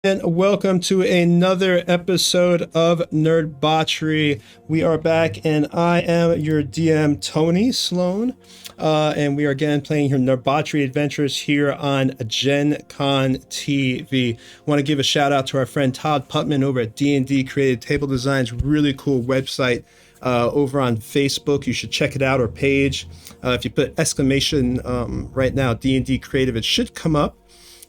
And welcome to another episode of Nerdbauchery. We are back, and I am your DM, Tony Sloan. And we are again playing here Nerdbauchery Adventures here on GenconTV. Want to give a shout out to our friend Todd Putman over at D&D Creative Table Designs. Really cool website over on Facebook. You should check it out, or page. If you put exclamation right now, D&D Creative, it should come up.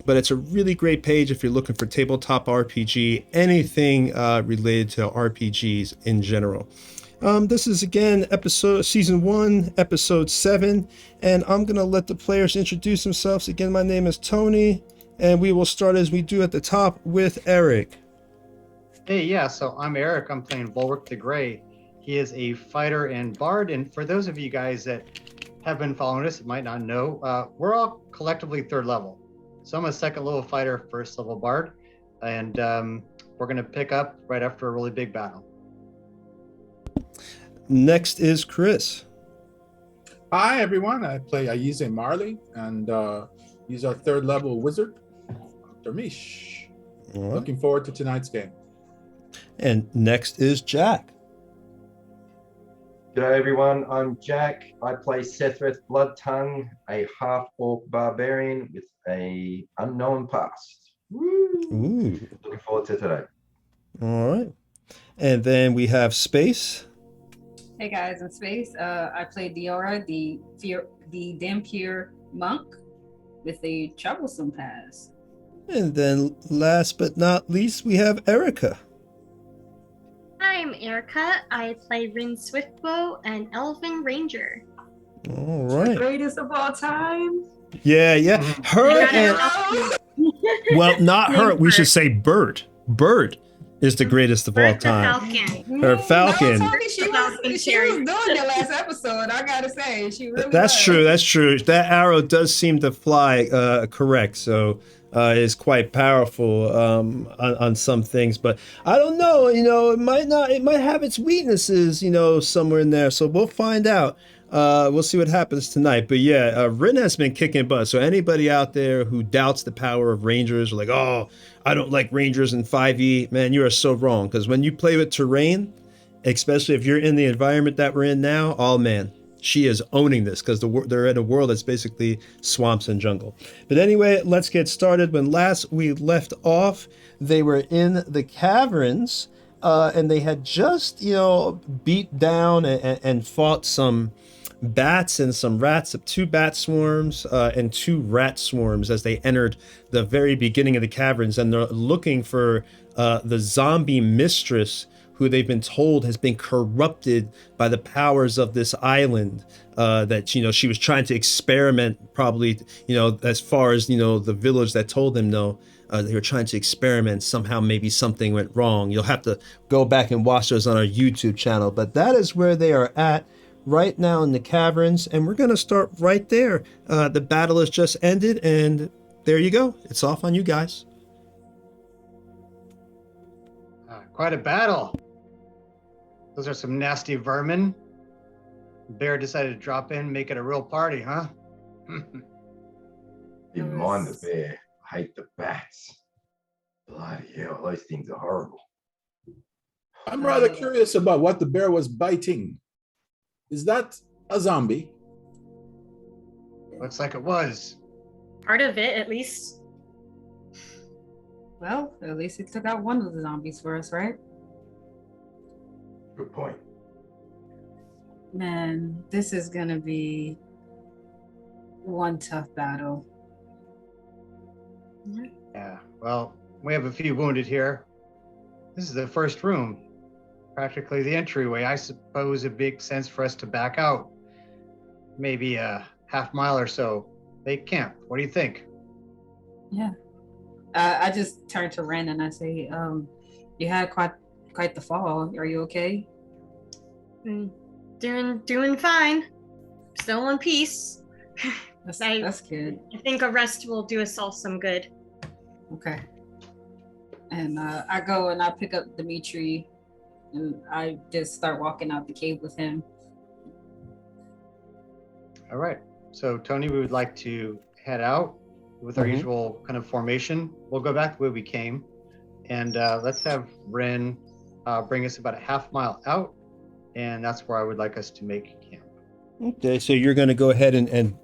But it's a really great page if you're looking for tabletop RPG, anything related to RPGs in general. This is again season 1, episode 7, and I'm gonna let the players introduce themselves. Again, my name is Tony, and we will start as we do at the top with Eric. Hey, yeah, so I'm Eric. I'm playing Bulwark the Grey. He is a fighter and bard, and for those of you guys that have been following us, might not know, we're all collectively 3rd level. So I'm a 2nd level fighter, 1st level bard, and we're going to pick up right after a really big battle. Next is Chris. Hi everyone, I use a Marley, and he's our 3rd level wizard, Dermish. Right. Looking forward to tonight's game. And next is Jack. G'day everyone, I'm Jack. I play Sethrith Bloodtongue, a half-orc barbarian with a unknown past. Woo! Ooh. Looking forward to today. All right. And then we have Space. Hey guys, in Space, I play Diora, the Dampier monk with a troublesome past. And then last but not least, we have Erica. I'm Erica. I play Rin Swiftbow, an Elven Ranger. All The right. greatest of all time. Yeah. Her and well, not her. We should Bird. say Bird. Bird is the greatest of all Bird the time. Falcon. Her Falcon. No, Tony, she was doing it last episode. I gotta say, she really That's was. true. That's true. That arrow does seem to fly correct. So is quite powerful on some things, but I don't know. It might not. It might have its weaknesses. Somewhere in there. So we'll find out. We'll see what happens tonight. But yeah, Rin has been kicking butt. So anybody out there who doubts the power of Rangers, or like, oh, I don't like Rangers in 5e, man, you are so wrong. Because when you play with terrain, especially if you're in the environment that we're in now, oh man, she is owning this, because they're in a world that's basically swamps and jungle. But anyway, let's get started. When last we left off, they were in the caverns, and they had just, beat down and fought some bats and some rats, 2 bat swarms and 2 rat swarms as they entered the very beginning of the caverns, and they're looking for the zombie mistress, who they've been told has been corrupted by the powers of this island, that she was trying to experiment, probably, as far as the village that told them no. They were trying to experiment. Somehow maybe something went wrong. You'll have to go back and watch those on our YouTube channel, but that is where they are at right now in the caverns, and we're going to start right there. The battle has just ended, and there you go. It's off on you guys. Quite a battle. Those are some nasty vermin. Bear decided to drop in, make it a real party, huh? Didn't mind the bear. I hate the bats. Bloody hell, those things are horrible. I'm rather curious about what the bear was biting. Is that a zombie? Looks like it was. Part of it, at least. Well, at least it took out one of the zombies for us, right? Good point. Man, this is gonna be one tough battle. Yeah, well, we have a few wounded here. This is the first room, practically the entryway. I suppose it makes sense for us to back out. Maybe a half mile or so. They camp. What do you think? Yeah. I just turned to Ren and I say, you had quite the fall. Are you okay? Doing fine. Still in peace. That's good. I think a rest will do us all some good. Okay. And I go and I pick up Dimitri and I just start walking out the cave with him. All right. So, Tony, we would like to head out with our usual kind of formation. We'll go back the way we came. and let's have Ren bring us about a half mile out, and that's where I would like us to make camp. Okay, so you're going to go ahead and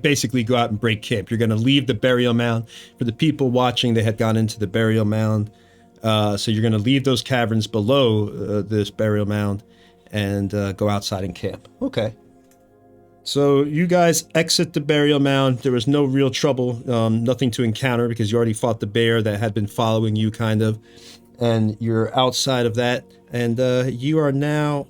basically go out and break camp. You're going to leave the burial mound. For the people watching, they had gone into the burial mound. So you're going to leave those caverns below this burial mound and go outside and camp. Okay. So you guys exit the burial mound. There was no real trouble, nothing to encounter because you already fought the bear that had been following you kind of. And you're outside of that. And you are now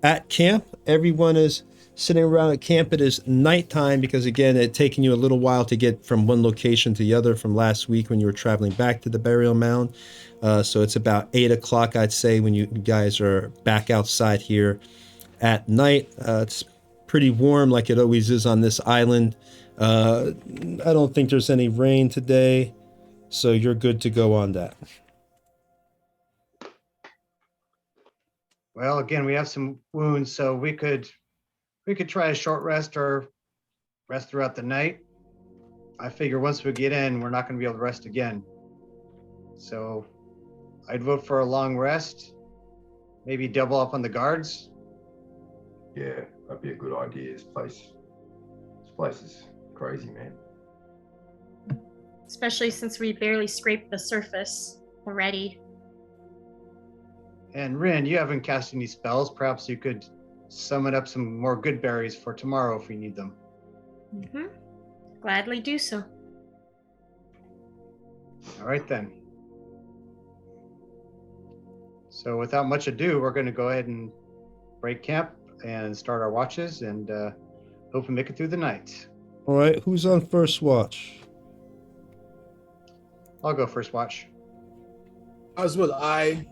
at camp. Everyone is sitting around at camp. It is nighttime because, again, it had taken you a little while to get from one location to the other from last week when you were traveling back to the burial mound. So it's about 8 o'clock, I'd say, when you guys are back outside here at night. It's pretty warm like it always is on this island. I don't think there's any rain today, so you're good to go on that. Well, again, we have some wounds, so we could try a short rest or rest throughout the night. I figure once we get in, we're not going to be able to rest again. So I'd vote for a long rest, maybe double up on the guards. Yeah, that'd be a good idea. This place is crazy, man. Especially since we barely scraped the surface already. And Rin, you haven't cast any spells. Perhaps you could summon up some more good berries for tomorrow if we need them. Mm-hmm. Gladly do so. All right, then. So without much ado, we're going to go ahead and break camp and start our watches and hope we make it through the night. All right, who's on first watch? I'll go first watch. As will I.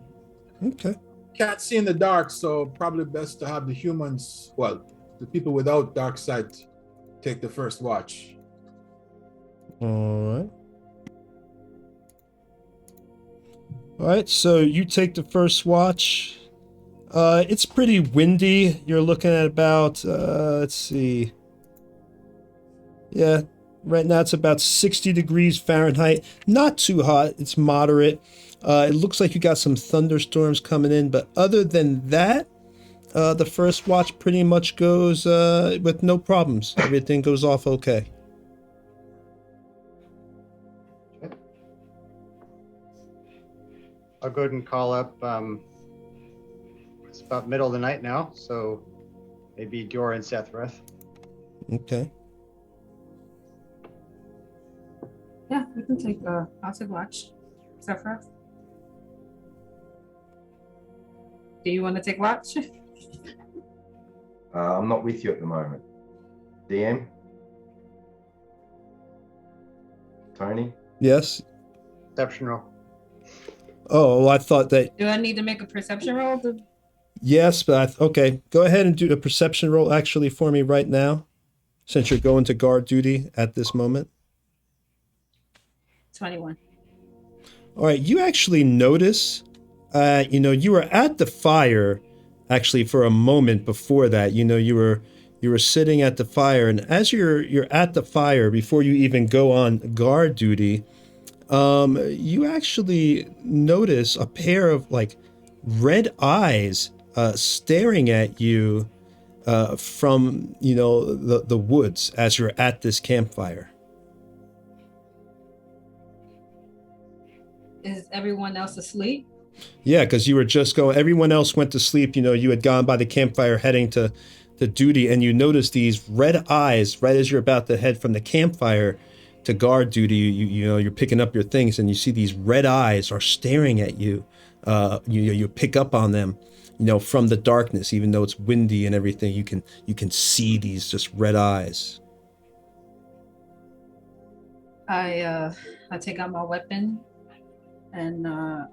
Okay. Can't see in the dark, so probably best to have the humans, well, the people without dark sight, take the first watch. All right. All right, so you take the first watch. It's pretty windy. You're looking at about, let's see. Yeah, right now it's about 60 degrees Fahrenheit. Not too hot. It's moderate. It looks like you got some thunderstorms coming in, but other than that, the first watch pretty much goes with no problems. Everything goes off okay. I'll go ahead and call up. It's about middle of the night now, so maybe Dior and Sethreth. Okay. Yeah, we can take I'll take watch. Sephiroth. Do you want to take watch? I'm not with you at the moment. DM? Tony? Yes? Perception roll. Oh, well, I thought that... Do I need to make a perception roll? Yes, but okay. Go ahead and do the perception roll actually for me right now, since you're going to guard duty at this moment. 21. All right, you actually notice, you were at the fire, actually, for a moment before that. You were sitting at the fire, and as you're at the fire, before you even go on guard duty, you actually notice a pair of like red eyes staring at you from the woods as you're at this campfire. Is everyone else asleep? Yeah, because you were just going. Everyone else went to sleep. You had gone by the campfire heading to duty, and you noticed these red eyes right as you're about to head from the campfire to guard duty. You're picking up your things, and you see these red eyes are staring at you. You pick up on them, from the darkness, even though it's windy and everything. You can see these just red eyes. I take out my weapon and I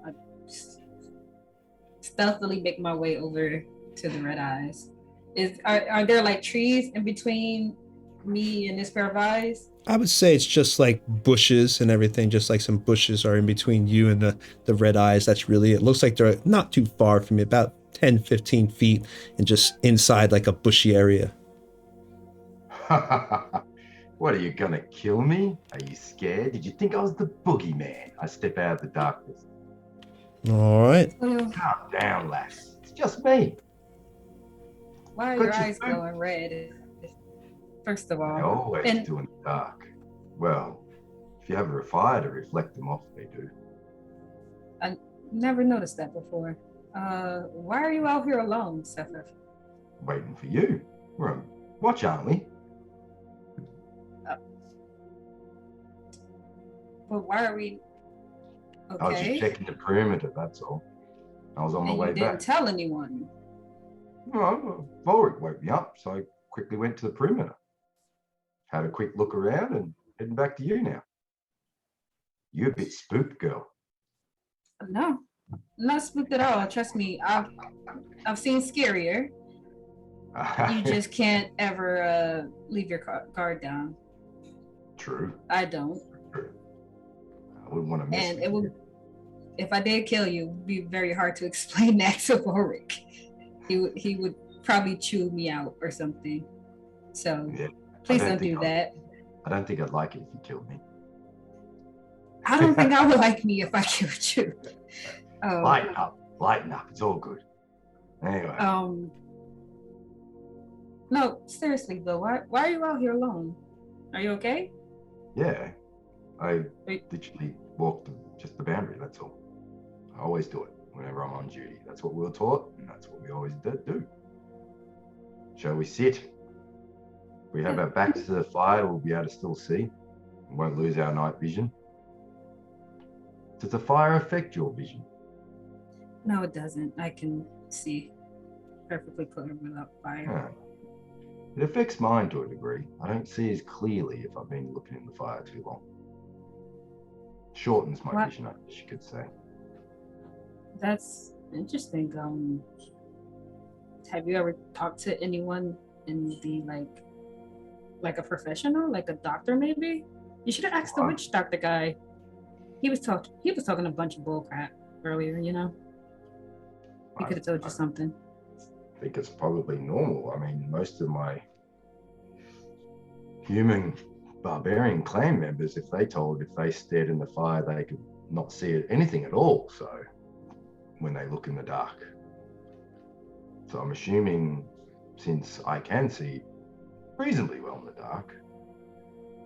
stealthily make my way over to the red eyes. Are there like trees in between me and this pair of eyes? I would say it's just like bushes and everything, just like some bushes are in between you and the red eyes. That's really it. Looks like they're not too far from you, about 10, 15 feet, and just inside like a bushy area. What, are you gonna kill me? Are you scared? Did you think I was the boogeyman? I step out of the darkness. All right. Well, Calm down, lass. It's just me. why are Got your your eyes food. glowing red? First of They all, always and do in the dark. Well, if you have a fire to reflect them off, they do. I never noticed that before. Why are you out here alone, Sephir? Waiting for you. We're on watch, aren't we? But why are we? I was just Okay. checking the perimeter, that's all. I was on my And way you didn't back. tell anyone. Well, Volric woke me up, so I quickly went to the perimeter. Had a quick look around and heading back to you now. You're a bit spooked, girl. No, not spooked at all. Trust me, I've seen scarier. You just can't ever leave your guard down. True. I don't. True. I wouldn't want to miss And with it would, you. if I did kill you, it would be very hard to explain that to Ulrich. He would probably chew me out or something. So Yeah, please don't do that. I don't think I'd like it if you killed me. I don't think I would like me if I killed you. Lighten up. It's all good. Anyway, No, seriously though, why are you out here alone? Are you okay? yeah, I Wait. literally walked just the boundary. That's all. I always do it whenever I'm on duty. That's what we were taught, and that's what we always do. Shall we sit? If we have our backs to the fire, we'll be able to still see. We won't lose our night vision. Does the fire affect your vision? No, it doesn't. I can see perfectly clear without fire. Huh. It affects mine to a degree. I don't see as clearly if I've been looking in the fire too long. Shortens my vision, I guess you could say. That's interesting. Have you ever talked to anyone in the like a professional, like a doctor maybe? You should have asked the witch doctor guy. He was talking a bunch of bull crap earlier, you know? He could have told you something. I think it's probably normal. I mean, most of my human barbarian clan members, if they stared in the fire, they could not see anything at all. So when they look in the dark. So I'm assuming, since I can see reasonably well in the dark,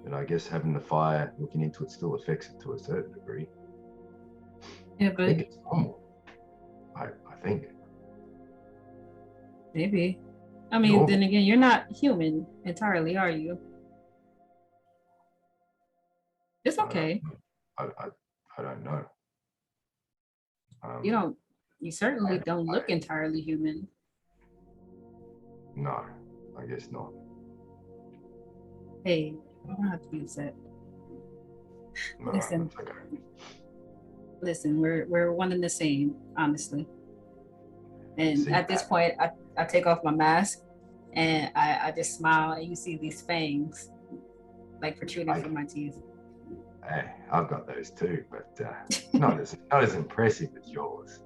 that I guess having the fire looking into it still affects it to a certain degree. Yeah, but I think it's normal. I think. Maybe. I mean, then again, you're not human entirely, are you? It's okay. I don't know. You certainly don't look entirely human. No, I guess not. Hey, you don't have to be upset. No, Listen. that's okay. Listen, we're one and the same, honestly. And at this point, I take off my mask and I just smile, and you see these fangs like protruding from my teeth. Hey, I've got those too, but not as impressive as yours.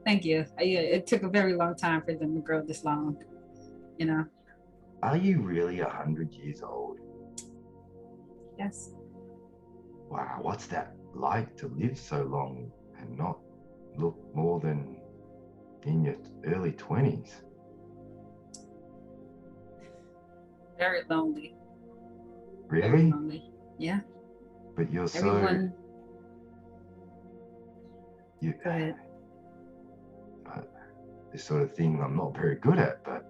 Thank you. It took a very long time for them to grow this long, you know. Are you really 100 years old? Yes. Wow, what's that like to live so long and not look more than in your early 20s? Very lonely. Really? Very lonely. Yeah. But you're Everyone. Go ahead. This sort of thing I'm not very good at, but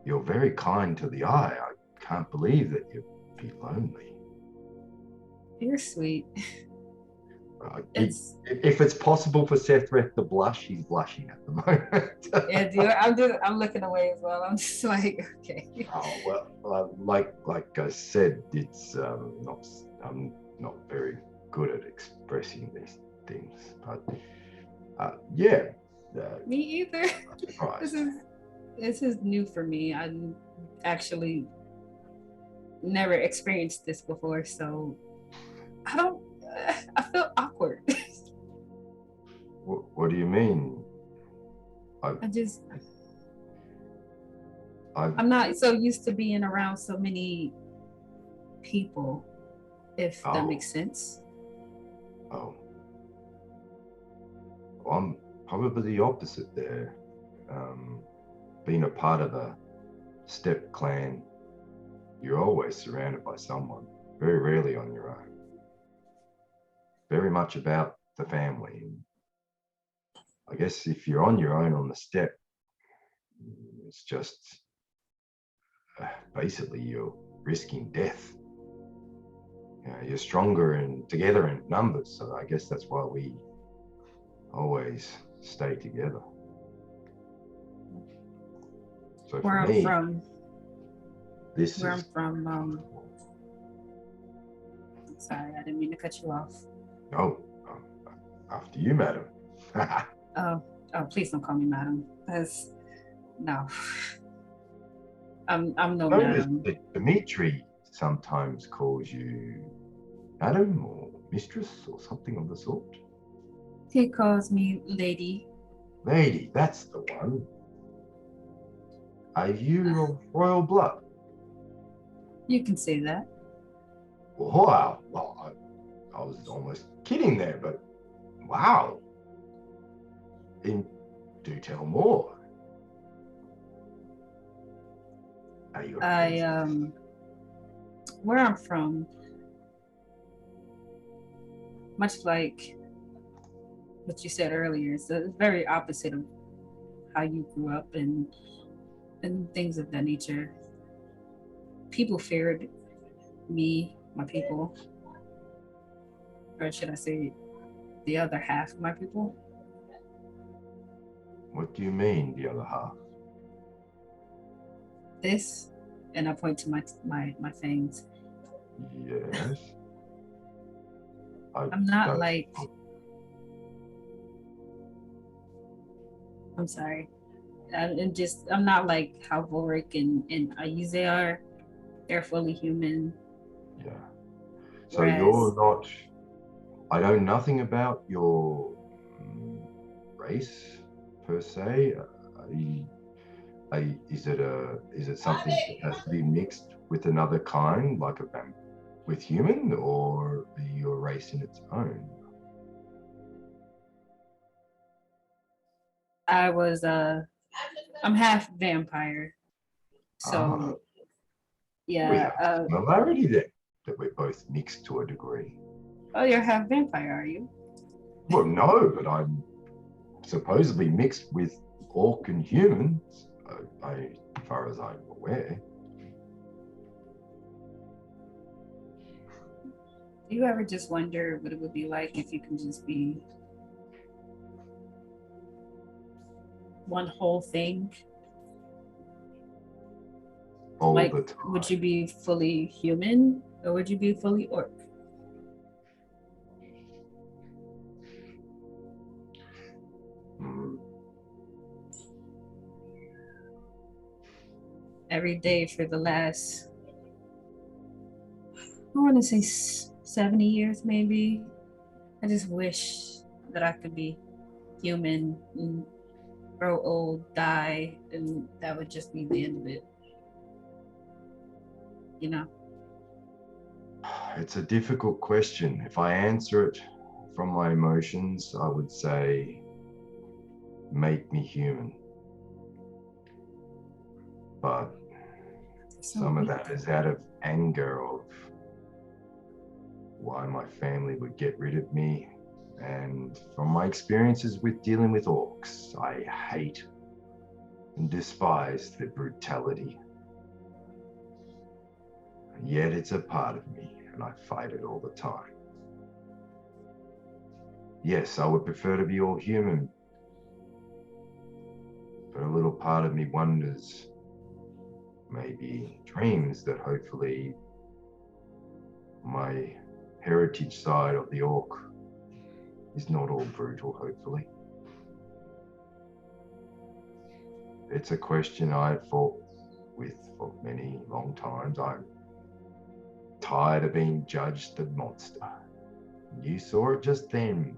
you're very kind to the eye. I can't believe that you'd be lonely. You're sweet. If it's possible for Sethreth to blush, he's blushing at the moment. Yeah, dude, I'm looking away as well. I'm just like, okay. Oh well, like I said, it's I'm not very good at expressing these things, but yeah. Me either. This is new for me. I actually never experienced this before, so I feel awkward. What do you mean? I'm not so used to being around so many people, if that makes sense. Oh. Well, I'm probably the opposite there. Being a part of the Step clan, you're always surrounded by someone, very rarely on your own. Very much about the family. And I guess if you're on your own on the Step, it's just basically you're risking death. You know, you're stronger and together in numbers, so I guess that's why we always stay together. So Where for me, I'm this from, sorry, I didn't mean to cut you off. oh, after you, madam. Oh, please don't call me madam. That's no. I'm no Notice madam. that Dimitri sometimes calls you madam or mistress or something of the sort. He calls me lady. Lady, that's the one. Are you of royal blood? You can say that. Wow. Well, I was almost kidding there, but wow. Do tell more. Are you Where I'm from, much like what you said earlier, it's the very opposite of how you grew up and things of that nature. People feared me, my people, or should I say the other half of my people. What do you mean, the other half? This, and I point to my fangs. Yes. I'm not don't- like, I'm sorry. I'm not like how Volric and Ayuze are. They're fully human. Yeah. So Whereas- you're not. I know nothing about your race per se. Is it something that has to be mixed with another kind, like with human, or are you a race in its own? I'm half vampire. So we yeah. have similarity then, that we're both mixed to a degree. Oh, you're half vampire, are you? Well, no, but I'm supposedly mixed with orc and humans, as far as I'm aware. Do you ever just wonder what it would be like if you can just be one whole thing? All Like, the time. would you be fully human or would you be fully orc? Every day for the last, I want to say 70 years maybe. I just wish that I could be human and grow old, die, and that would just be the end of it. You know? It's a difficult question. If I answer it from my emotions, I would say, make me human. But some of that is out of anger of why my family would get rid of me. And from my experiences with dealing with orcs, I hate and despise their brutality. And yet it's a part of me, and I fight it all the time. Yes, I would prefer to be all human, but a little part of me wonders, maybe dreams that hopefully my heritage side of the orc is not all brutal, hopefully. It's a question I've fought with for many long times. I'm tired of being judged a monster. You saw it just then,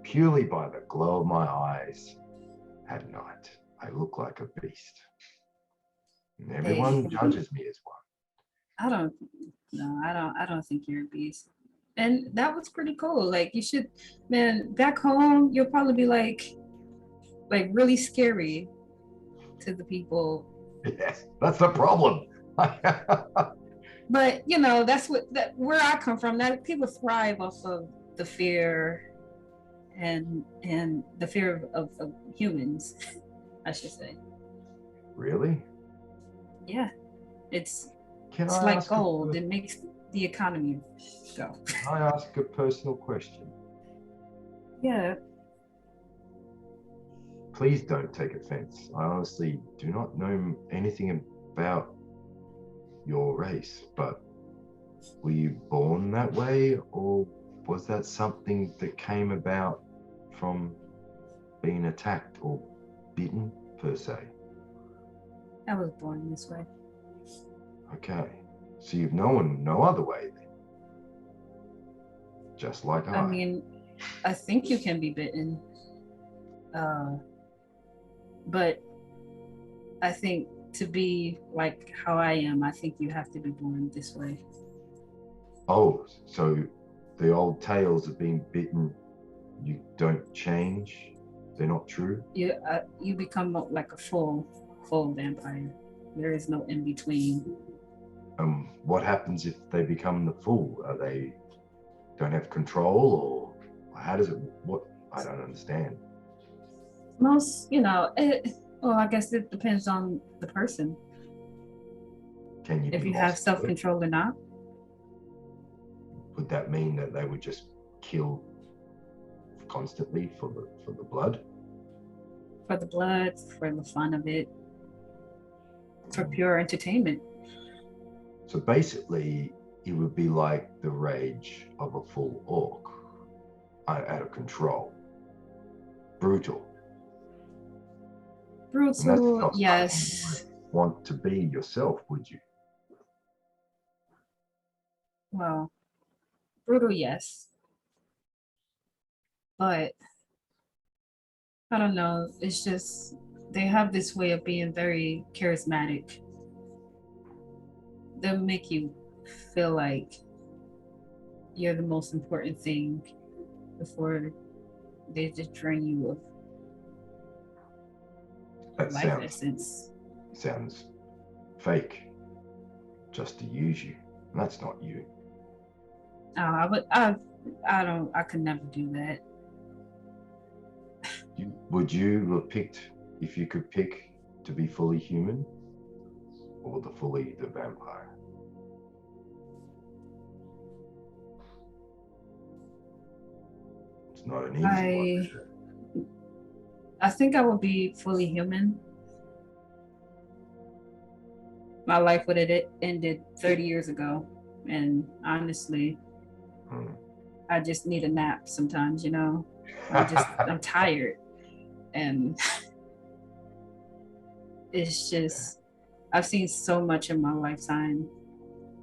purely by the glow of my eyes at night. I look like a beast. And everyone judges me as one. I don't think you're a beast. And that was pretty cool. Like you should, man, back home, you'll probably be like really scary to the people. Yes, that's the problem. But that's where I come from. That people thrive off of the fear and the fear of humans, I should say. Really? Yeah, it's Can it's I like ask gold. It makes the economy go. Can I ask a personal question? Yeah. Please don't take offense. I honestly do not know anything about your race, but were you born that way, or was that something that came about from being attacked or bitten, per se? I was born this way. Okay, so you've known no other way then? Just like I mean, I think you can be bitten. But I think to be like how I am, I think you have to be born this way. Oh, so the old tales of being bitten, you don't change? They're not true? You become like a full vampire. There is no in between. What happens if they become the full? Are they don't have control, or how does it? What I don't understand. Most, well, I guess it depends on the person. Can you? If be you have lost to it? self-control or not. Would that mean that they would just kill constantly for the blood? For the blood, for the fun of it, for pure entertainment. So basically, it would be like the rage of a full orc, out of control, brutal. Brutal, yes. You would want to be yourself, would you? Well, brutal, yes. But I don't know. It's just they have this way of being very charismatic. They'll make you feel like you're the most important thing before they just drain you of life essence. Sounds fake, just to use you. And that's not you. I could never do that. Would you have picked, if you could pick, to be fully human or the vampire? It's not an easy one. I think I would be fully human. My life would have ended 30 years ago. And honestly, I just need a nap sometimes, I'm tired. And it's just, I've seen so much in my lifetime.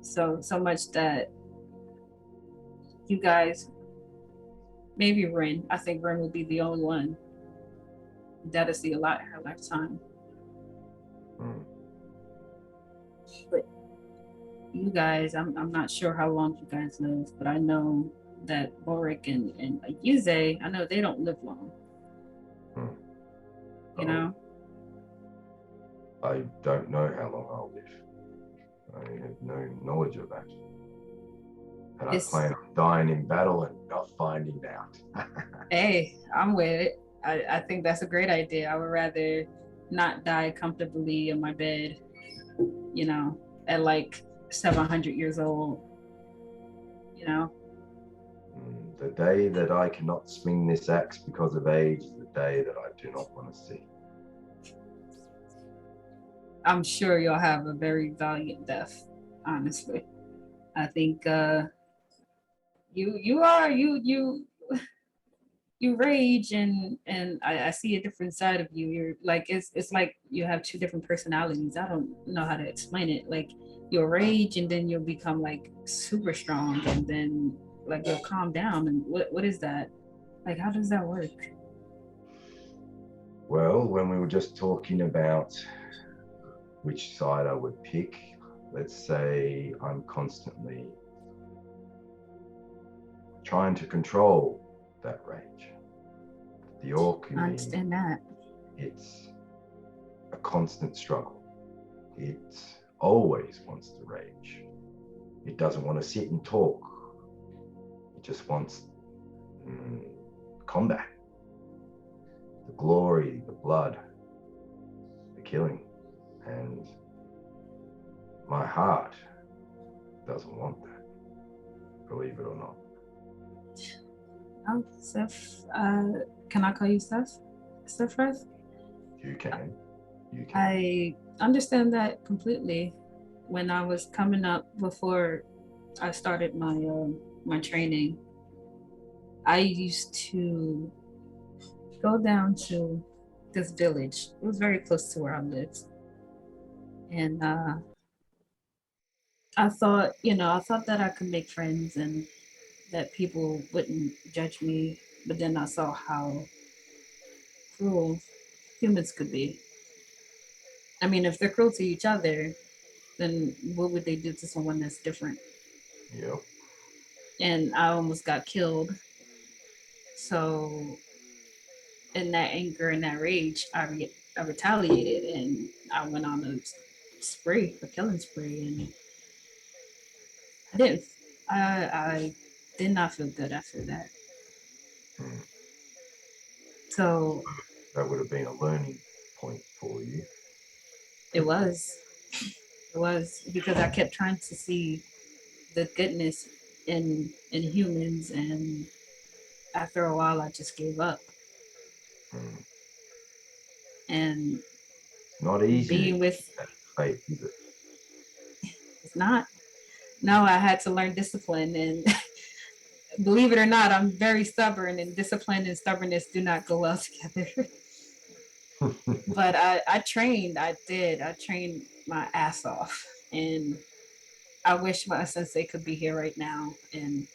So much that you guys, maybe Ren, I think Ren will be the only one that'll see a lot in her lifetime. But you guys, I'm not sure how long you guys live, but I know that Boric and Yuze, I know they don't live long. You know? I don't know how long I'll live. I have no knowledge of that. And I plan on dying in battle and not finding out. Hey, I'm with it. I think that's a great idea. I would rather not die comfortably in my bed, at like 700 years old, The day that I cannot swing this axe because of age is the day that I do not want to see. I'm sure you'll have a very valiant death, honestly. I think you rage and I see a different side of you. You're like it's like you have two different personalities. I don't know how to explain it. Like you'll rage and then you'll become like super strong and then like you'll calm down. And what is that? Like how does that work? Well, when we were just talking about which side I would pick, let's say I'm constantly trying to control that rage. The orc in I me, understand that. it's a constant struggle. It always wants to rage. It doesn't want to sit and talk. It just wants combat. The glory, the blood, the killing. And my heart doesn't want that, believe it or not. Oh, Seth, can I call you Seth? Seth Reth? You can. I understand that completely. When I was coming up before I started my training, I used to go down to this village. It was very close to where I lived. And I thought that I could make friends and that people wouldn't judge me. But then I saw how cruel humans could be. I mean, if they're cruel to each other, then what would they do to someone that's different? Yep. And I almost got killed. So in that anger and that rage, I retaliated and I went on a killing spree, and I didn't. I did not feel good after that. Hmm. So That would have been a learning point for you. it was because I kept trying to see the goodness in humans, and after a while, I just gave up. Hmm. And It's not easy being to with keep that faith, is it? it's not. No, I had to learn discipline, and believe it or not, I'm very stubborn, and discipline and stubbornness do not go well together. But I trained. I did. I trained my ass off, and I wish my sensei could be here right now, and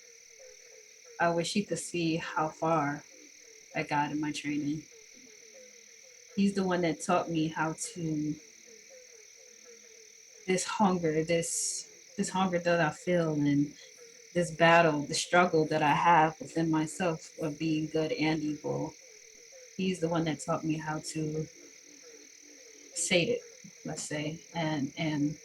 I wish he could see how far I got in my training. He's the one that taught me how to this hunger that I feel, and this battle, the struggle that I have within myself of being good and evil. He's the one that taught me how to sate it, let's say, and in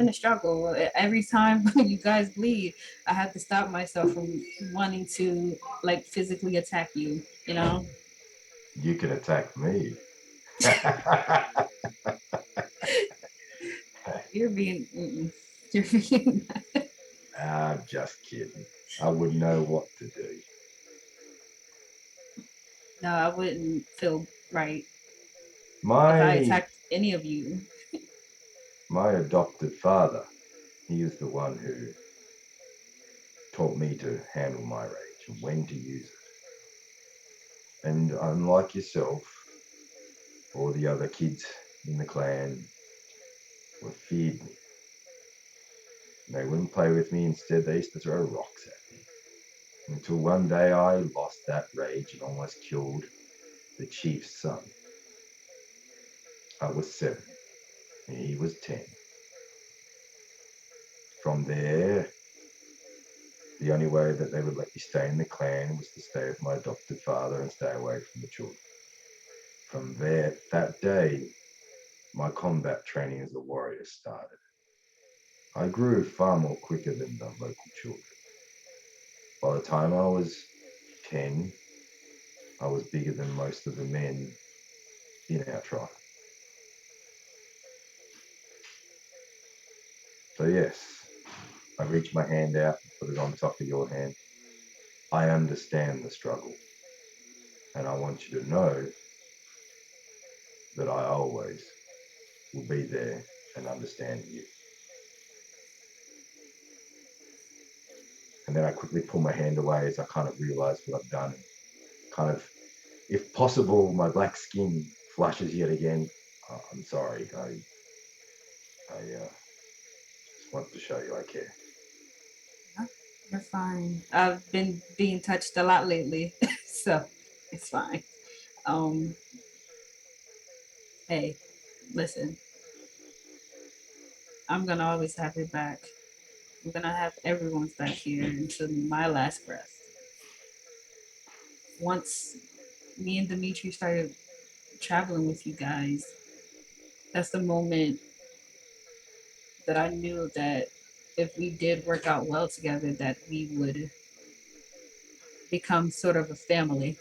a struggle. Every time you guys bleed, I have to stop myself from wanting to like physically attack you. You know, You can attack me. you're being, you're being. I'm just kidding. I wouldn't know what to do. No, I wouldn't feel right if I My attacked any of you. my adopted father, he is the one who taught me to handle my rage and when to use it. And unlike yourself, all the other kids in the clan were feared me. They wouldn't play with me. Instead, they used to throw rocks at me. Until one day I lost that rage and almost killed the chief's son. I was 7 and he was 10. From there, the only way that they would let me stay in the clan was to stay with my adopted father and stay away from the children. From there, that day, my combat training as a warrior started. I grew far more quicker than the local children. By the time I was 10, I was bigger than most of the men in our tribe. So yes, I reach my hand out and put it on top of your hand. I understand the struggle. And I want you to know that I always will be there and understand you. And then I quickly pull my hand away as I kind of realize what I've done. Kind of, if possible, my black skin flushes yet again. I'm sorry. I just want to show you I care. You're fine. I've been being touched a lot lately, so it's fine. Um, hey, listen, I'm gonna always have your back. I'm gonna have everyone stuck here until my last breath. Once me and Dimitri started traveling with you guys, that's the moment that I knew that if we did work out well together, that we would become sort of a family.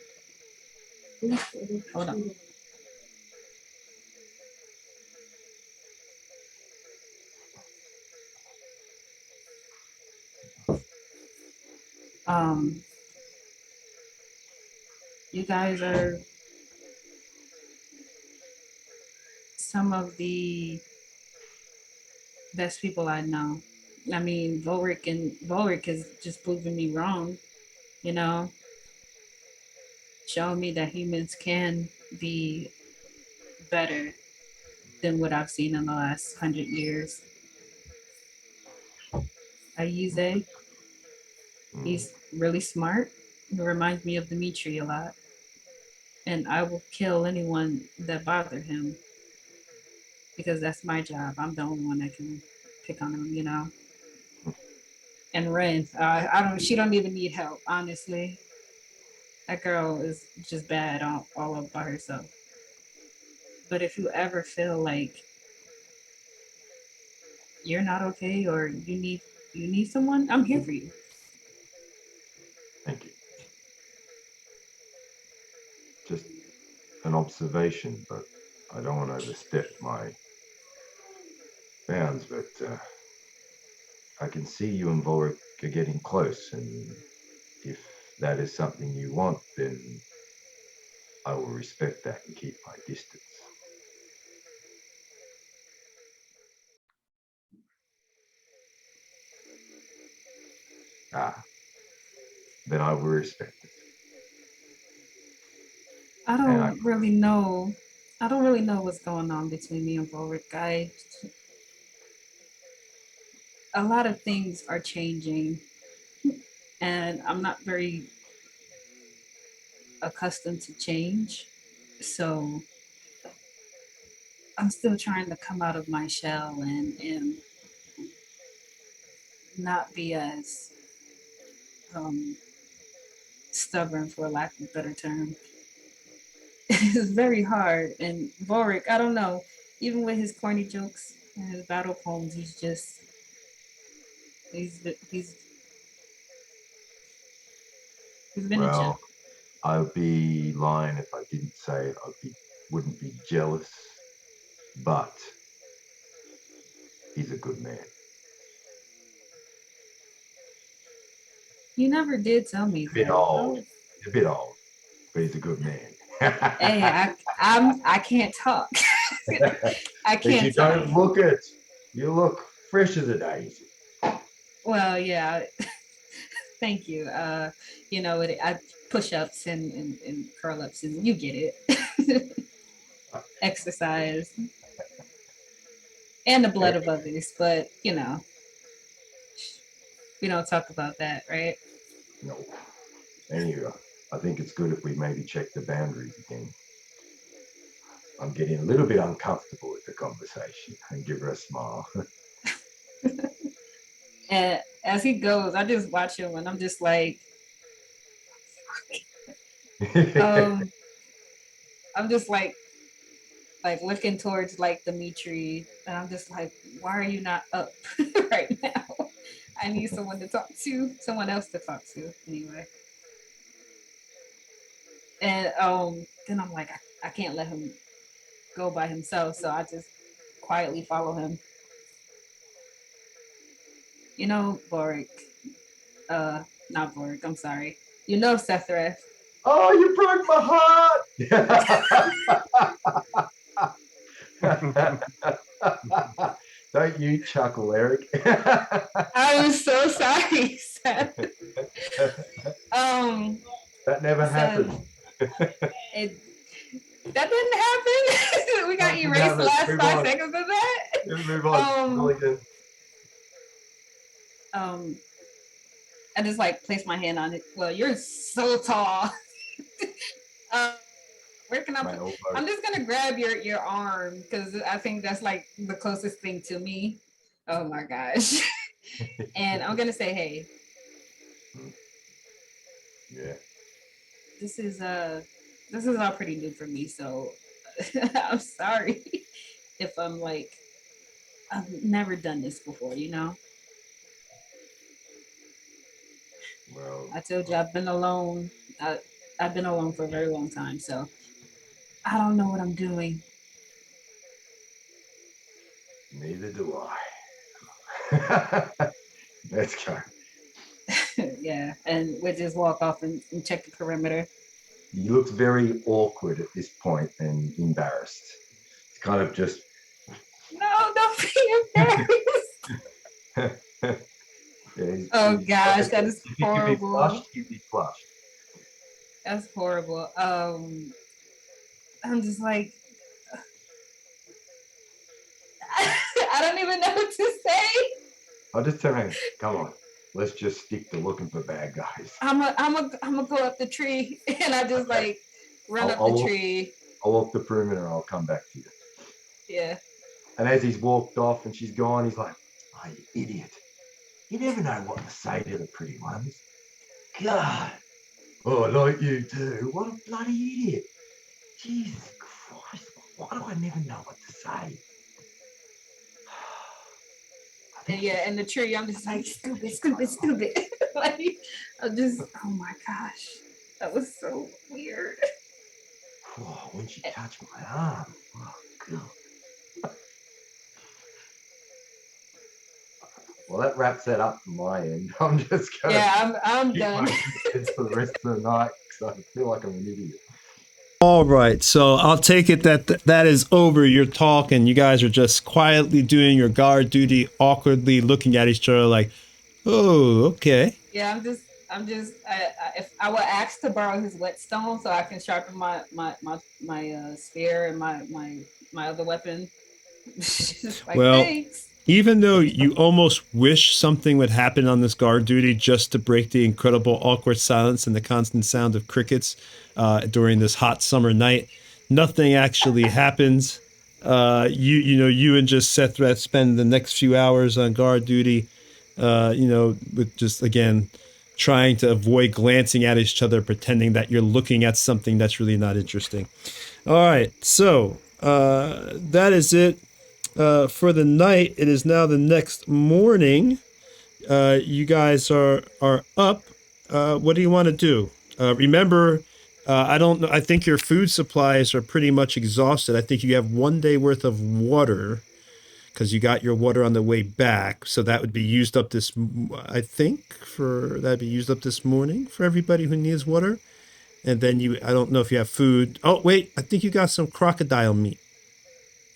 Hold on. Um, you guys are some of the best people I know. I mean, Volric has just proven me wrong, you know, showing me that humans can be better than what I've seen in the last 100 years. Ayuze, he's really smart. He reminds me of Dimitri a lot. And I will kill anyone that bother him because that's my job. I'm the only one that can pick on him, you know. And Ren, I don't. She don't even need help, honestly. That girl is just bad all up by herself. But if you ever feel like you're not okay or you need someone, I'm here for you. Thank you. Just an observation, but I don't want to overstep my bounds, but I can see you and Volric are getting close, and if that is something you want, then I will respect that and keep my distance. Then I will respect it. I don't really know. I don't really know what's going on between me and Volric. A lot of things are changing, and I'm not very accustomed to change. So I'm still trying to come out of my shell and not be as stubborn, for lack of a better term. It's very hard. And Vorik, I don't know, even with his corny jokes and his battle poems, he's he's he's been a gem. Well, I'd be lying if I didn't say wouldn't be jealous, but he's a good man. You never did tell me A bit that. old. Oh. A bit old, but he's a good man. Hey, I can't talk. I can't. You don't look it. You look fresh as a daisy. Well, yeah. Thank you. You know, I push-ups and curl-ups, and you get it. Exercise and the blood of others, but you know, we don't talk about that, right? No. Anyway, I think it's good if we maybe check the boundaries again. I'm getting a little bit uncomfortable with the conversation, and give her a smile. And as he goes, I just watch him and I'm just like, I'm just like looking towards like Dimitri, and I'm just like, why are you not up right now? I need someone to talk to, someone else to talk to, anyway. And then I'm like, I can't let him go by himself, so I just quietly follow him. You know, Boric. Not Boric. I'm sorry. You know, Sethreth. Oh, you broke my heart! Don't you chuckle, Eric. I'm so sorry, Seth. That never happened. That didn't happen. We got erased the last 5 seconds of that. Move on. I just like place my hand on it. Well, you're so tall. Where can I put? I'm just gonna grab your arm because I think that's like the closest thing to me. Oh my gosh. And I'm gonna say, hey, Yeah. this is all pretty new for me, so I'm sorry if I'm like, I've never done this before, you know. Well, I told you I've been alone. I've been alone for a very long time, so I don't know what I'm doing. neither do I. Let's go. Yeah, and we just walk off and check the perimeter. He looks very awkward at this point and embarrassed. It's kind of just. No, don't be embarrassed. Oh gosh, that is horrible. You'd be flushed. That's horrible. I'm just like, I don't even know what to say. I'll just tell him, come on, let's just stick to looking for bad guys. I'm gonna go up the tree, and I just like run up the tree. I'll walk the perimeter and I'll come back to you. Yeah. And as he's walked off and she's gone, he's like, oh, you idiot. You never know what to say to the pretty ones. God. Oh, I like you too. What a bloody idiot. Jesus Christ. Why do I never know what to say? And yeah, and the tree, I'm just like, stupid. Like, I'm just, oh my gosh. That was so weird. Oh, when she touched my arm. Oh, God. Well, that wraps that up from my end. I'm just going I'm done. for the rest of the night because I feel like I'm an idiot. All right, so I'll take it that is over your talk, and you guys are just quietly doing your guard duty, awkwardly looking at each other like, oh, okay. Yeah, if I would ask to borrow his whetstone so I can sharpen my spear and my other weapon. Like, well, thanks. Even though you almost wish something would happen on this guard duty just to break the incredible awkward silence and the constant sound of crickets during this hot summer night, nothing actually happens. You and just Sethrath spend the next few hours on guard duty, with just, again, trying to avoid glancing at each other, pretending that you're looking at something that's really not interesting. All right, so that is it. For the night. It is now the next morning. You guys are up. What do you want to do? Remember, I don't know. I think your food supplies are pretty much exhausted. I think you have 1 day worth of water because you got your water on the way back. So that would be used up this. I think that'd be used up this morning for everybody who needs water. And then I don't know if you have food. Oh wait, I think you got some crocodile meat.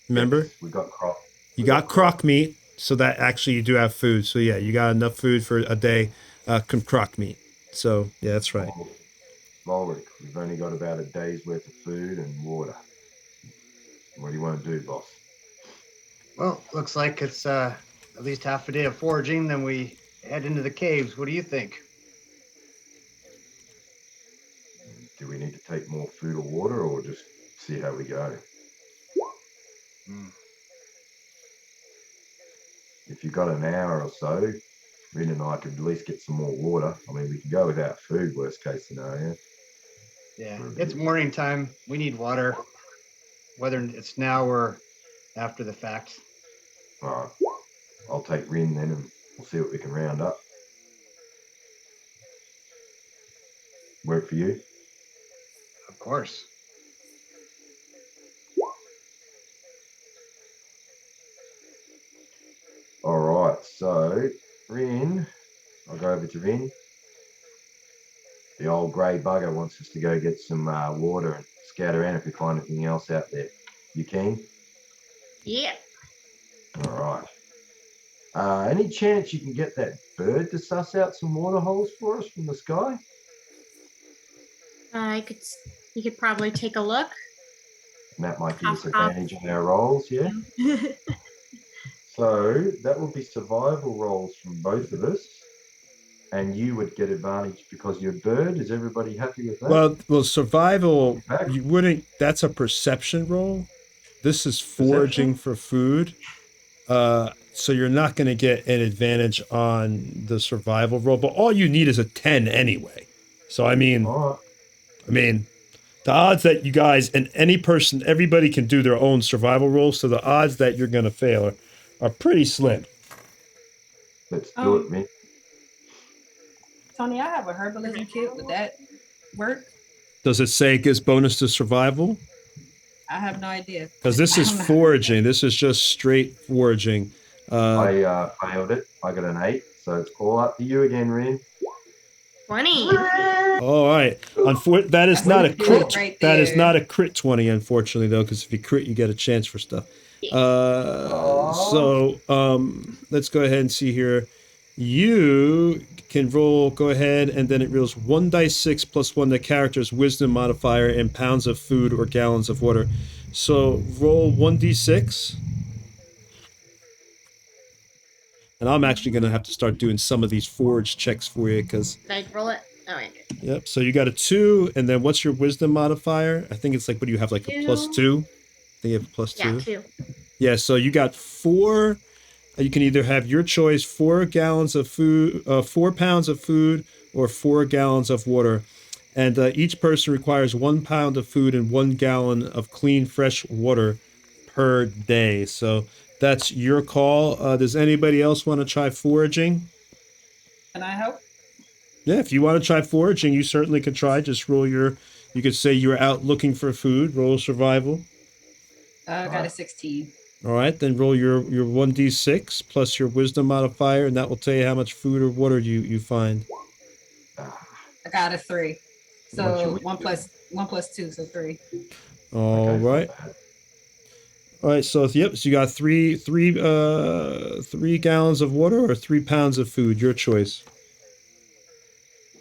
Remember? Yes, we got croc. You got croc meat, so that actually you do have food. So yeah, you got enough food for a day, croc meat. So yeah, that's right. Volric, we've only got about a day's worth of food and water. What do you want to do, boss? Well, looks like it's at least half a day of foraging, then we head into the caves. What do you think? Do we need to take more food or water, or just see how we go? If you've got an hour or so, Rin and I could at least get some more water. I mean, we can go without food, worst case scenario. Yeah, it's morning time. We need water, whether it's now or after the fact. All right. I'll take Rin then, and we'll see what we can round up. Work for you? Of course. All right, so Rin, I'll go over to Rin. The old grey bugger wants us to go get some water and scout around if we find anything else out there. You keen? Yeah. All right. Any chance you can get that bird to suss out some water holes for us from the sky? You could probably take a look. And that might give us advantage on our rolls, yeah? So that will be survival rolls from both of us. And you would get advantage because you're a bird. Is everybody happy with that? Well, survival, you wouldn't, that's a perception roll. This is foraging for food. So you're not going to get an advantage on the survival roll, but all you need is a 10 anyway. So I mean, All the odds that you guys and any person, everybody can do their own survival roll. So the odds that you're going to fail are pretty slim. right, let's do it, man. Tony, I have a herbalism kit. Would that work? Does it say it gives bonus to survival? I have no idea. Because this is foraging. This is just straight foraging. I failed it. I got an 8, so it's all up to you again, Rin. 20. All right. That is not a crit. Right That is there. not a crit 20, unfortunately, though, because if you crit, you get a chance for stuff. So let's go ahead and see here. You can roll. Go ahead, and then it rolls 1 dice 6 plus 1 the character's wisdom modifier in pounds of food or gallons of water. So roll 1d6. And I'm actually going to have to start doing some of these forage checks for you because... Did I roll it? Oh, wait. Yep, so you got a 2, and then what's your wisdom modifier? I think it's like, what do you have, like a +2? I think you have a +2. Yeah, 2. Yeah, so you got 4... You can either have your choice, 4 gallons of food, 4 pounds of food, or 4 gallons of water. And each person requires 1 pound of food and 1 gallon of clean, fresh water per day. So that's your call. Does anybody else want to try foraging? Can I help? Yeah, if you want to try foraging, you certainly could try. Just roll your... You could say you're out looking for food. Roll survival. I got a 16. All right, then roll your 1d6 plus your wisdom modifier, and that will tell you how much food or water you find. I got a 3. So 1 plus 2, so 3. All right. All right, so yep, so you got three gallons of water or 3 pounds of food, your choice.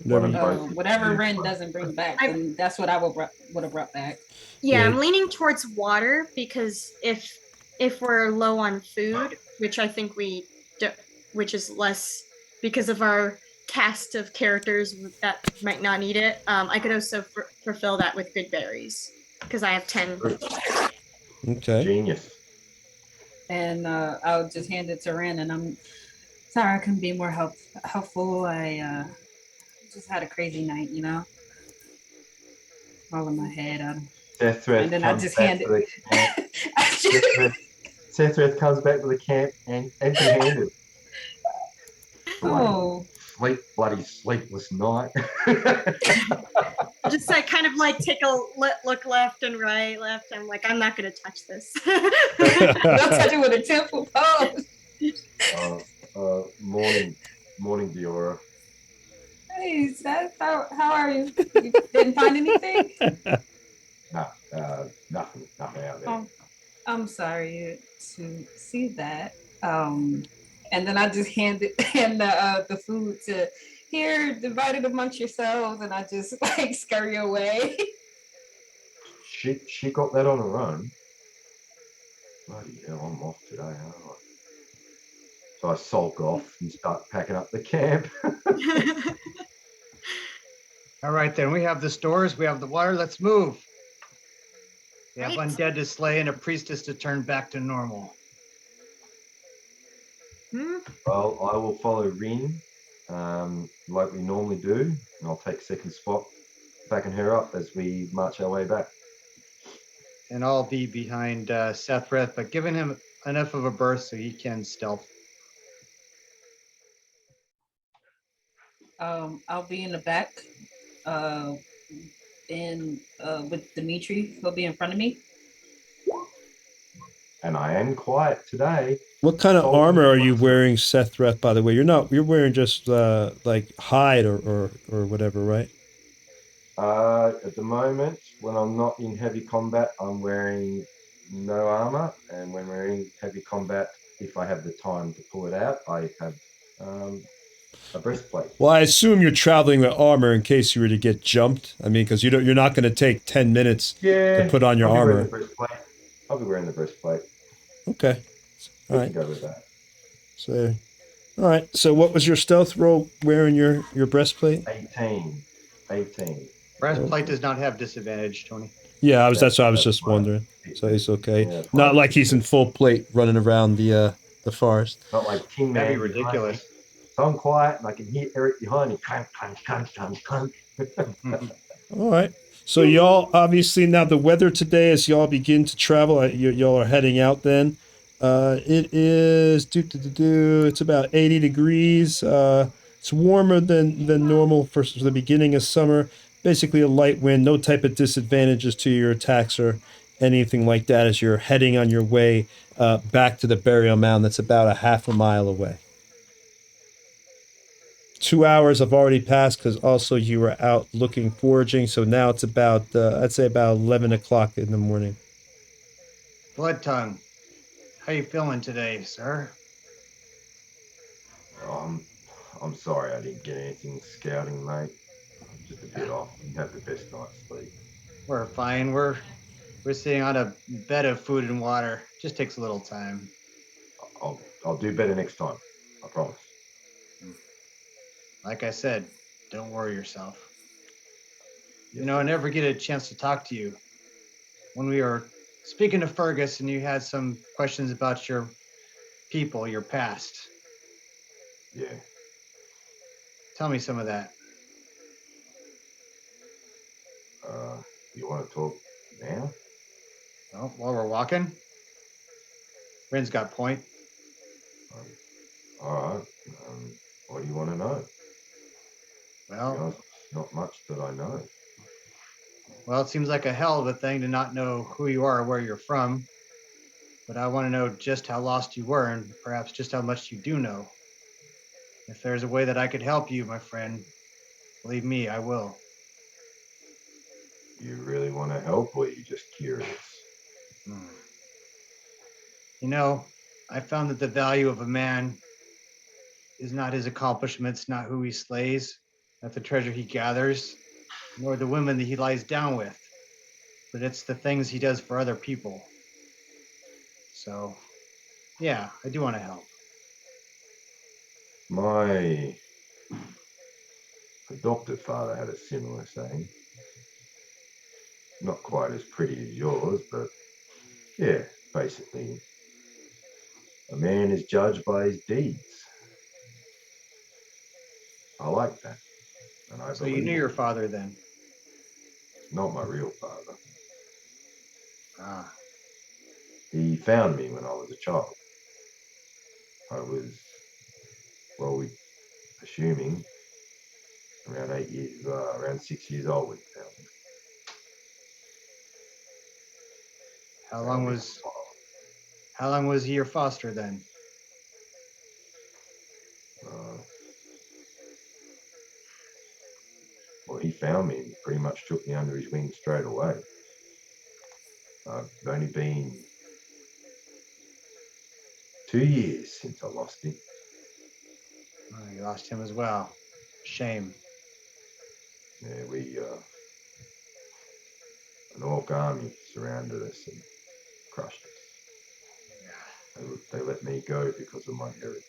Whatever Ren doesn't bring back, then that's what I would have brought back. Yeah, I'm leaning towards water because if we're low on food, which I think we do, which is less because of our cast of characters that might not need it, I could also fulfill that with good berries because I have 10. Okay. Genius. And I'll just hand it to Ren, and I'm sorry I couldn't be more helpful. I just had a crazy night, you know, all in my head. And then I just hand it. Seth comes back to the camp and empty-handed. Oh. Bloody sleepless night. Just I kind of like take a look left and right, left. I'm like, I'm not going to touch this. Don't touch it with a temple pose. Morning, Diora. Hey, Seth, how are you? You didn't find anything? Nothing out there. Oh, I'm sorry to see that. And then I just hand the food to here, divide it amongst yourselves, and I just like scurry away. She got that on her own. Bloody hell, I'm off today, aren't I? So I sulk off and start packing up the camp. All right, then we have the stores, we have the water. Let's move. We have Right. undead to slay and a priestess to turn back to normal. Well, I will follow Rin, like we normally do, and I'll take second spot, backing her up as we march our way back. And I'll be behind Sethrith, but giving him enough of a burst so he can stealth. I'll be in the back, with Dimitri. He'll be in front of me. And I am quiet today. What kind of armor are you wearing, Sethreth, by the way? You're wearing just like hide or whatever, right? At the moment, when I'm not in heavy combat, I'm wearing no armor, and when we're in heavy combat, if I have the time to pull it out, I have a breastplate. Well, I assume you're traveling with armor in case you were to get jumped. I mean, because you're not going to take 10 minutes to put on your armor. I'll be wearing the breastplate. Okay. All right. Go with that. So, all right. So, what was your stealth roll wearing your breastplate? 18. Breastplate does not have disadvantage, Tony. Yeah, that's what I was just wondering. So he's okay. Yeah, Not like he's in full plate running around the the forest. Not like King That'd Man be behind me. ridiculous. So I'm quiet and I can hear Eric behind me. Clank, clank, clank, clank, clank. All right. So y'all obviously now the weather today as y'all begin to travel, y'all are heading out then. It is it's about 80 degrees. It's warmer than normal for the beginning of summer. Basically a light wind, no type of disadvantages to your attacks or anything like that as you're heading on your way back to the burial mound that's about a half a mile away. 2 hours have already passed because also you were out looking foraging. So now it's about I'd say about 11 o'clock in the morning. Blood Tongue, how you feeling today, sir? I'm sorry I didn't get anything scouting, mate. I'm just a bit off. Didn't have the best night's sleep. We're fine. We're sitting on a bed of food and water. Just takes a little time. I'll do better next time. I promise. Like I said, don't worry yourself. Yes, You know, I sir. never get a chance to talk to you. When we were speaking to Fergus and you had some questions about your people, your past, Yeah. tell me some of that. You want to talk now? Well, while we're walking, Ren's got point. All right. What do you want to know? To be Well, honest, not much that I know. it seems like a hell of a thing to not know who you are or where you're from. But I want to know just how lost you were and perhaps just how much you do know. If there's a way that I could help you, my friend, believe me, I will. You really want to help, or you just curious? You know, I found that the value of a man is not his accomplishments, not who he slays, not the treasure he gathers, nor the women that he lies down with, but it's the things he does for other people. So, yeah, I do want to help. My adopted father had a similar saying. Not quite as pretty as yours, but yeah, basically, a man is judged by his deeds. I like that, and I So you believe knew it. your father then? Not my real father. Ah, He found me when I was a child. I was, well, we assuming around 6 years old when he found me. how long Found me on was fire. how long was he your foster then? Uh, well, he found me and pretty much took me under his wing straight away. I've only been 2 years since I lost him. Oh, you lost him as well. Shame. Yeah, an orc army surrounded us and crushed us. They let me go because of my heritage.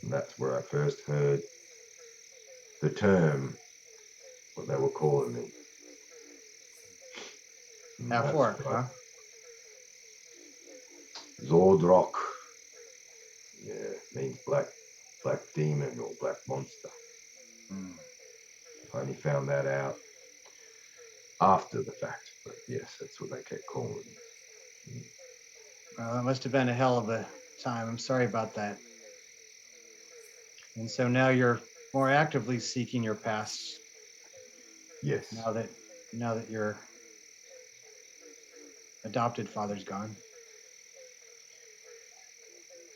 And that's where I first heard the term, what they were calling me. And Half that's orc, what huh? Zordrock. Yeah, means black demon or black monster. I only found that out after the fact, but yes, that's what they kept calling me. Well, that must have been a hell of a time. I'm sorry about that. And so now you're more actively seeking your past Yes, now that your adopted father's gone.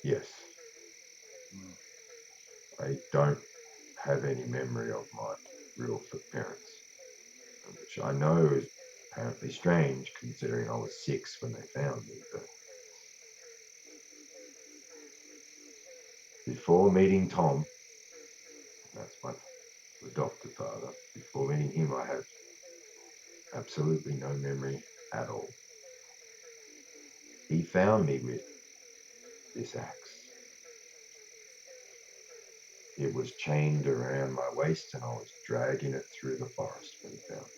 yes. I don't have any memory of my real parents, which I know is apparently strange considering I was 6 when they found me. But before meeting Tom, that's my adopted father, before meeting him, I have absolutely no memory at all. He found me with this axe. It was chained around my waist and I was dragging it through the forest when he found me.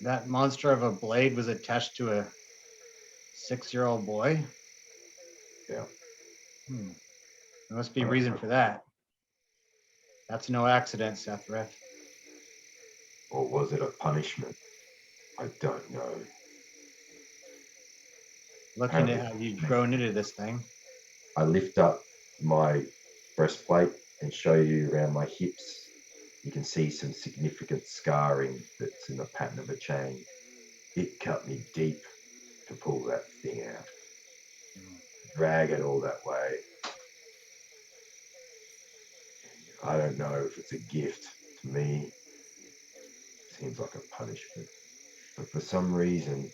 That monster of a blade was attached to a 6-year-old boy. Yeah. There must be a reason for that. That's no accident, Sethrith. Or was it a punishment? I don't know. Looking at how you've grown into this thing. I lift up my breastplate and show you around my hips. You can see some significant scarring that's in the pattern of a chain. It cut me deep to pull that thing out. Drag it all that way. I don't know if it's a gift to me. It seems like a punishment. But for some reason,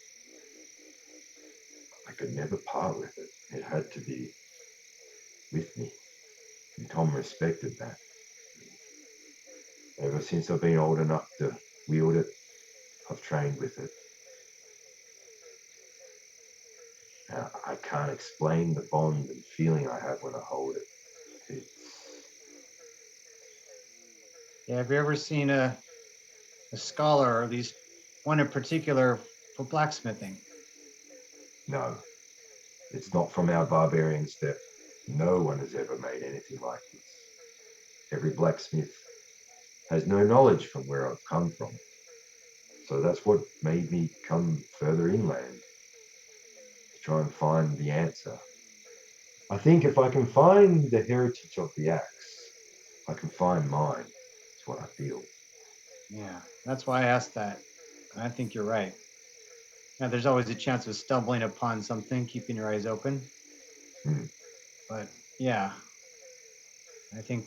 I could never part with it. It had to be with me. And Tom respected that. Ever since I've been old enough to wield it, I've trained with it. Now, I can't explain the bond and feeling I have when I hold it. Yeah, have you ever seen a scholar, or at least one in particular, for blacksmithing? No, it's not from our barbarian step. No one has ever made anything like this. Every blacksmith has no knowledge from where I've come from. So that's what made me come further inland, to try and find the answer. I think if I can find the heritage of the axe, I can find mine. That's what I feel. Yeah, that's why I asked that. I think you're right. Now, there's always a chance of stumbling upon something, keeping your eyes open. But yeah, I think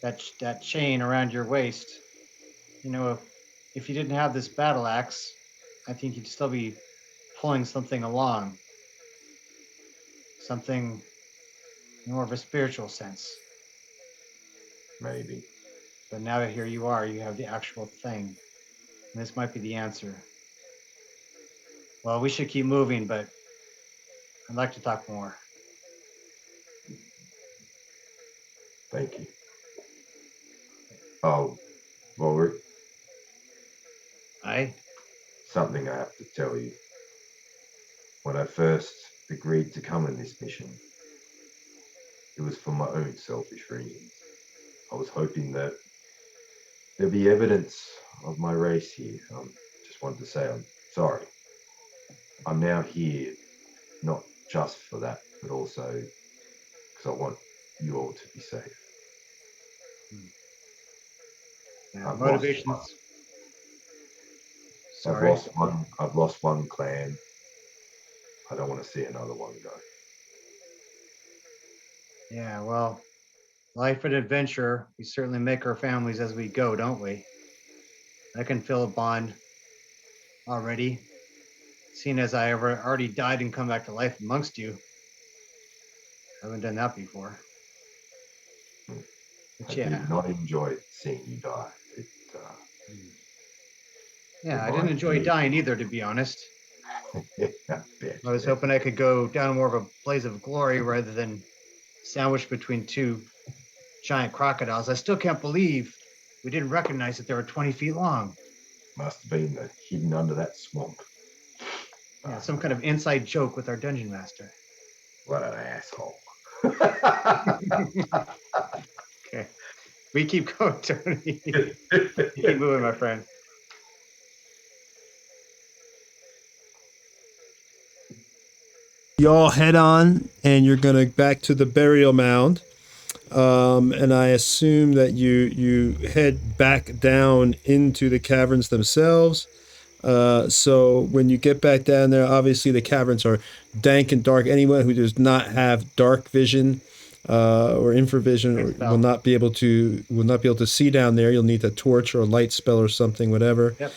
that chain around your waist, if you didn't have this battle axe, I think you'd still be pulling something along. Something more of a spiritual sense. Maybe. But now that here you are, you have the actual thing. And this might be the answer. Well, we should keep moving, but I'd like to talk more. Thank you. Oh, Ulrich. Aye? Something I have to tell you. When I first agreed to come on this mission, it was for my own selfish reasons. I was hoping that there'd be evidence of my race here. Just wanted to say I'm sorry. I'm now here, not just for that, but also because I want you all to be safe. Yeah, motivations. Sorry. I've lost one clan. I don't want to see another one go. Yeah, well, life and adventure, we certainly make our families as we go, don't we? I can feel a bond already, seeing as I already died and come back to life amongst you. I haven't done that before. But I yeah. did not enjoy seeing you die. I didn't enjoy dying either, to be honest. I was hoping I could go down more of a blaze of glory rather than sandwiched between two giant crocodiles. I still can't believe we didn't recognize that they were 20 feet long. Must have been hidden under that swamp. Yeah, some kind of inside joke with our dungeon master. What an asshole. Okay. We keep going, Tony. Keep moving, my friend. Y'all head on, and you're gonna back to the burial mound. And I assume that you head back down into the caverns themselves. So when you get back down there, obviously the caverns are dank and dark. Anyone who does not have dark vision or infravision will not be able to see down there. You'll need a torch or a light spell or something, whatever. Yep.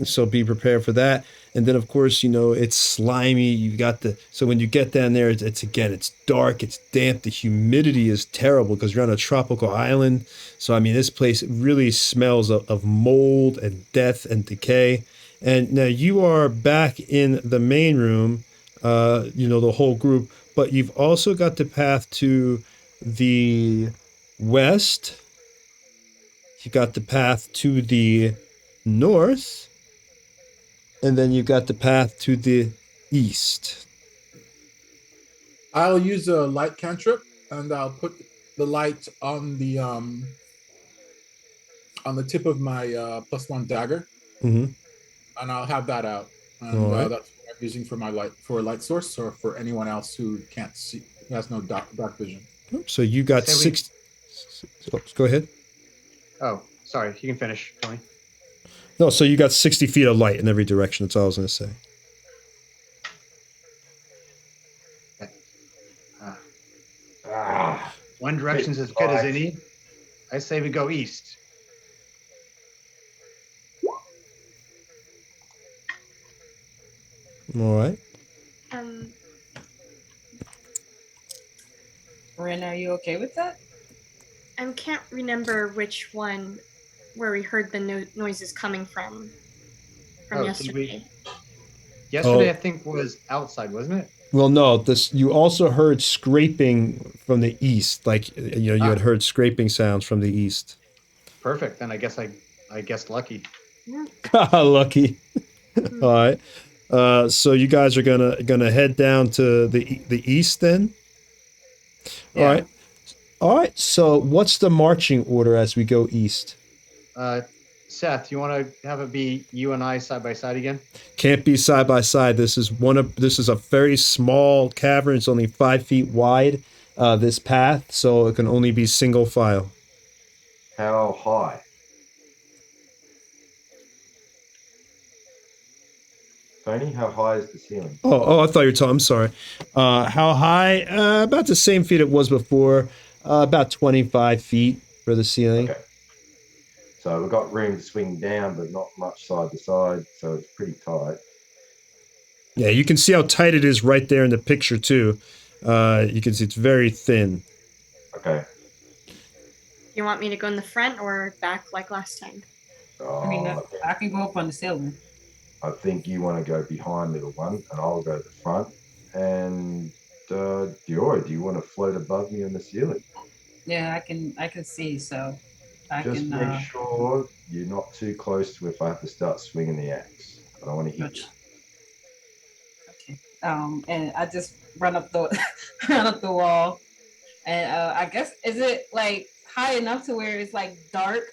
So be prepared for that. And then, of course, it's slimy. You've got so when you get down there, it's dark, it's damp. The humidity is terrible because you're on a tropical island. So, I mean, this place really smells of mold and death and decay. And now you are back in the main room, the whole group, but you've also got the path to the west. You got the path to the north, and then you got the path to the east. I'll use a light cantrip, and I'll put the light on the tip of my +1 dagger, Mm-hmm. and I'll have that out. And All right. that's what I'm using for my a light source, or for anyone else who can't see, who has no dark vision. So you got Say we- 60. Go ahead. Oh, sorry. You can finish, Tony. No, so you got 60 feet of light in every direction. That's all I was going to say. One direction's as good as any. I say we go east. All right. Ren, are you okay with that? I can't remember which one where we heard the noises coming from Oh, did yesterday. Yesterday, Oh. I think, was outside, wasn't it? Well, no, this you also heard scraping from the east. Like, you had heard scraping sounds from the east. Perfect. Then I guess lucky. Lucky. All right. So you guys are gonna head down to the east then? Yeah. All right. All right. So what's the marching order as we go east? Seth, you want to have it be you and I side by side again? Can't be side by side. This is a very small cavern. It's only 5 feet wide. This path, so it can only be single file. How high? Tony, how high is the ceiling? Oh, I thought you were talking. I'm sorry. How high? About the same feet it was before. About 25 feet for the ceiling. Okay. So we've got room to swing down, but not much side to side, so it's pretty tight. Yeah, you can see how tight it is right there in the picture too. You can see it's very thin. Okay. You want me to go in the front or back like last time? I mean, Okay. I can go up on the ceiling. I think you want to go behind little one, and I'll go to the front. And Diora, do you want to float above me on the ceiling? Yeah, I can see, so I Just can. make sure you're not too close to if I have to start swinging the axe. I don't want to hit you. Okay. And I just run up the run up the wall, and I guess is it like high enough to where it's like dark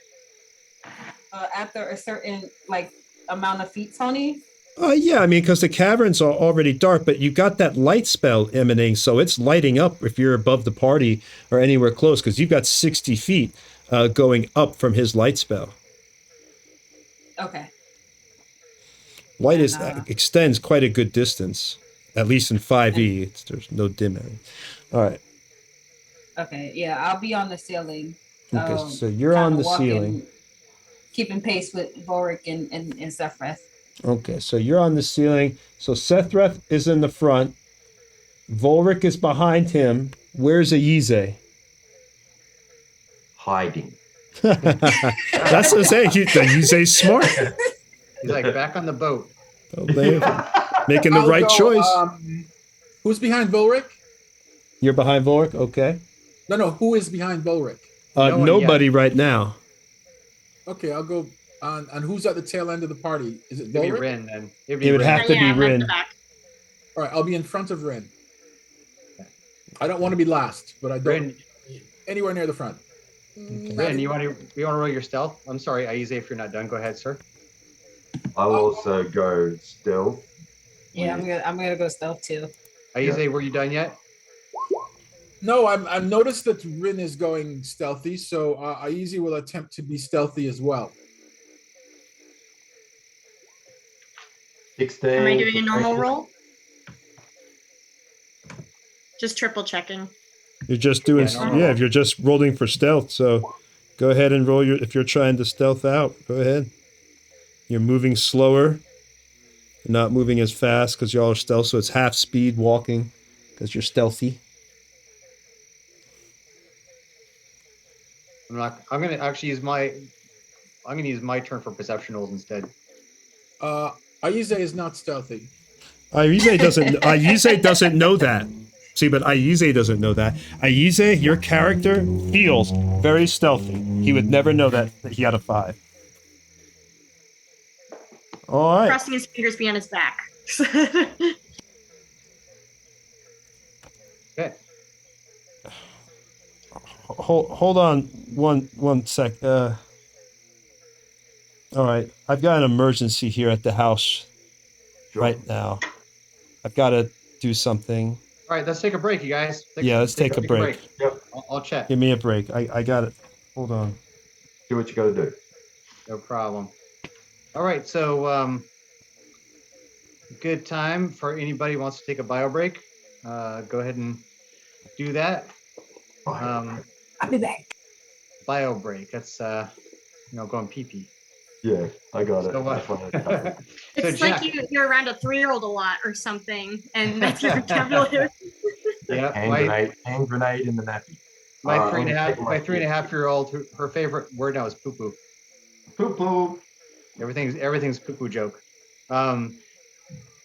after a certain like amount of feet, Tony? Yeah, I mean, because the caverns are already dark, but you got that light spell emanating, so it's lighting up if you're above the party or anywhere close, because you've got 60 feet going up from his light spell. Okay. Light And, extends quite a good distance, at least in 5e. There's no dim area. All right. Okay. Yeah, I'll be on the ceiling. Okay, so you're on kinda the walking, ceiling. keeping pace with Vorik and Sephrith. Okay, so you're on the ceiling. So Sethreth is in the front. Volric is behind him. Where's Ayize? Hiding. That's what I'm saying. Ayize's smart. He's like back on the boat. Oh, there. Making the I'll right go, choice. Who's behind Volric? You're behind Volric? Okay. No. Who is behind Volric? No one Nobody right now. Okay, I'll go on. And who's at the tail end of the party? Is it It'd be Volric? Rin then. It'd It would Rin. have to be I'm at Rin. the back. All right, I'll be in front of Ren. I don't want to be last, but I don't Rin, anywhere near the front. Rin, you want to roll your stealth? I'm sorry, Aize, if you're not done, go ahead, sir. I'll also go stealth. Yeah, I'm gonna go stealth too. Aize, were you done yet? No, I've noticed that Rin is going stealthy, so Aizi will attempt to be stealthy as well. 16. Am I doing a normal roll? Just triple checking. You're just doing, Yeah, normal. yeah, if you're just rolling for stealth. So go ahead and roll if you're trying to stealth out, go ahead. You're moving slower. You're not moving as fast because y'all are stealth, so it's half speed walking because you're stealthy. I'm gonna actually use my turn for perception rolls instead. Aize is not stealthy. Aize doesn't know that. See, but Aize doesn't know that. Aize, your character, feels very stealthy. He would never know that he had a 5. All right. Crossing his fingers behind his back. hold on one sec. All right, I've got an emergency here at the house Sure. right now. I've got to do something. All right, let's take a break, you guys. Yeah, let's take a break. Yep. I'll chat. Give me a break. I got it. Hold on. Do what you got to do. No problem. All right, so good time for anybody who wants to take a bio break. Go ahead and do that. Right. I'll be back. Bio break. That's going pee pee. Yeah, I got it. So, That's what I got it. So It's Jack, like you're around a 3-year-old a lot or something, and that's your vocabulary. yeah, Hand grenade in the nappy. my I'm three and a half taking my my 3.5-year-old, her favorite word now is poo poo. Poo poo. Everything's poo poo joke.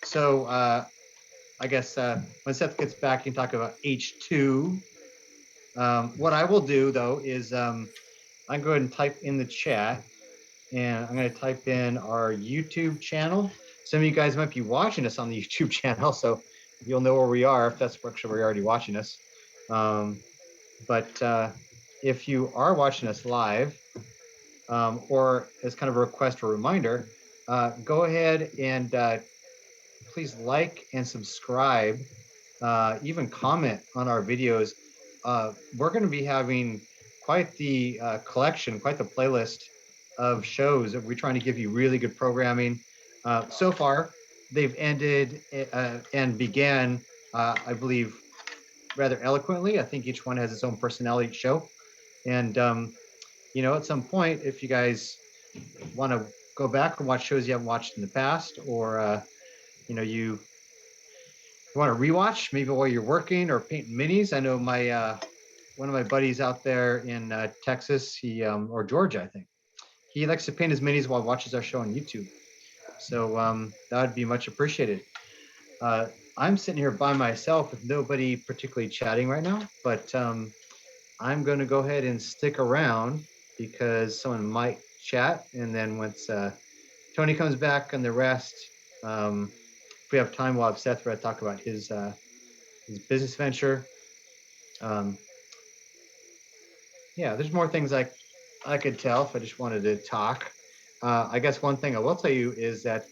So I guess when Seth gets back, he can talk about H2. What I will do though is I'm going to go ahead and type in the chat, and I'm going to type in our YouTube channel. Some of you guys might be watching us on the YouTube channel, so you'll know where we are if that's actually where you're already watching us. But if you are watching us live, or as kind of a request or reminder, go ahead and please like and subscribe, even comment on our videos. We're going to be having quite the collection, quite the playlist of shows that we're trying to give you really good programming. So far, they've ended and began, I believe, rather eloquently. I think each one has its own personality show. And, at some point, if you guys want to go back and watch shows you haven't watched in the past, or, you want to rewatch maybe while you're working or painting minis. I know my one of my buddies out there in Texas, he or Georgia, I think, he likes to paint his minis while he watches our show on YouTube. So that would be much appreciated. I'm sitting here by myself with nobody particularly chatting right now, but I'm going to go ahead and stick around because someone might chat, and then once Tony comes back and the rest, if we have time, we'll have Seth talk about his business venture. Yeah, there's more things I could tell if I just wanted to talk. I guess one thing I will tell you is that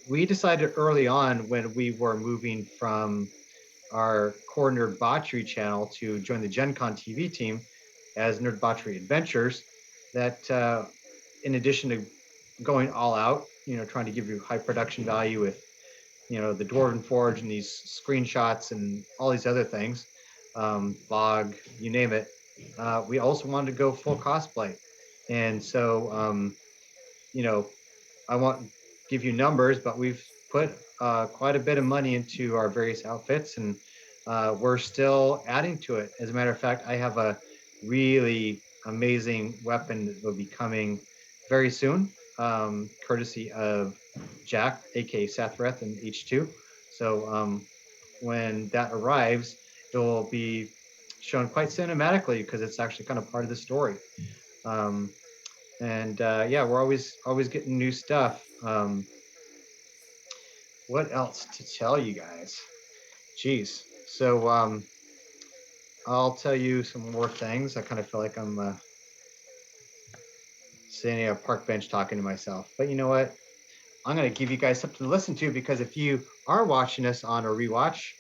we decided early on when we were moving from our core Nerdbauchery channel to join the GenconTV team as Nerdbauchery Adventures, that in addition to going all out, trying to give you high production value with, the Dwarven Forge and these screenshots and all these other things, blog, you name it, we also wanted to go full cosplay. And so, I won't give you numbers, but we've put quite a bit of money into our various outfits, and we're still adding to it. As a matter of fact, I have a really amazing weapon that will be coming very soon, courtesy of Jack, aka Sathreth and H2. So when that arrives, it will be shown quite cinematically because it's actually kind of part of the story. Yeah, we're always getting new stuff. What else to tell you guys? Geez. So I'll tell you some more things. I kind of feel like I'm sitting at a park bench talking to myself. But you know what? I'm going to give you guys something to listen to, because if you are watching us on a rewatch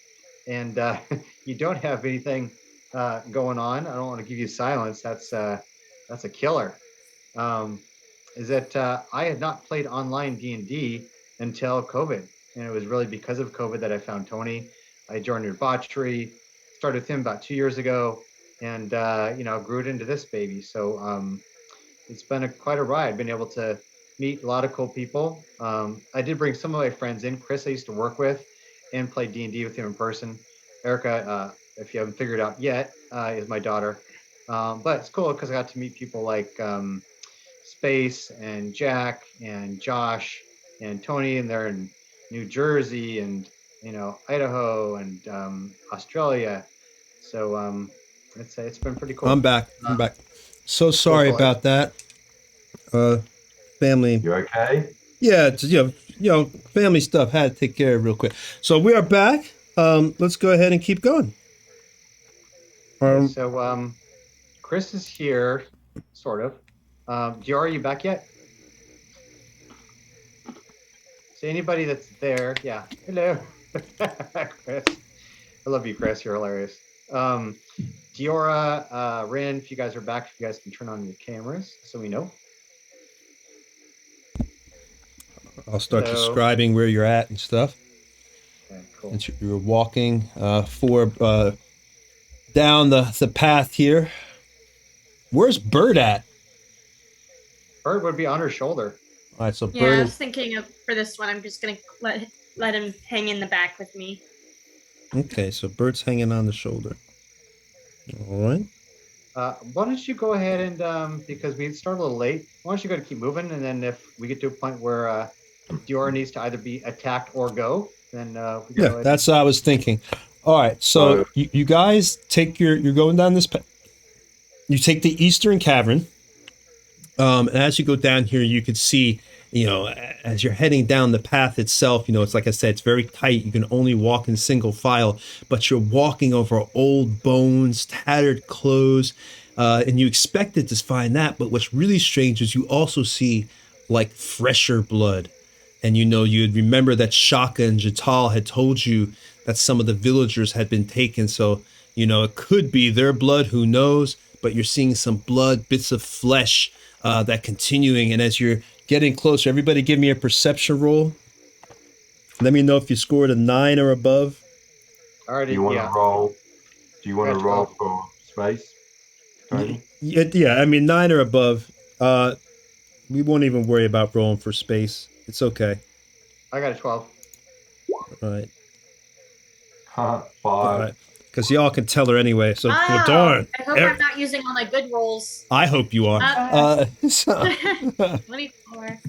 and you don't have anything going on, I don't want to give you silence. That's a killer. Is that I had not played online D&D until COVID, and it was really because of COVID that I found Tony. I joined Nerdbauchery, started with him about 2 years ago, and grew it into this baby. So it's been quite a ride. Been able to meet a lot of cool people. I did bring some of my friends in. Chris, I used to work with and play D&D with him in person. Erica, if you haven't figured out yet, is my daughter. But it's cool because I got to meet people like Space and Jack and Josh and Tony, and they're in New Jersey and Idaho and Australia. So it's been pretty cool. I'm back. So sorry cool. about that. Family. You okay? Yeah, it's, family stuff had to take care of real quick. So we are back. Let's go ahead and keep going. Okay, so Chris is here, sort of. Dior, are you back yet? So anybody that's there, yeah. Hello, Chris. I love you, Chris. You're hilarious. Diora, Rin, if you guys are back, if you guys can turn on your cameras so we know. I'll start Hello. describing where you're at and stuff. Okay, cool. And you're walking down the path here. Where's Bird at? Bird would be on her shoulder. All right, so Yeah, Bird I is was thinking of for this one. I'm just gonna let him hang in the back with me. okay. So Bird's hanging on the shoulder. All right. Why don't you go ahead and because we started a little late, why don't you go to keep moving, and then if we get to a point where Dior needs to either be attacked or go, then we can go ahead. That's what I was thinking. All right, so you guys you're going down this path. You take the eastern cavern. And as you go down here, you can see, as you're heading down the path itself, it's like I said, it's very tight. You can only walk in single file, but you're walking over old bones, tattered clothes, and you expected to find that. But what's really strange is you also see like fresher blood. And you'd remember that Shaka and Jatal had told you that some of the villagers had been taken. So, it could be their blood, who knows? But you're seeing some blood, bits of flesh that continuing. And as you're getting closer, everybody give me a perception roll. Let me know if you scored a 9 or above. Alrighty, Do you want to roll? Do you want to roll for space, Tony? Yeah, I mean 9 or above. We won't even worry about rolling for space. It's okay. I got a 12. All right. 5. Because y'all can tell her anyway. So Oh, darn. I hope I'm not using all my good rolls. I hope you are. 24.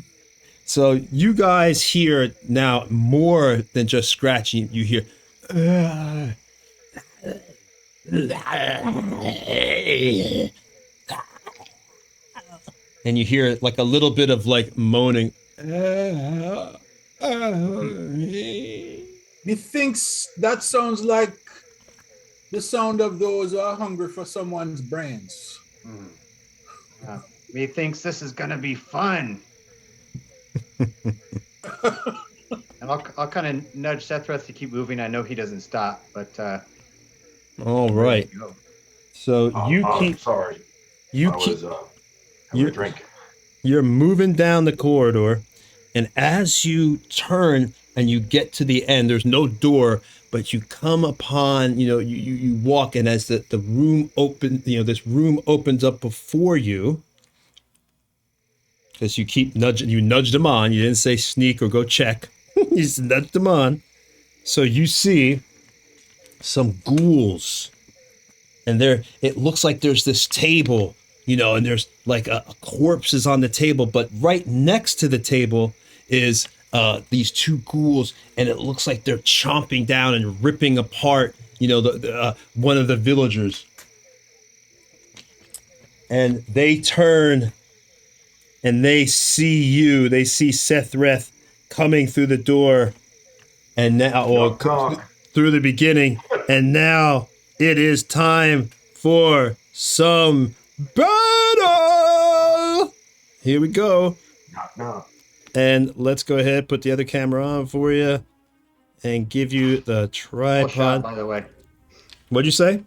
So you guys hear now more than just scratching. You hear, and you hear like a little bit of like moaning. Methinks that sounds like the sound of those who are hungry for someone's brains. Methinks this is gonna be fun. And I'll kind of nudge Sethreth to keep moving. I know he doesn't stop, but all right. So you keep. Sorry. You I keep. was having a drink. You're moving down the corridor, and as you turn and you get to the end, there's no door, but you come upon, you walk, and as the room this room opens up before you, because you keep you nudged them on. You didn't say sneak or go check. You just nudged them on. So you see some ghouls, and it looks like there's this table, and there's like a corpse is on the table, but right next to the table is these two ghouls, and it looks like they're chomping down and ripping apart, one of the villagers. And they turn, and they see you. They see Sethreth coming through the door, and now through the beginning, and now it is time for some battle. Here we go. No. And let's go ahead, put the other camera on for you, and give you the tripod. Cool shot, by the way. What'd you say?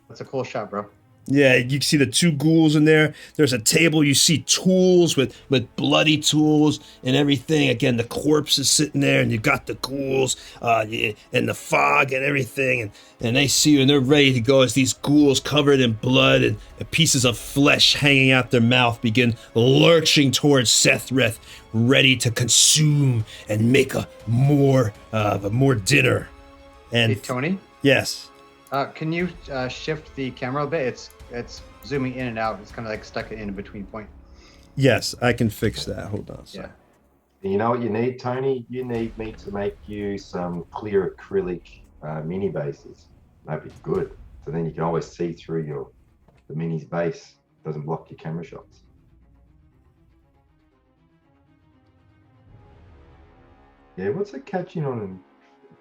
That's a cool shot, bro. Yeah, you can see the two ghouls in there. There's a table. You see tools with bloody tools and everything. Again, the corpse is sitting there, and you got the ghouls and the fog and everything. And they see you, and they're ready to go as these ghouls covered in blood and pieces of flesh hanging out their mouth begin lurching towards Sethreth, ready to consume and make more dinner. And hey, Tony? Yes? Can you shift the camera a bit? It's zooming in and out. It's kind of like stuck in between point. Yes, I can fix that. Hold on. Yeah. You know what you need, Tony? You need me to make you some clear acrylic mini bases. That'd be good. So then you can always see through the mini's base. It doesn't block your camera shots. Yeah, what's it catching on and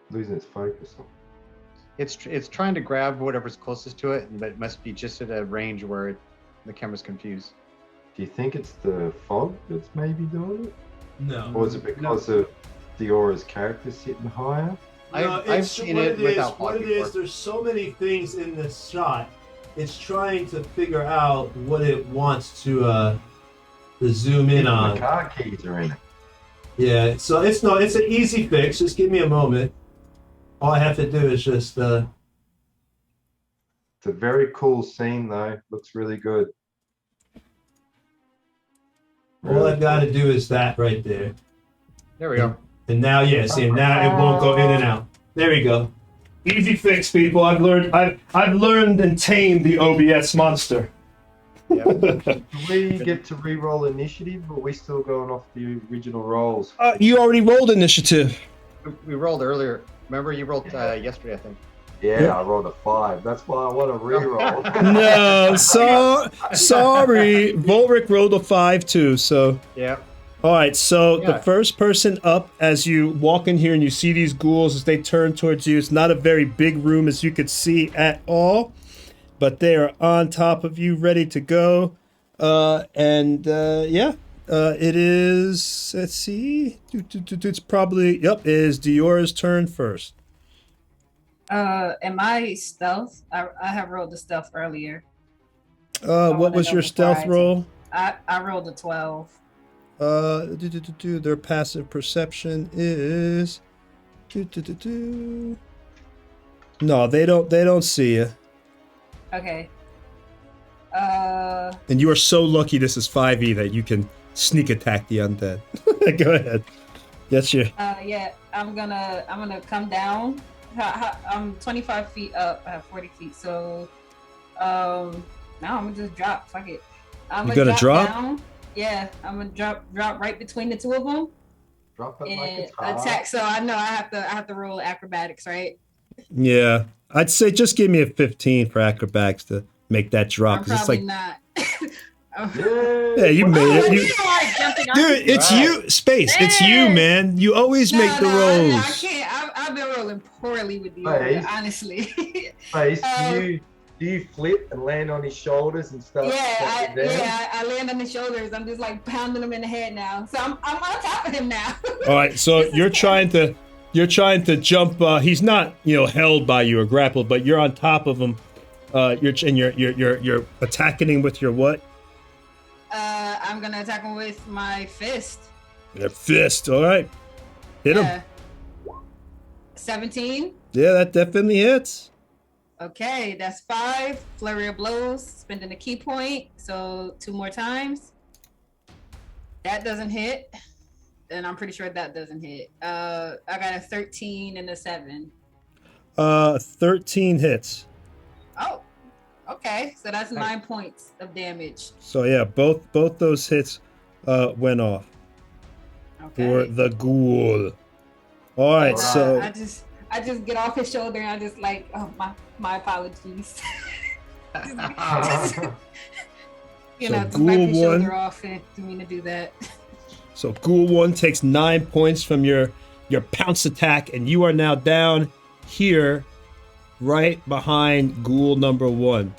losing its focus on? It's trying to grab whatever's closest to it, but it must be just at a range where the camera's confused. Do you think it's the fog that's maybe doing it? No. Or is it because of Diora's character sitting higher? I've seen it without fog before. There's so many things in this shot. It's trying to figure out what it wants to zoom in The on. car keys are in it. Yeah, so it's an easy fix. Just give me a moment. All I have to do is just It's a very cool scene though. Looks really good. all I've got to do is that right there. There we go. And now, yeah, see, now it won't go in and out. There we go. Easy fix, people. I've learned and tamed the OBS monster. Yep. Do we get to re-roll initiative, or are we still going off the original rolls? You already rolled initiative. We rolled earlier. Remember, you rolled yesterday, I think. Yeah, I rolled a 5. That's why I want to re-roll. No, sorry. Volric rolled a 5 too, so. Yeah. All right, so Yeah. the first person up as you walk in here and you see these ghouls as they turn towards you, it's not a very big room as you could see at all, but they are on top of you, ready to go. It is, let's see, it's probably, it is Diora's turn first. Am I stealth? I have rolled the stealth earlier. What was your stealth roll? I rolled a 12. Their passive perception is no, they don't see you. Okay. And you are so lucky this is 5e that you can sneak attack the undead. Go ahead. That's your. Yeah, I'm gonna come down. I'm 25 feet up. I have 40 feet. So, now I'm gonna just drop. Fuck it. I'm gonna drop? down. Yeah, I'm gonna drop right between the two of them Drop it and like it's hot. attack. So I know I have to roll acrobatics, right? Yeah, I'd say just give me a 15 for acrobatics to make that drop. I'm 'Cause it's probably like, not. yeah, you made it. You, Jumping on dude, it's Right. you, Space. It's you, man. You always make the I rolls. can't. I've been rolling poorly with you, Hey. honestly. Face, do you flip and land on his shoulders and stuff? I land on his shoulders. I'm just like pounding him in the head now. So I'm on top of him now. All right, so you're trying to jump. He's not, held by you or grappled, but you're on top of him. You're attacking him with your what? I'm gonna attack him with my fist. Your fist. All right, hit him. 17. Yeah, that definitely hits. Okay, that's 5. Flurry of blows, spending a key point. So 2 more times. That doesn't hit. And I'm pretty sure that doesn't hit. I got a 13 and a 7. 13 hits. Oh, okay. So that's 9 points of damage. So yeah, both those hits went off Okay. for the ghoul. All right, And, so I just get off his shoulder and I just like, oh, my apologies. You So know, to ghoul wipe his one. shoulder off and didn't mean to do that. so ghoul 1 takes 9 points from your pounce attack, and you are now down here, right behind ghoul number 1.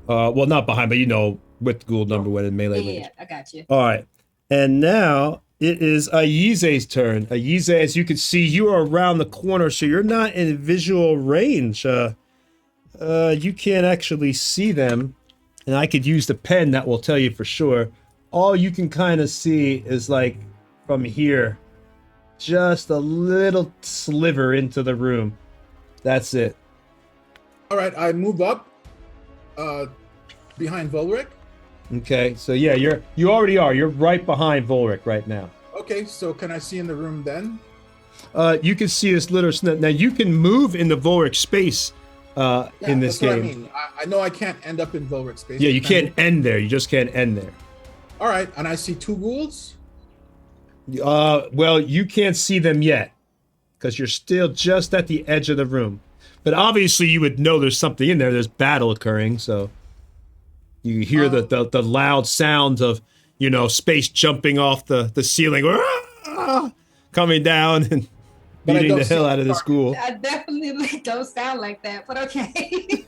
Well, not behind, but with ghoul number 1 in melee range. Yeah, I got you. All right, and now it is Ayize's turn. Ayize, as you can see, you are around the corner, so you're not in visual range. You can't actually see them, and I could use the pen that will tell you for sure. All you can kind of see is like from here, just a little sliver into the room. That's it. All right, I move up behind Volric. Okay, so yeah, you already are. You're right behind Volric right now. Okay, so can I see in the room then? You can see this little snip. Now you can move in the Volric space in this that's what game. I mean. I know I can't end up in Volric space. Yeah, you Can I can't end there. You just can't end there. All right, and I see 2 ghouls. Well, you can't see them yet because you're still just at the edge of the room. But obviously, you would know there's something in there. There's battle occurring, so you hear the loud sounds of space jumping off the ceiling, coming down, and But I beating don't the see hell any out of this ghoul. I definitely don't sound like that, but okay.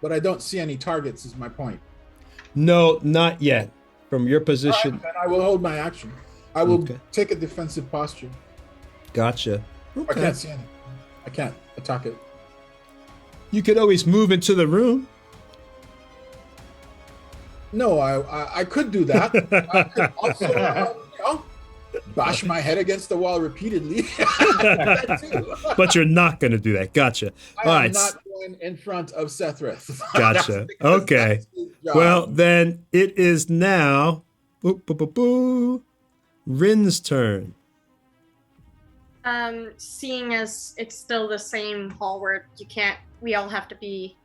But I don't see any targets. Is my point. No, not yet. From your All position. right, then I will hold my action. I will Okay. take a defensive posture. Gotcha. I Okay. can't see anything. I can't attack it. You could always move into the room. No, I could do that. I could also, bash my head against the wall repeatedly. That too. But you're not going to do that. Gotcha. I All am right. not going in front of Sethrith. Gotcha. That's because Okay. that's his job. Well, then it is now Rin's turn. Seeing as it's still the same hall where we all have to be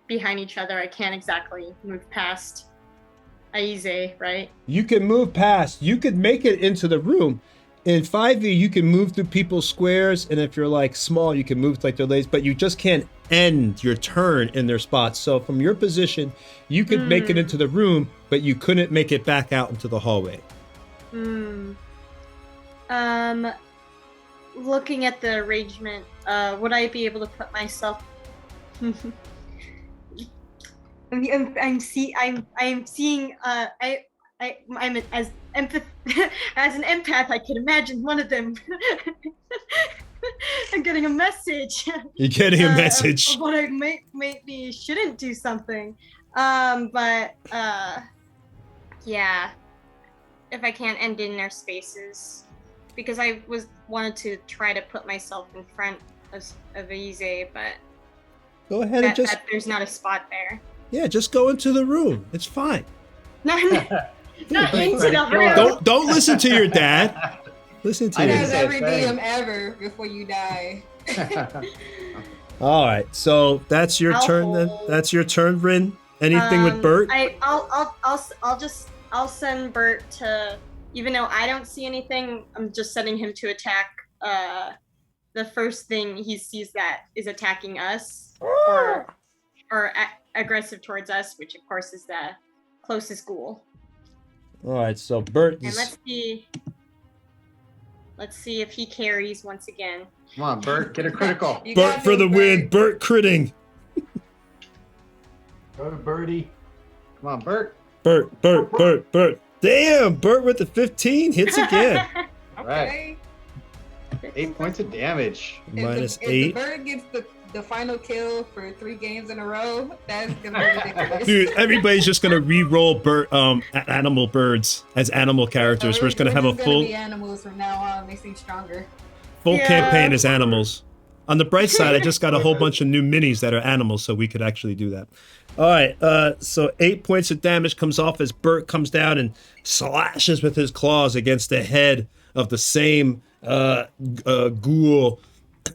behind each other, I can't exactly move past Aize, right? You can move past. You could make it into the room. In 5e, you can move through people's squares, and if you're like small, you can move to like their legs, but you just can't end your turn in their spots. So from your position, you could make it into the room, but you couldn't make it back out into the hallway. Looking at the arrangement, would I be able to put myself? I'm seeing. I'm as as an empath. I can imagine one of them. I'm getting a message. You're getting a message. Of what I maybe shouldn't do something. But yeah. If I can't end in their spaces, because I wanted to try to put myself in front of Aize, but Go ahead and just there's not a spot there. just go into the room. It's fine. Not into the room. Don't listen to your dad. Listen to I your didn't That's say dad. a every thing. DM ever before you die. All right, so that's your I'll turn then. hold. That's your turn, Rin. Anything with Bert? I'll send Bert to, even though I don't see anything, I'm just sending him to attack the first thing he sees that is attacking us or aggressive towards us, which of course is the closest ghoul. All right, so Bert And is let's see if he carries once again. Come on, Bert, get a critical. You Bert got for this, the win. Bert. Bert critting. Go, Birdie. Come on, Bert. Bert. Damn, Bert with the 15 hits again. Okay. 8 points of damage. Minus If the 8. bird gets the final kill for 3 games in a row, that's gonna be ridiculous. Dude, everybody's just gonna re-roll animal birds as animal characters. We're just gonna have a Gonna full be animals from now on. They seem stronger. Yeah. campaign as animals. On the bright side, I just got a whole bunch of new minis that are animals, so we could actually do that. All right, so 8 points of damage comes off as Bert comes down and slashes with his claws against the head of the same ghoul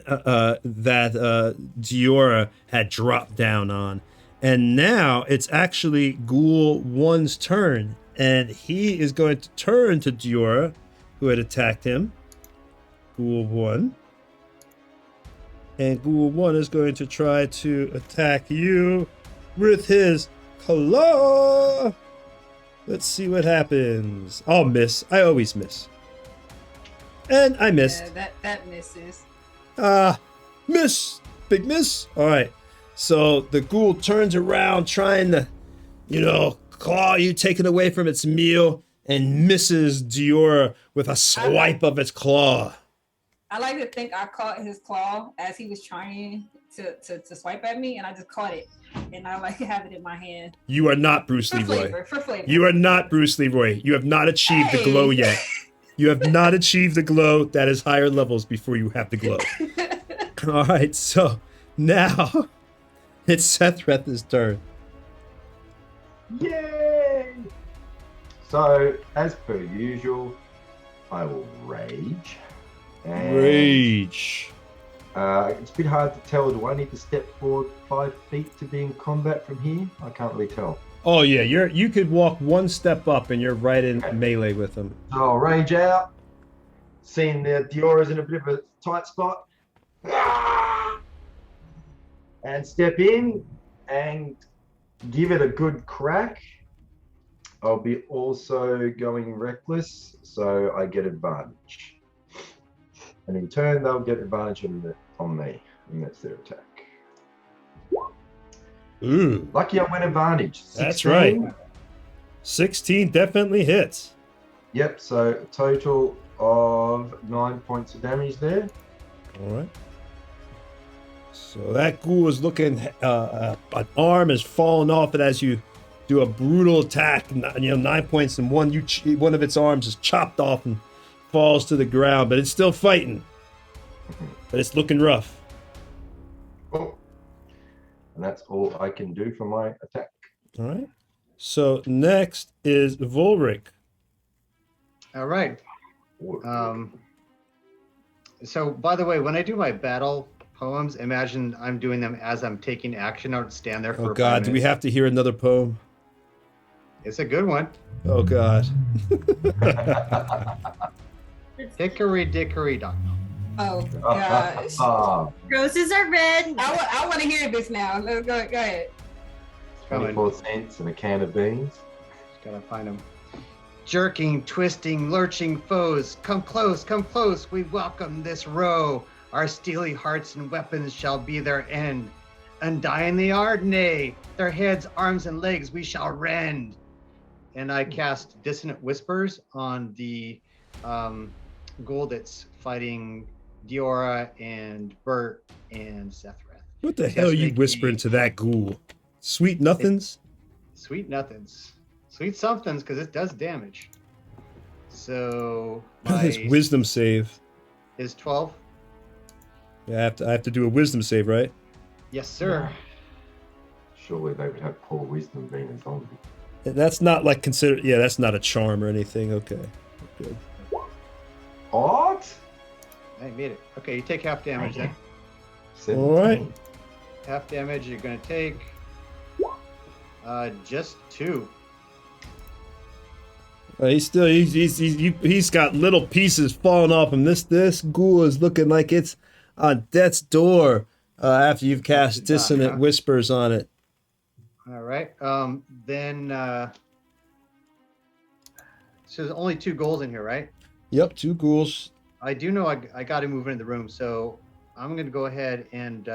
that Diora had dropped down on. And now it's actually Ghoul 1's turn, and he is going to turn to Diora, who had attacked him. Ghoul 1. And Ghoul 1 is going to try to attack you with his claw. Let's see what happens. I'll miss. I always miss. And I missed. Yeah, that misses. Miss. Big miss. All right. So the ghoul turns around trying to, claw you, take it away from its meal, and misses Diora with a swipe of its claw. I like to think I caught his claw as he was trying to swipe at me, and I just caught it, and I like to have it in my hand. You are not Bruce For Leroy. flavor. You are not Bruce Leroy. You have not achieved the Hey. glow yet. You have not achieved the glow. That is higher levels before you have the glow. All right, so now it's Sethreth's turn. Yay! So, as per usual, I will rage. And, Rage. It's a bit hard to tell. Do I need to step forward 5 feet to be in combat from here? I can't really tell. Oh yeah, you could walk one step up and you're right in melee with him. So I'll rage out. Seeing that Diora's in a bit of a tight spot. And step in and give it a good crack. I'll be also going reckless, so I get advantage. and in turn they'll get advantage on me, and that's their attack. Ooh, Lucky I went advantage. that's 16. right. 16 definitely hits. Yep, so a total of 9 points of damage there. All right. So that ghoul is looking, an arm is falling off it as you do a brutal attack. 9 points, and one of its arms is chopped off and falls to the ground, but it's still fighting. But it's looking rough. Oh. And that's all I can do for my attack. All right. So next is Volric. All right. So by the way, when I do my battle poems, imagine I'm doing them as I'm taking action. I would stand there for Oh God, do we have to hear another poem? It's a good one. Oh God. Hickory dickory dock. Oh gosh. Roses are red. I want to hear this now. Let's go ahead. 24 cents and a can of beans. Just gotta find them. Jerking, twisting, lurching foes, come close, we welcome this row. Our steely hearts and weapons shall be their end. Undying they are, nay, their heads, arms, and legs we shall rend. And I cast Dissonant Whispers on the ghoul that's fighting Diora and Bert and Sethreth. What the hell are you whispering to that ghoul? Sweet nothings? Sweet nothings. Sweet somethings, because it does damage. So This my wisdom save. is 12. Yeah, I have to do a wisdom save, right? Yes, sir. Surely they would have poor wisdom being a zombie. That's not like considered. Yeah, that's not a charm or anything. Okay, good. What? I made it. Okay, you take half damage then. 17. All right. Half damage you're going to take just 2. He's got little pieces falling off him. This ghoul is looking like it's on death's door after you've cast Dissonant Whispers on it. All right. Then so there's only 2 goals in here, right? Yep, 2 ghouls. I do know I got to move into the room, so I'm going to go ahead and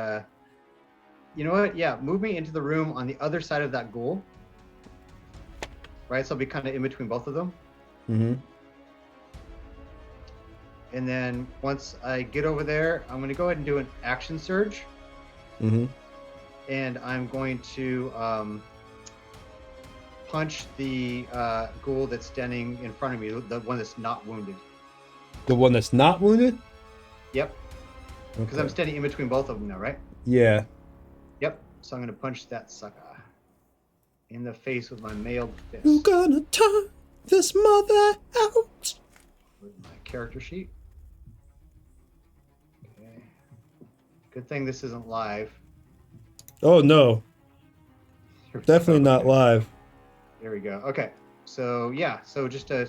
you know what? Yeah, move me into the room on the other side of that ghoul. Right, so I'll be kind of in between both of them. Mm-hmm. And then once I get over there, I'm going to go ahead and do an action surge. Mm-hmm. And I'm going to punch the ghoul that's standing in front of me, the one that's not wounded. The one that's not wounded? Yep. Because I'm standing in between both of them now, right? Yeah. Yep. So I'm going to punch that sucker in the face with my mailed fist. You're gonna turn this mother out. With my character sheet. Okay. Good thing this isn't live. Oh no. Definitely not live. There we go. Okay. So yeah, so just a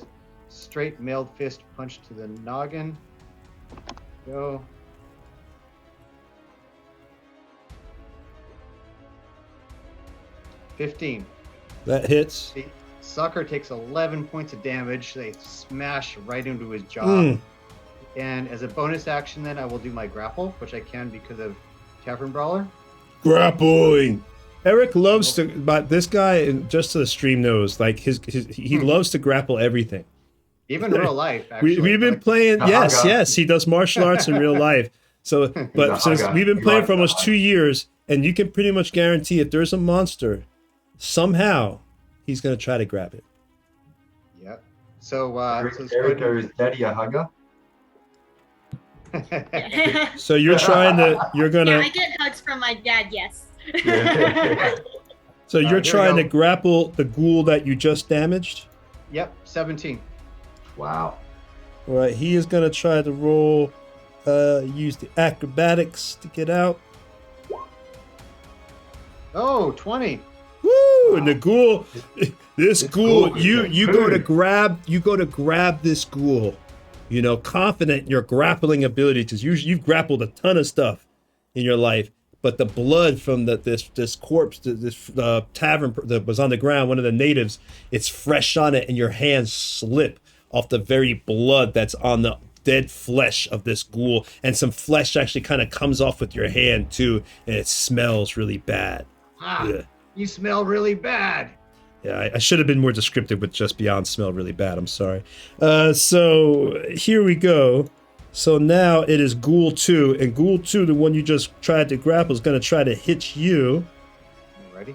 straight mailed fist punch to the noggin. Go. $15. That hits. The sucker takes 11 points of damage. They smash right into his jaw. Mm. And as a bonus action, then I will do my grapple, which I can because of Tavern Brawler. Grappling. Eric loves to, but this guy, just so the stream knows, like he loves to grapple everything. Even in real life, actually. We've been playing. Yes, he does martial arts in real life. So, but since we've been playing for almost 2 years, and you can pretty much guarantee if there's a monster, somehow he's going to try to grab it. Yep. So, Eric is daddy a hugger. So you're trying to, you're gonna. Yeah, I get hugs from my dad. Yes. So you're trying to grapple the ghoul that you just damaged. Yep, 17. Wow. All right, he is gonna try to roll, use the acrobatics to get out. Oh, 20. Woo! Wow. And the ghoul, this ghoul, you go to grab this ghoul, you know, confident in your grappling ability, because you've grappled a ton of stuff in your life. But the blood from this corpse, this tavern that was on the ground, one of the natives, it's fresh on it, and your hands slip off the very blood that's on the dead flesh of this ghoul, and some flesh actually kind of comes off with your hand too, and it smells really bad. Ah, you smell really bad. Yeah, I should have been more descriptive with just beyond smell really bad. I'm sorry. So here we go. So now it is Ghoul 2, and Ghoul 2, the one you just tried to grapple, is going to try to hit you. Ready?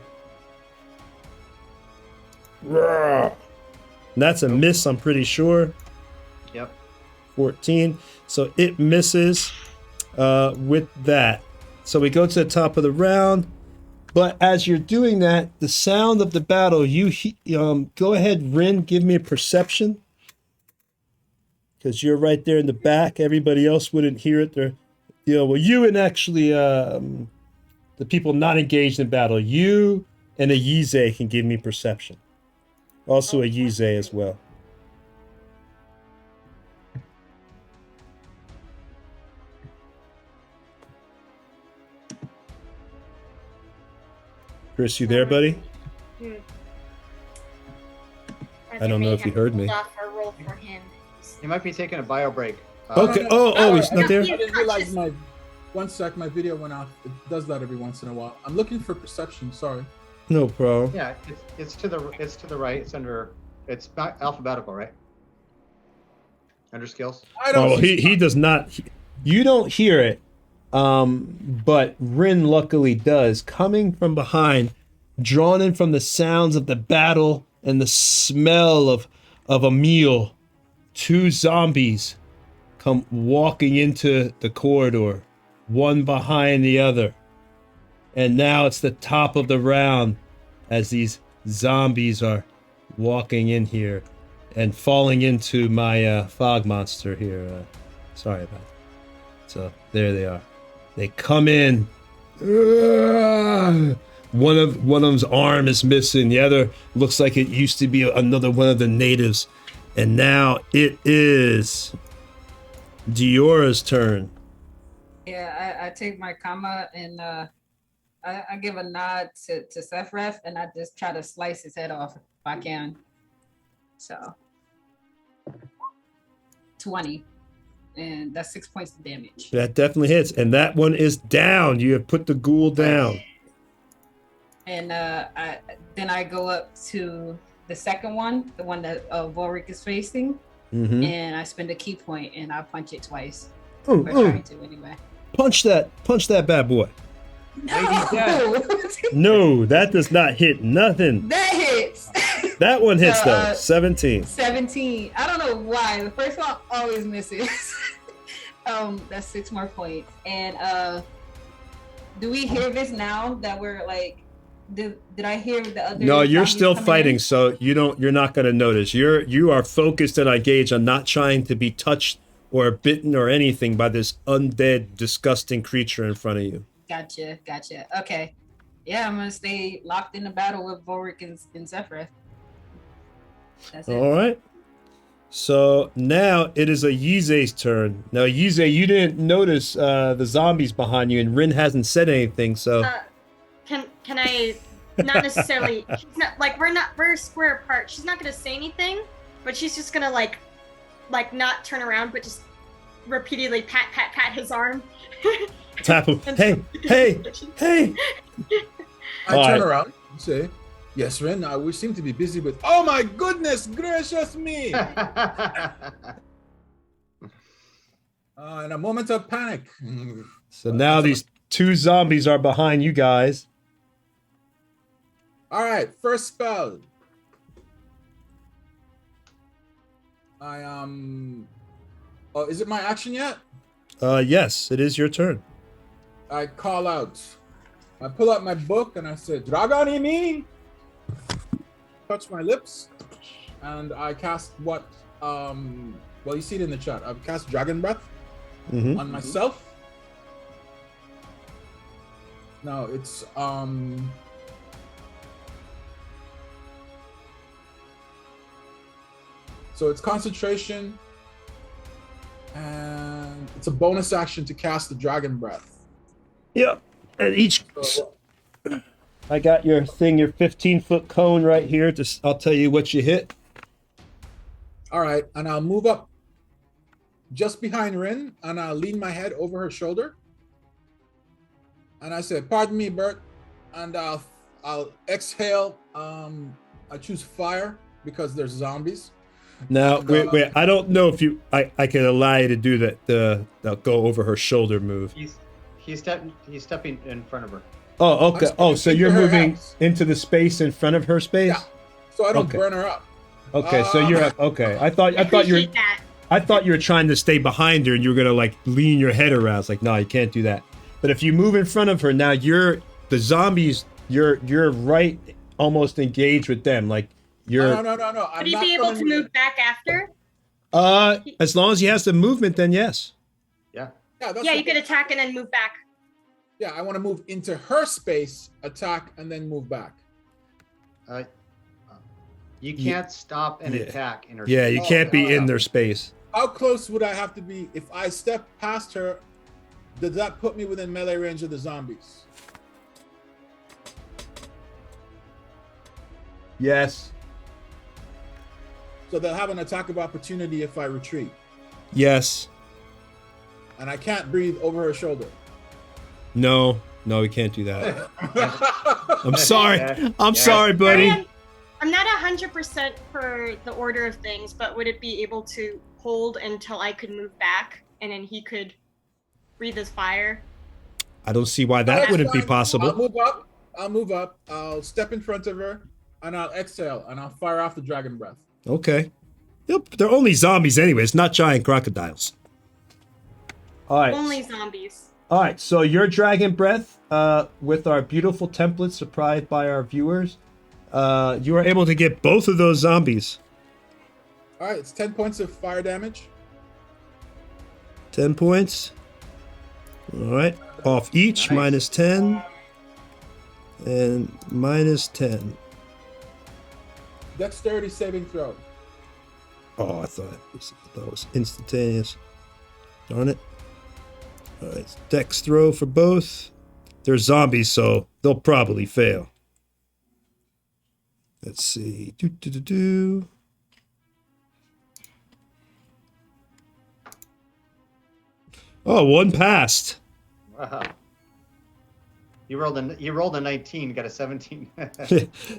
And that's a miss, I'm pretty sure. Yep. 14. So it misses with that. So we go to the top of the round. But as you're doing that, the sound of the battle, go ahead, Rin, give me a perception. Because you're right there in the back. Everybody else wouldn't hear it. Well, you and actually the people not engaged in battle, you and a Yize can give me perception. Also a Yize as well. Chris, you there, buddy? I don't know if you heard me. Roll for him. You might be taking a bio break. Okay. Oh, he's not there? I didn't realize my... One sec, my video went off. It does that every once in a while. I'm looking for perception, sorry. No problem. Yeah, it's to the right. It's under... It's not alphabetical, right? Under skills? I don't he does not... You don't hear it, but Rin luckily does. Coming from behind, drawn in from the sounds of the battle and the smell of a meal, 2 zombies come walking into the corridor, one behind the other. And now it's the top of the round as these zombies are walking in here and falling into my fog monster here. Sorry about that. So there they are. They come in. One of them's arm is missing. The other looks like it used to be another one of the natives. And now it is Diora's turn. Yeah, I take my comma and I give a nod to Sephref, and I just try to slice his head off if I can. So 20. And that's 6 points of damage. That definitely hits. And that one is down. You have put the ghoul down. And then I go up to the second one, the one that Volric is facing. Mm-hmm. And I spend a key point and I punch it twice. Ooh, Trying to anyway. Punch that bad boy. No! No, that does not hit nothing. That hits! That one hits though. 17. 17. I don't know why. The first one always misses. That's 6 more points. And do we hear this now that we're like, did I hear the other? No, you're still fighting, in? so you're not gonna notice. You are focused and engaged on not trying to be touched or bitten or anything by this undead, disgusting creature in front of you. Gotcha. Okay. Yeah, I'm gonna stay locked in the battle with Volric and Sephref. That's it. All right. So now it is a Yize's turn. Now, Yize, you didn't notice the zombies behind you, and Rin hasn't said anything, so... Can I... Not necessarily... She's not, like, we're square apart. She's not going to say anything, but she's just going to, like, not turn around, but just repeatedly pat his arm. Tap him. Hey! I turn around and say, yes, Ren, we seem to be busy with... Oh my goodness gracious me! In a moment of panic. So now these 2 zombies are behind you guys. All right, first spell. Oh, is it my action yet? Yes, it is your turn. I call out. I pull out my book and I say, Dragon me. Touch my lips, and I cast what? Well, you see it in the chat. I've cast Dragon Breath on myself. No, it's so it's concentration, and it's a bonus action to cast the Dragon Breath. Yep. And each... I got your thing, your 15-foot cone right here. I'll tell you what you hit. All right, and I'll move up just behind Rin, and I lean my head over her shoulder. And I said, "Pardon me, Bert," and I'll exhale. I choose fire because there's zombies. Now, And, wait. I don't know if I can allow you to do that. The go over her shoulder move. He's stepping in front of her. Oh, okay. Oh, so you're into her moving house. into the space in front of her space. Yeah, so I don't Okay. burn her up. Okay, so you're okay. I thought you Appreciate that. were trying to stay behind her and you were gonna like lean your head around. It's like, no, you can't do that. But if you move in front of her, now the zombies. You're right, almost engaged with them. Like you're. No. Would he be able to move back after? As long as he has the movement, then yes. Yeah. Yeah, that's Yeah, what- you could attack and then move back. Yeah, I want to move into her space, attack, and then move back. You can't stop an Yeah. attack in her. Yeah, you Oh, can't be oh, in yeah. their space. How close would I have to be if I step past her? Does that put me within melee range of the zombies? Yes. So they'll have an attack of opportunity if I retreat, Yes. and I can't breathe over her shoulder. No, we can't do that. I'm I'm sorry. Yeah. I'm Yeah. sorry, buddy. Brian, I'm not 100% for the order of things, but would it be able to hold until I could move back and then he could breathe his fire? I don't see why that wouldn't be I'll possible. move up. I'll step in front of her, and I'll exhale, and I'll fire off the dragon breath. Okay. Yep, they're only zombies anyway. It's not giant crocodiles. All right. Only zombies. All right. So your dragon breath, with our beautiful template supplied by our viewers, you are able to get both of those zombies. All right, it's 10 points of fire damage. 10 points. All right. Off each, Nice. -10. And -10. Dexterity saving throw. Oh, I thought it was instantaneous. Darn it. All right. Dex throw for both. They're zombies, so they'll probably fail. Let's see. Oh, one passed. Wow. You rolled a 19, got a 17.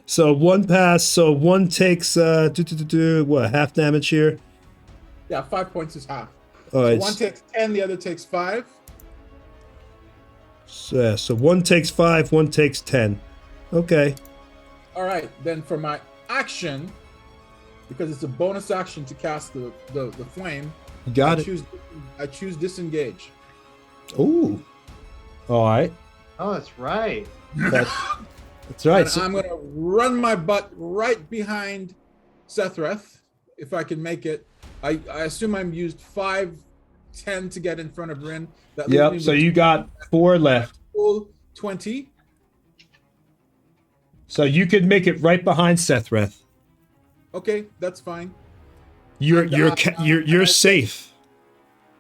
So one pass. So one takes what, half damage here? Yeah, 5 points is half. All So right. one takes 10, the other takes 5. So one takes 5, one takes 10. Okay. All right, then for my action, because it's a bonus action to cast the flame, You got it. I choose disengage. Ooh. All right. Oh, that's right. That's right. And So, I'm gonna run my butt right behind Sethreth, if I can make it. I assume I'm used 5, 10 to get in front of Rin. That leaves me yep. So with you got 4 left. full 20. So you could make it right behind Sethreth. Okay, that's fine. You're safe.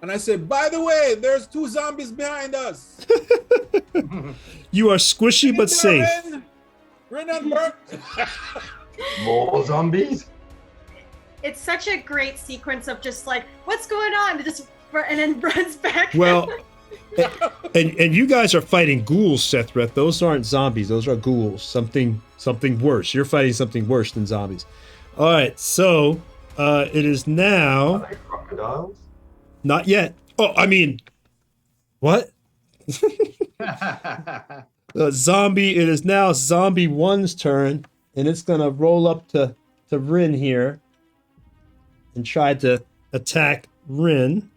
And I said, by the way, there's 2 zombies behind us. You are squishy but safe. Rin and Bert. More zombies? It's such a great sequence of just like, what's going on? And then runs back. Well, and you guys are fighting ghouls, Sethreth. Those aren't zombies. Those are ghouls. Something worse. You're fighting something worse than zombies. All right. So it is now. Are they crocodiles? Not yet. Oh, I mean, what? Zombie. It is now Zombie 1's turn, and it's gonna roll up to Rin here and try to attack Rin.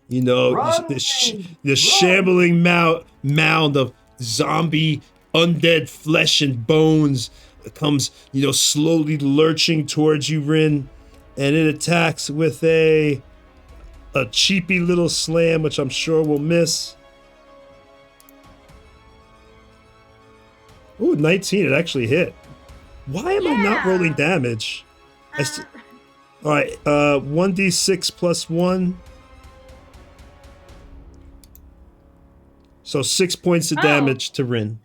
You know, Run, the shambling mound of zombie undead flesh and bones comes, slowly lurching towards you, Rin, and it attacks with a cheapy little slam, which I'm sure will miss. Ooh, 19, it actually hit. Why am I not Yeah. rolling damage? All right, 1d6 plus 1. So 6 points of Oh. damage to Rin.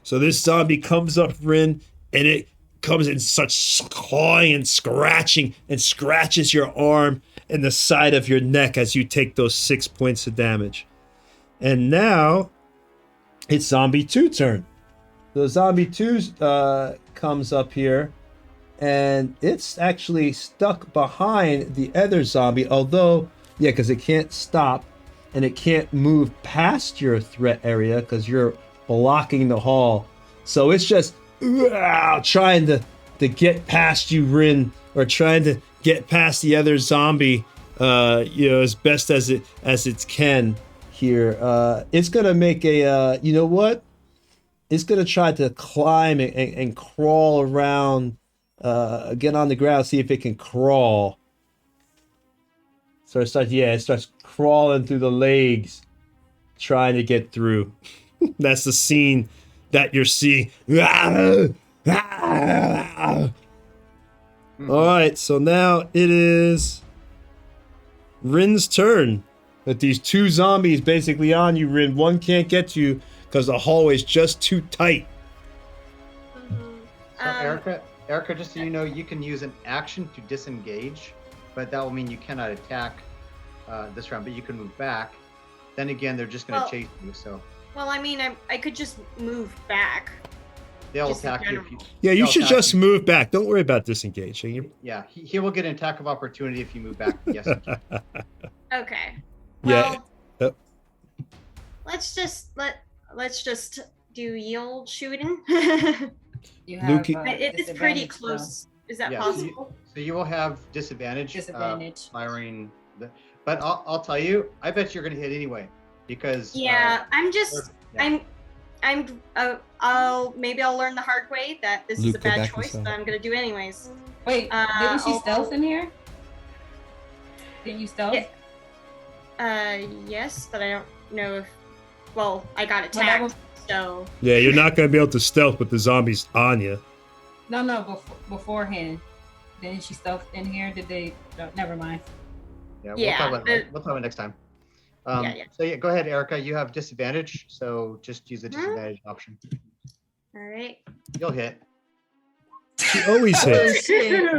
So this zombie comes up Rin, and comes and starts clawing and scratches your arm and the side of your neck as you take those 6 points of damage. And now it's Zombie 2 turn. So Zombie 2 comes up here, and it's actually stuck behind the other zombie, although, yeah, because it can't stop, and it can't move past your threat area because you're blocking the hall. So it's just trying to get past you, Rin, or trying to get past the other zombie, as best as it can here. It's gonna make a, you know what? It's gonna try to climb and crawl around, get on the ground, see if it can crawl. So it starts crawling through the legs, trying to get through. That's the scene that you're seeing. All right, so now it is Rin's turn. With these 2 zombies basically on you, Rin. One can't get to you because the hallway's just too tight. So Erica, just so you know, you can use an action to disengage, but that will mean you cannot attack this round, but you can move back. Then again, they're just going to chase you, so. Well, I mean, I could just move back. They'll Just in attack you if general. you. Yeah, you they'll should attack just you. move back. Don't worry about disengaging. Yeah, he will get an attack of opportunity if you move back. Yes. Okay. Yeah. Well, let's just do yield shooting. You Luke- have, It is pretty close. Is that Yeah, possible? So you will have disadvantage. Disadvantage. Firing. But I'll tell you, I bet you're going to hit anyway because. Yeah, I'm just. yeah. I'll learn the hard way that this Luke, is a go bad back choice, inside. but I'm gonna do it anyways. Wait, didn't she I'll- stealth in here? Didn't you stealth? Yeah. Yes, but I don't know if. Well, I got that attacked, was- so. Yeah, you're not going to be able to stealth with the zombies on you. No, beforehand. Didn't she stealth in here? Did they? No, never mind. Yeah, Yeah, we'll talk about it next time. Yeah. So yeah, go ahead, Erica. You have disadvantage, so just use the disadvantage option. All right. You'll hit. She always hits. Shit.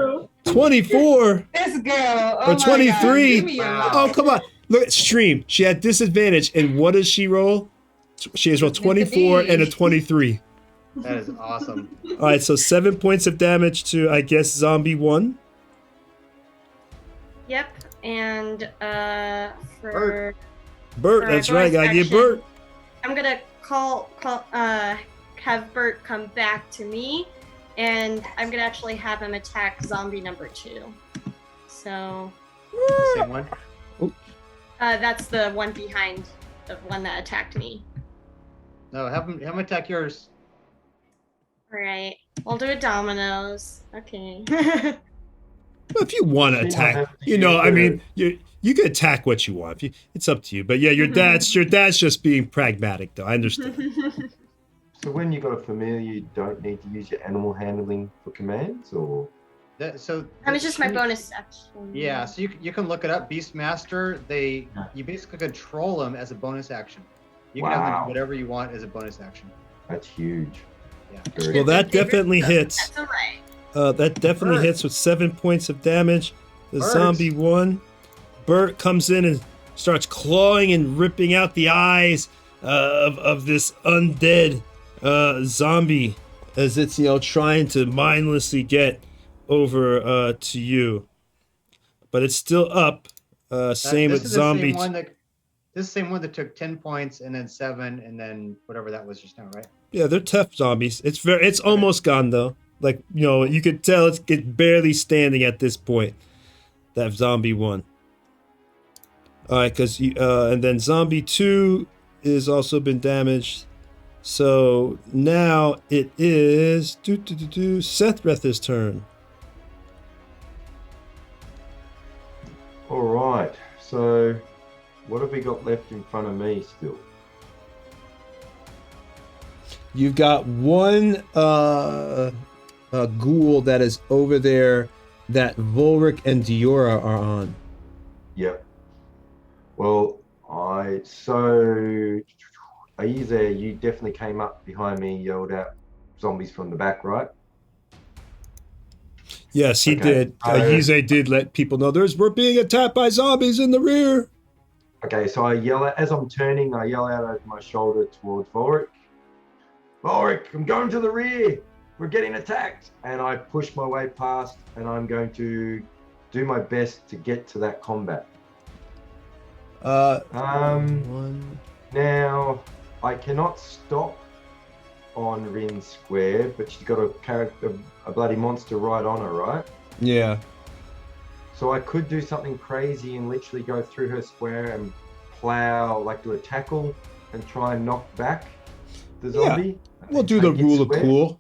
24 This girl. or 23. Give me your Wow. Oh, come on. Look at stream. She had disadvantage, and what does she roll? She has rolled 24 and a 23. That is awesome. All right, so 7 points of damage to, I guess, Zombie 1. Yep. And for Bert, For that's a right. bonus Gotta get action. Bert. I'm gonna have Bert come back to me, and I'm gonna actually have him attack zombie number 2. So Same one. that's the one behind the one that attacked me. No, have him attack yours. All right, we'll do a dominoes. Okay. Well, if you want to attack, I mean, you can attack what you want. It's up to you. But yeah, your dad's just being pragmatic, though. I understand. So when you got a familiar, you don't need to use your animal handling for commands, or So That was just my bonus action. Yeah, so you can look it up. Beastmaster, you basically control them as a bonus action. You can have them Wow. do whatever you want as a bonus action. that's huge. Yeah. Very Well, that definitely hits. That's all right. That definitely Bert. hits with 7 points of damage. The Bert. zombie 1. Bert comes in and starts clawing and ripping out the eyes of this undead zombie as it's trying to mindlessly get over to you. But it's still up. Same with zombie. This is the same one that took 10 points and then 7 and then whatever that was just now, right? Yeah, they're tough zombies. It's almost gone though. Like, you could tell it's barely standing at this point. That zombie 1. All right, because and then zombie 2 is also been damaged. So now it is Seth Breath's turn. All right. So what have we got left in front of me still? You've got one ghoul that is over there that Volric and Diora are on. Yep. Well, are you there? You definitely came up behind me, yelled out zombies from the back, right? Yes, he Okay, did. so- Yize did let people know we're being attacked by zombies in the rear. Okay, so I yell out, as I'm turning, I yell out over my shoulder towards Volric. Volric, I'm going to the rear. We're getting attacked. And I push my way past, and I'm going to do my best to get to that combat. One. Now, I cannot stop on Rin Square, but she's got a bloody monster right on her, right? Yeah. So I could do something crazy and literally go through her square and plow, like do a tackle and try and knock back the zombie. We'll do the rule of cool.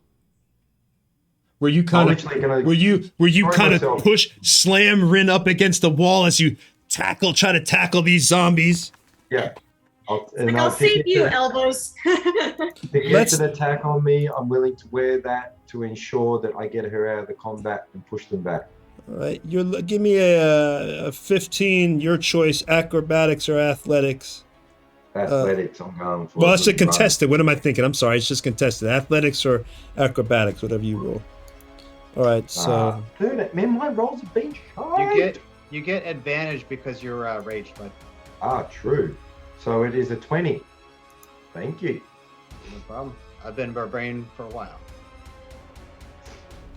Where you kind of push, slam Rin up against the wall as you try to tackle these zombies. Yeah. I'll save you, elbows. If it gets an attack on me, I'm willing to wear that to ensure that I get her out of the combat and push them back. All right, give me a 15, your choice, acrobatics or athletics. Athletics, I'm going for. Well, it's a contested. What am I thinking? I'm sorry, it's just contested. Athletics or acrobatics, whatever you roll. All right, so. Dude, man, my rolls have been shite. You get advantage because you're raged, bud. True. So it is a 20. Thank you. No problem. I've been barbarian for a while.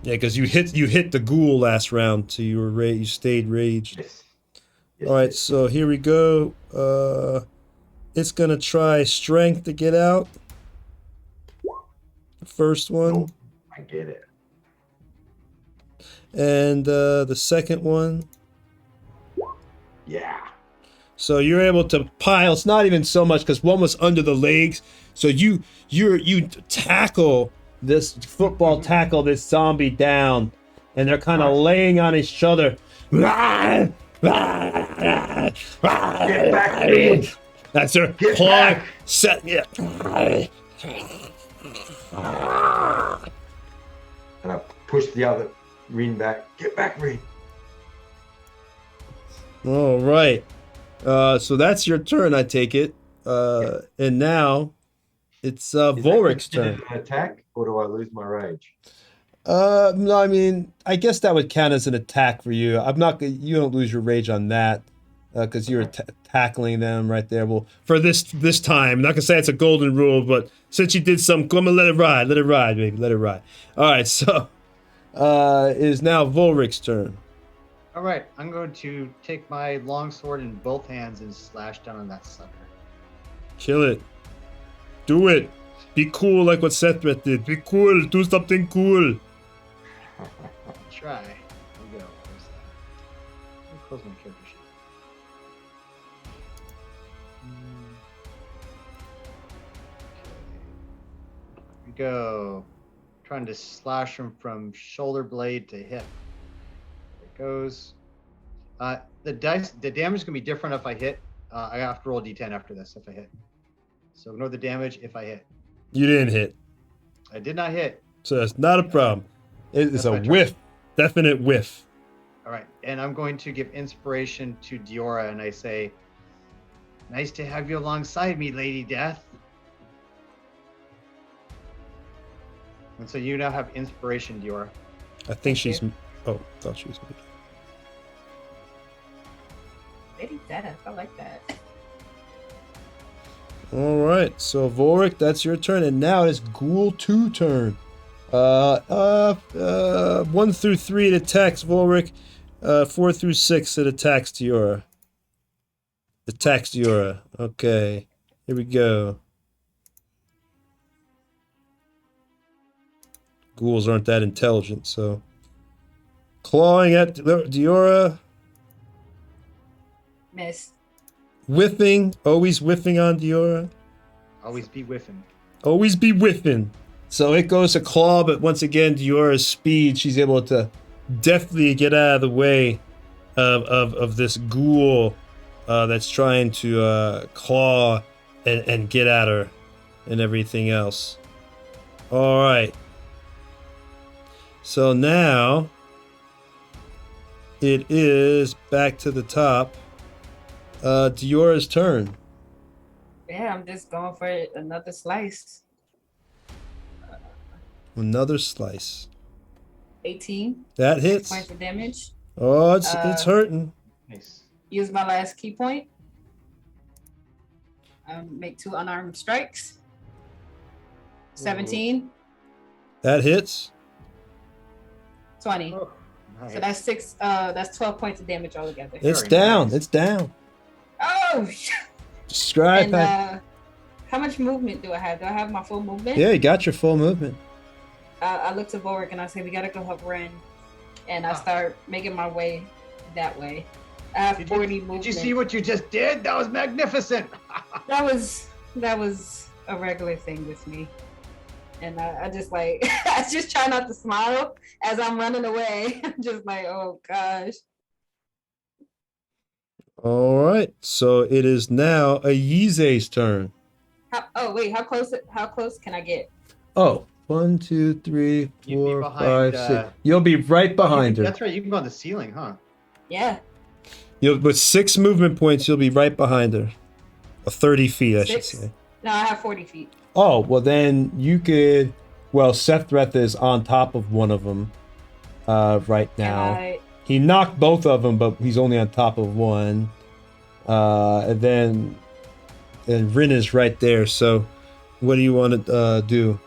Yeah, because you hit the ghoul last round, so you stayed raged. Yes. All right, so here we go. It's gonna try strength to get out. The first one. Nope, I get it. And the second one. Yeah. So you're able to pile. It's not even so much because one was under the legs. So you tackle this tackle this zombie down, and they're kind of laying on each other. Get back, man. That's her Get claw. back. Set. Yeah. And I push the other Rin back. Get back, Rin. All right. So that's your turn, I take it. And now it's Volric's turn. An attack, or do I lose my rage? No, I mean, I guess that would count as an attack for you. You don't lose your rage on that because you're tackling them right there. Well, for this time, I'm not gonna say it's a golden rule, but since you did some, I'm gonna let it ride, baby, let it ride. All right, so it is now Volric's turn. All right, I'm going to take my longsword in both hands and slash down on that sucker. Kill it. Do it. Be cool like what Sethret did. Be cool. Do something cool. Try. Here we go. Where's that? Let me close my character sheet. Here we go. Trying to slash him from shoulder blade to hip. There it goes. The damage is gonna be different if I hit. I have to roll a d10 after this if I hit. So ignore the damage if I hit. You didn't hit. I did not hit. So that's not a problem. It is a whiff. Definite whiff. All right, and I'm going to give inspiration to Diora, and I say, "Nice to have you alongside me, Lady Death." And so you now have inspiration, Diora. I think she's. Oh, thought she was. Lady Death, I like that. All right, so Volric, that's your turn, and now it's Ghoul 2 turn. 1 through 3 it attacks Volric. 4 through 6 it attacks Diora. Okay, here we go. Ghouls aren't that intelligent, so clawing at Diora. Miss. Whiffing, always whiffing on Diora. Always be whiffing. Always be whiffing. So it goes to claw, but once again, Diora's speed, she's able to deftly get out of the way of this ghoul that's trying to claw and get at her and everything else. All right. So now it is back to the top. Diora's turn. Yeah, I'm just going for another slice. Another slice. 18. That 6 hits. points of damage. Oh, it's hurting. Nice. Use my last key point. Make 2 unarmed strikes. 17. That hits. 20. Oh, nice. So that's 6. That's 12 points of damage altogether. It's Very down. nice. It's down. Oh. Describe. And how much movement do I have? Do I have my full movement? Yeah, you got your full movement. I look to Vorik and I say, we gotta go help Ren. And I start making my way that way. I have 40 movement. Did you see what you just did? That was magnificent. That was a regular thing with me. And I just like, I just try not to smile as I'm running away. I'm just like, oh gosh. All right. So it is now a Yize's turn. How close can I get? Oh, 1, 2, 3, You'd be 4, behind, 5, 6. You'll be right behind her. That's right. You can go on the ceiling, huh? Yeah. With 6 movement points, you'll be right behind her. 30 feet, I should 6? say. No, I have 40 feet. Oh, well then you could. Well, Sethreth is on top of one of them right now. He knocked both of them, but he's only on top of one. And Rin is right there. So, what do you want to do?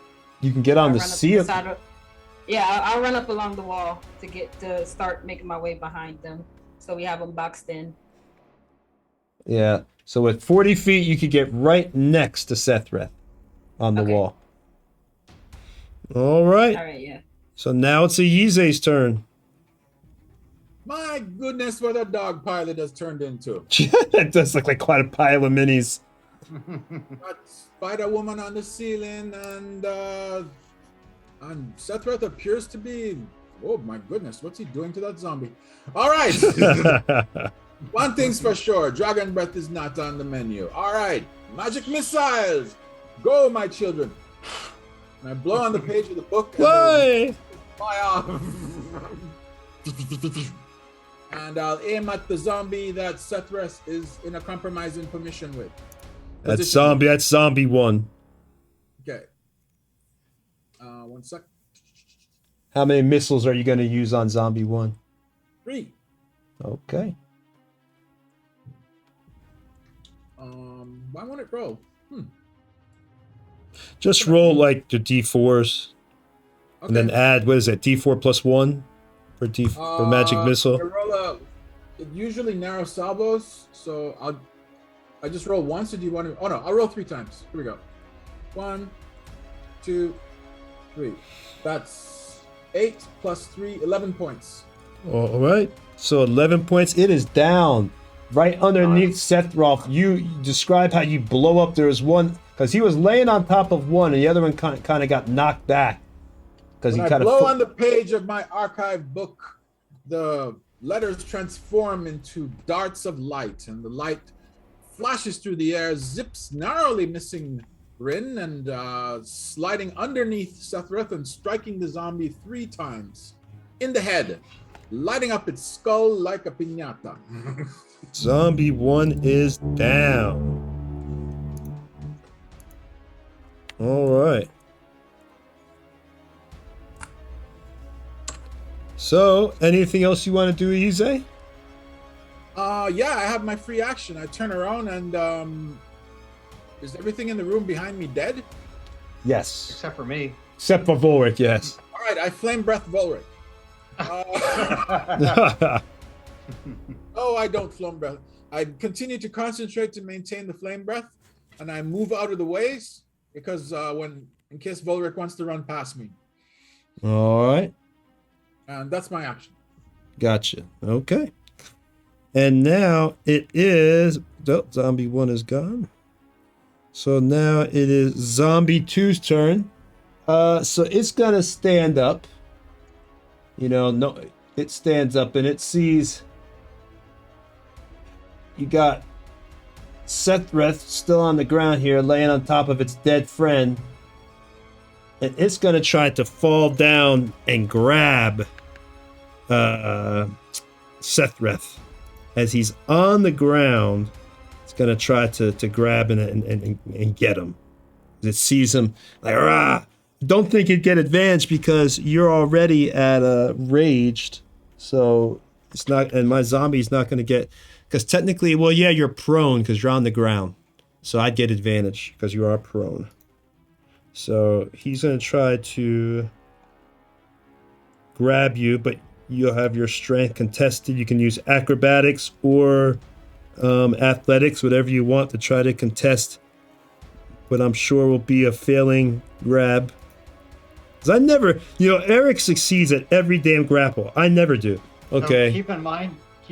You can get on the ceiling. I'll run up along the wall to start making my way behind them, so we have them boxed in. Yeah. So at 40 feet, you could get right next to Sethreth on the wall. All right. All right. Yeah. So now it's a Yize's turn. My goodness, what a dog pile it has turned into. It does look like quite a pile of minis. Got Spider-Woman on the ceiling, and Sethreth appears to be. Oh my goodness, what's he doing to that zombie? All right. One thing's for sure, Dragon Breath is not on the menu. All right, magic missiles, go, my children. And I blow on the page of the book. And fly off. And I'll aim at the zombie that Sethreth is in a compromising position with. That's zombie 1. Okay. 1 sec. How many missiles are you going to use on zombie 1? 3. Okay. Why won't it roll? Just roll like the d4s, Okay. and then add, what is it, d4 plus 1 for for magic missile? It usually narrow salvos, so I just roll once. Or do you want to? Oh no, I'll roll 3 times. Here we go. 1, 2, 3. That's 8 plus 3, 11 points. All right. So 11 points. It is down right underneath Sethroth. You describe how you blow up. There was one, because he was laying on top of one, and the other one kind of got knocked back. Because he kind of blow on the page of my archive book, the letters transform into darts of light, and the light flashes through the air, zips narrowly missing Rin, and sliding underneath Sethreth and striking the zombie 3 times in the head, lighting up its skull like a piñata. Zombie 1 is down. All right. So, anything else you want to do, Yize? Yeah, I have my free action. I turn around and is everything in the room behind me dead? Yes. Except for me. Except for Volric, yes. All right, I flame breath Volric. I don't flame breath. I continue to concentrate to maintain the flame breath, and I move out of the ways because in case Volric wants to run past me. All right. And that's my action. Gotcha. Okay. And now it is... Oh, zombie 1 is gone. So now it is zombie 2's turn. So it's going to stand up. No, it stands up and it sees... You got Sethreth still on the ground here, laying on top of its dead friend. And it's going to try to fall down and grab Sethreth. As he's on the ground, it's going to try to grab and get him. It sees him like, rah, don't think you'd get advantage because you're already at raged, so it's not. And my zombie's not going to get because technically, well, yeah, you're prone because you're on the ground, so I'd get advantage because you are prone. So he's going to try to grab you, but you'll have your strength contested. You can use acrobatics or athletics, whatever you want to try to contest. But I'm sure will be a failing grab. Because I never, Eric succeeds at every damn grapple. I never do. Okay. So keep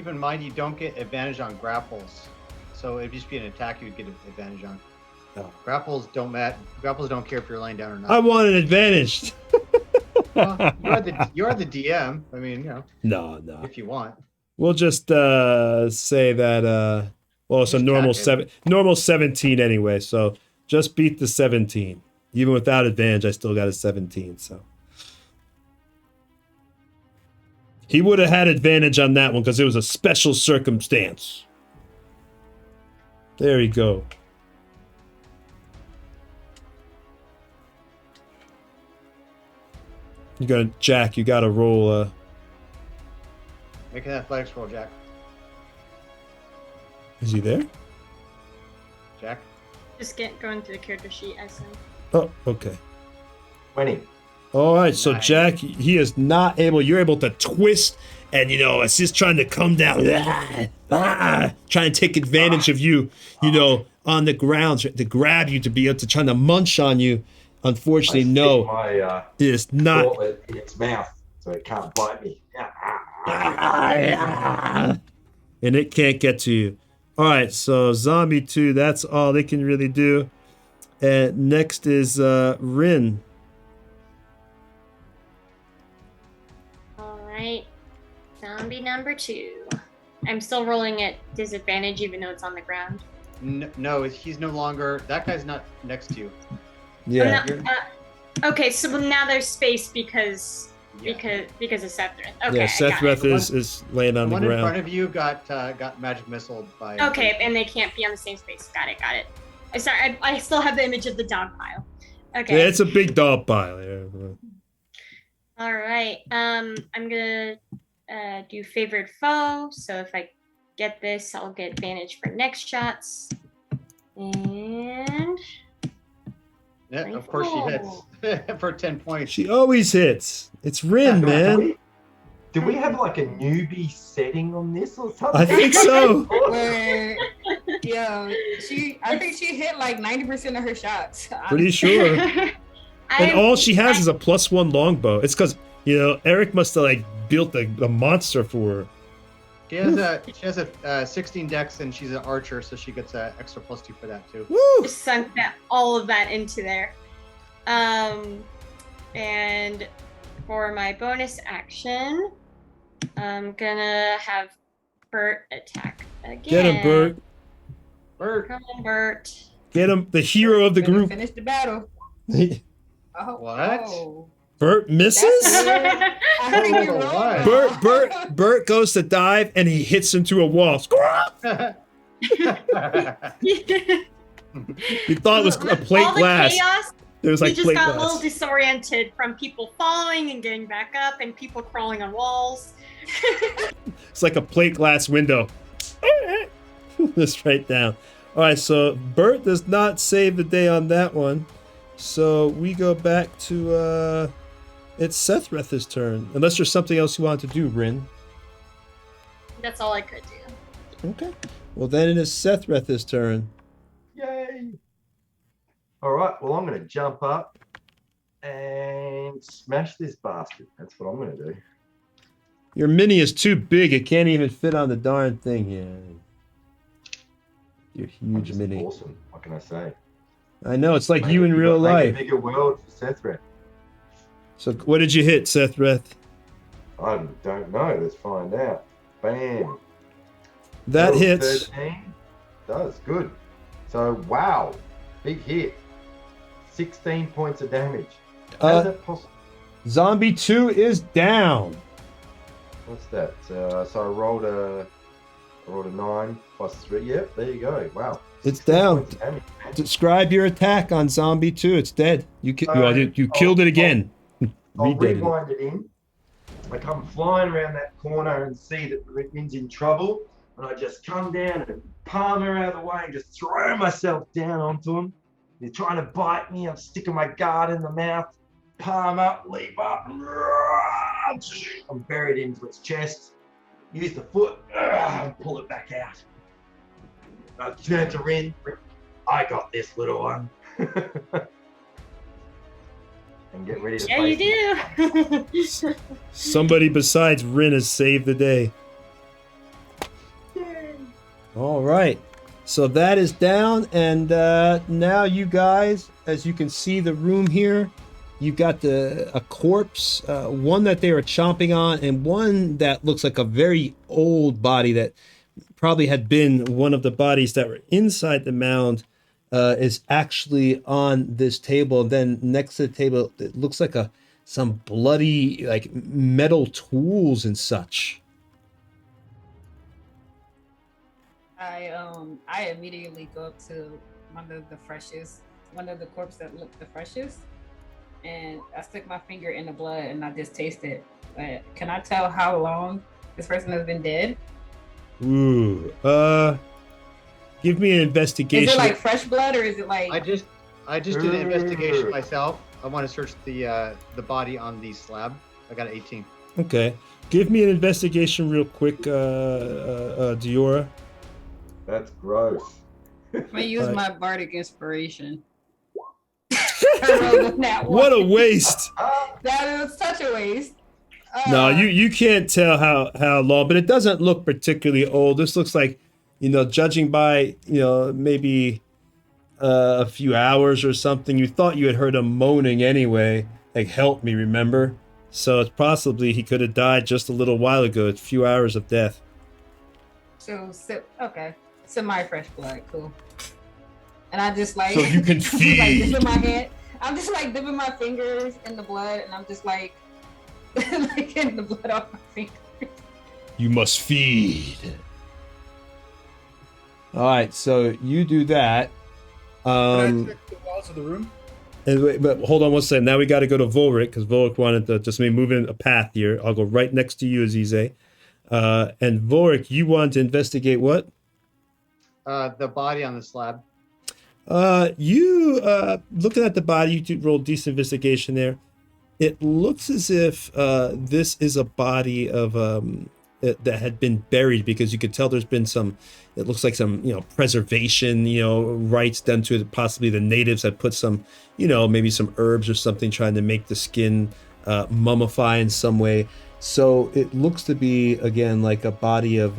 in mind, you don't get advantage on grapples. So it'd just be an attack you'd get advantage on. Oh. Grapples don't matter. Grapples don't care if you're laying down or not. I want an advantage. Well, you're the DM. I mean, No. if you want. We'll just say that. Well, it's a normal 17 anyway. So just beat the 17. Even without advantage, I still got a 17. So he would have had advantage on that one because it was a special circumstance. There you go. You gotta roll. Make an athletics roll, Jack. Is he there? Jack. Just going through the character sheet as in. Oh, okay. 20. All right, so Nice. Jack, he is not able. You're able to twist, and it's just trying to come down, trying to take advantage of you, on the ground to grab you to be able to try to munch on you. Unfortunately, no, My it's not. gauntlet in its mouth, so it can't bite me. And it can't get to you. All right, so Zombie 2, that's all they can really do. And next is Rin. All right. Zombie number 2. I'm still rolling at disadvantage even though it's on the ground. No, he's no longer. That guy's not next to you. Yeah. Okay, so now there's space because of Sephiroth. Okay, Yeah, I got Sephiroth it. is laying on The the one in front ground. of you got magic missiled by. Okay, and they can't be on the same space. Got it. Sorry, I still have the image of the dog pile. Okay. Yeah, it's a big dog pile. Yeah. All right. I'm gonna do favored foe. So if I get this, I'll get advantage for next shots. And Yeah, of course she hits for 10 points. She always hits. It's Rin, man. Do we have like a newbie setting on this or something? I think so. Where, I think she hit like 90% of her shots. Pretty sure. And all she has is a +1 longbow. It's because Eric must have built a monster for her. She has a 16 dex and she's an archer, so she gets an extra +2 for that too. Woo! Just sunk all of that into there. And for my bonus action, I'm gonna have Bert attack again. Get him, Bert. Bert. Come on, Bert. Get him, the hero of the Gonna group. Finish the battle. Oh, What? oh. Bert misses? I think you're Oh, wrong. what? Bert goes to dive and he hits into a wall. You thought it was a plate all the glass. chaos. There was We like just plate got a glass. little disoriented from people falling and getting back up and people crawling on walls. It's like a plate glass window. Just right down. All right, so Bert does not save the day on that one. So we go back to it's Sephiroth's turn. Unless there's something else you want to do, Rin. That's all I could do. Okay. Well, then it is Sephiroth's turn. Yay! All right, well, I'm going to jump up and smash this bastard. That's what I'm going to do. Your mini is too big. It can't even fit on the darn thing here. Your I'm huge just mini. awesome. What can I say? I know, it's like Make you a in bigger- real make life. a bigger world for Sephiroth. So what did you hit, Sephiroth? I don't know. Let's find out. Bam. That Oh, hits. 13. Does. Good. So, wow. Big hit. 16 points of damage. How's that possible? Zombie 2 is down. What's that? So I rolled a 9 plus 3. Yep, there you go. Wow. It's down. points damage. Describe your attack on Zombie 2. It's dead. You killed it again. I'll Redeaded it. rewind it in. I come flying around that corner and see that Rickman's in trouble. And I just come down and palm her out of the way and just throw myself down onto him. They're trying to bite me. I'm sticking my guard in the mouth. Palm up, leap up. I'm buried into its chest. Use the foot and pull it back out. I turn to Rin. I got this, little one. And get ready to Yeah, you do. Somebody besides Rin has saved the day. All right. So that is down, and now you guys, as you can see the room here, you've got a corpse, one that they were chomping on, and one that looks like a very old body that probably had been one of the bodies that were inside the mound, is actually on this table. And then next to the table, it looks like some bloody like metal tools and such. I immediately go up to one of the corpses that looked the freshest, and I stick my finger in the blood and I just taste it. But can I tell how long this person has been dead? Ooh, give me an investigation. Is it like fresh blood or is it like? I just did an investigation myself. I want to search the body on the slab. I got an 18. Okay, give me an investigation real quick, Diora. That's gross. I'm gonna use my bardic inspiration. I rolled on that one. What a waste! That was such a waste. No, you can't tell how long, but it doesn't look particularly old. This looks like, judging by, maybe a few hours or something. You thought you had heard him moaning anyway, like, help me, remember? So it's possibly he could have died just a little while ago. It's a few hours of death. So okay. Semi-fresh blood, cool. And I just like, So you can feed. like dipping my hand. I'm just like dipping my fingers in the blood, and I'm just like, like getting the blood off my fingers. You must feed. All right, so you do that. Can I check the walls of the room? And wait, but hold on one second. Now we got to go to Volric because Volric wanted to just move in a path here. I'll go right next to you, Azize. And Volric, you want to investigate what? The body on the slab. You looking at the body, you roll decent investigation there. It looks as if this is a body of that had been buried, because you could tell there's been some. It looks like some preservation rites done to it. Possibly the natives had put some maybe some herbs or something trying to make the skin mummify in some way. So it looks to be again like a body of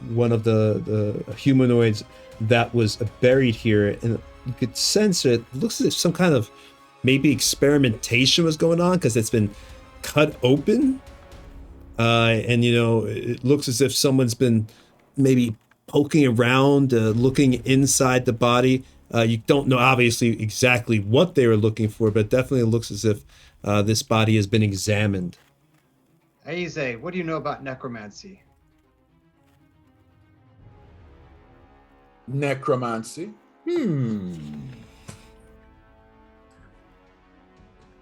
one of the humanoids that was buried here, and you could sense it. It looks as if some kind of maybe experimentation was going on, because it's been cut open, and it looks as if someone's been maybe poking around, looking inside the body. You don't know obviously exactly what they were looking for, but definitely looks as if this body has been examined. Aize, what do you know about necromancy? Necromancy.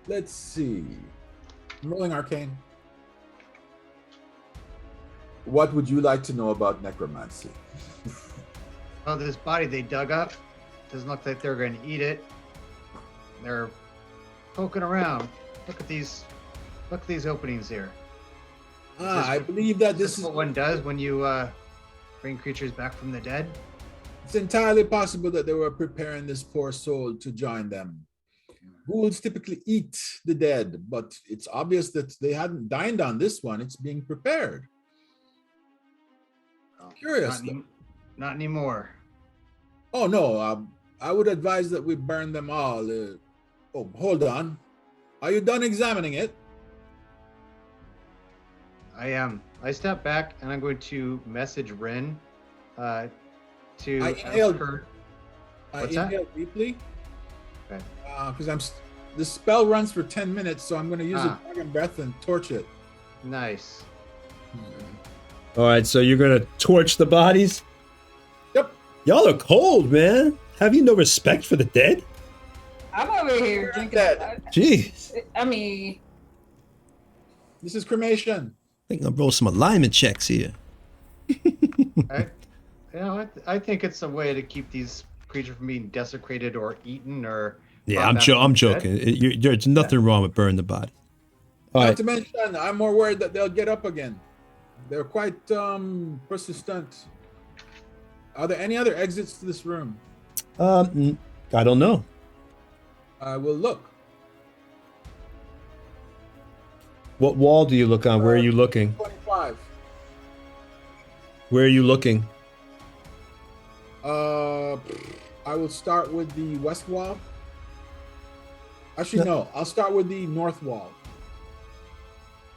Let's see. I'm rolling arcane. What would you like to know about necromancy? Well, this body they dug up doesn't look like they're going to eat it. They're poking around. Look at these openings here. I believe that This is what one does when you bring creatures back from the dead. It's entirely possible that they were preparing this poor soul to join them. Ghouls typically eat the dead, but it's obvious that they hadn't dined on this one. It's being prepared. Curious. Not anymore. Oh, no. I would advise that we burn them all. Hold on. Are you done examining it? I am. I step back and I'm going to message Rin to ask her. I What's that? inhale deeply. Okay. Because the spell runs for 10 minutes, so I'm going to use a dragon breath and torch it. Nice. All right, so you're gonna torch the bodies. Yep. Y'all are cold, man. Have you no respect for the dead? I'm over here drinking. Jeez. I mean, This is cremation. I think I'll roll some alignment checks here. I think it's a way to keep these creatures from being desecrated or eaten or. Yeah, brought back I'm from the joking. dead. There's nothing wrong with burning the body. All Not right. to mention, I'm more worried that they'll get up again. They're quite persistent. Are there any other exits to this room? I don't know. I will look. What wall do you look on? Where are you looking? 25. Where are you looking? I will start with the west wall. Actually, no. I'll start with the north wall.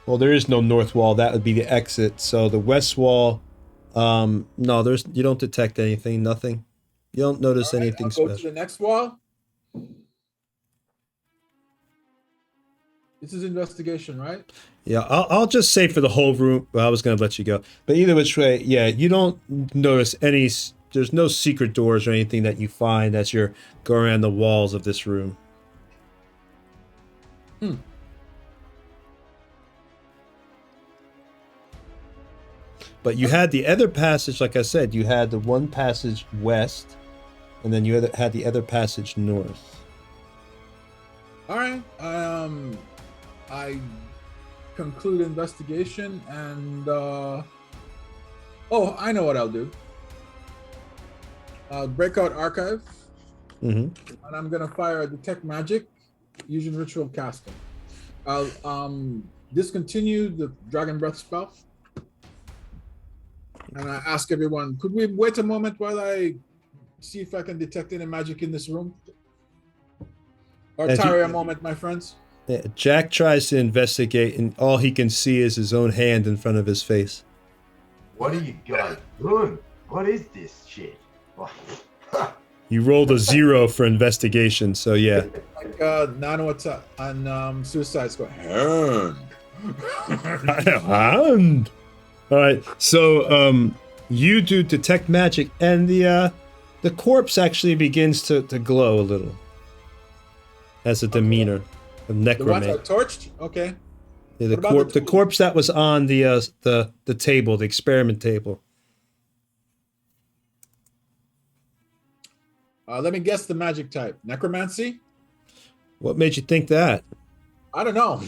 Well, there is no north wall. That would be the exit. So the west wall, no, you don't detect anything. Nothing. You don't notice anything I'll special. go to the next wall. This is investigation, right? Yeah, I'll just say for the whole room. Well, I was gonna let you go, but either which way, yeah, you don't notice any. There's no secret doors or anything that you find as you're going around the walls of this room. But you had the other passage, like I said, you had the one passage west, and then you had the other passage north. All right. I conclude investigation and I know what I'll do. I'll break out archive and I'm gonna fire a detect magic using ritual casting. I'll discontinue the dragon breath spell. And I ask everyone, could we wait a moment while I see if I can detect any magic in this room? Or tarry a moment, my friends. Yeah, Jack tries to investigate, and all he can see is his own hand in front of his face. What are you guys doing? What is this shit? You rolled a 0 for investigation, so yeah. Like Nano attack and Suicide Squad. Hand. Hand. All right, so you do detect magic, and the corpse actually begins to glow a little. As a demeanor of necromancy. The ones are torched? Okay. Yeah, the corpse that was on the table, the experiment table. Let me guess the magic type. Necromancy? What made you think that? I don't know.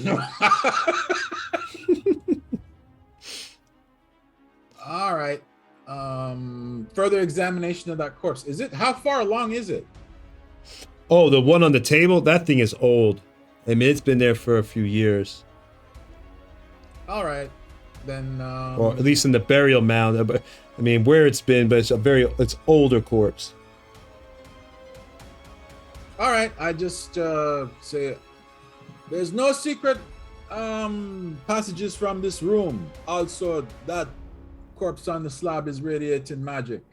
All right. Further examination of that corpse. How far along is it? Oh, the one on the table? That thing is old. I mean, it's been there for a few years. All right. Then or at least in the burial mound. I mean, where it's been, but it's older corpse. All right. I just say there's no secret passages from this room. Also, that corpse on the slab is radiating magic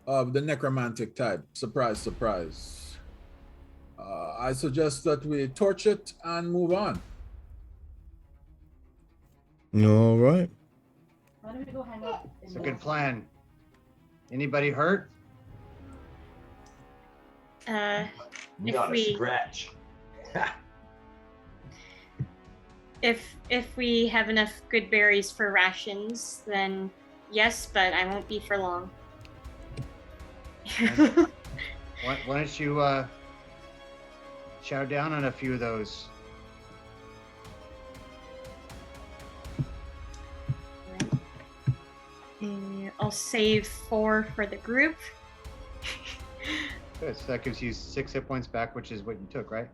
of the necromantic type. Surprise, surprise. I suggest that we torch it and move on. All right. why don't we go hang out? It's a good plan. Anybody hurt? If Not a we scratch. if we have enough good berries for rations, then yes, but I won't be for long. Why don't you chow down on a few of those? I'll save 4 for the group. Good. So that gives you 6 hit points back, which is what you took, right?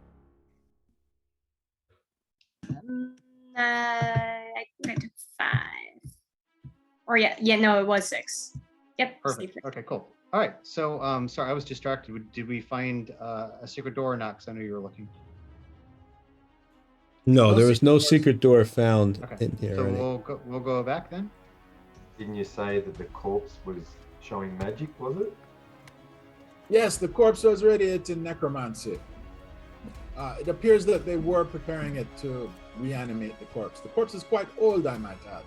I think I took 5. Or no, it was 6. Yep. Perfect. Okay, cool. All right. So, sorry, I was distracted. Did we find a secret door or not? Because I know you were looking. No, there was no secret door found in here. So we'll go back then. Didn't you say that the corpse was showing magic, was it? Yes, the corpse was radiating necromancy. It appears that they were preparing it to reanimate the corpse. The corpse is quite old, I might add.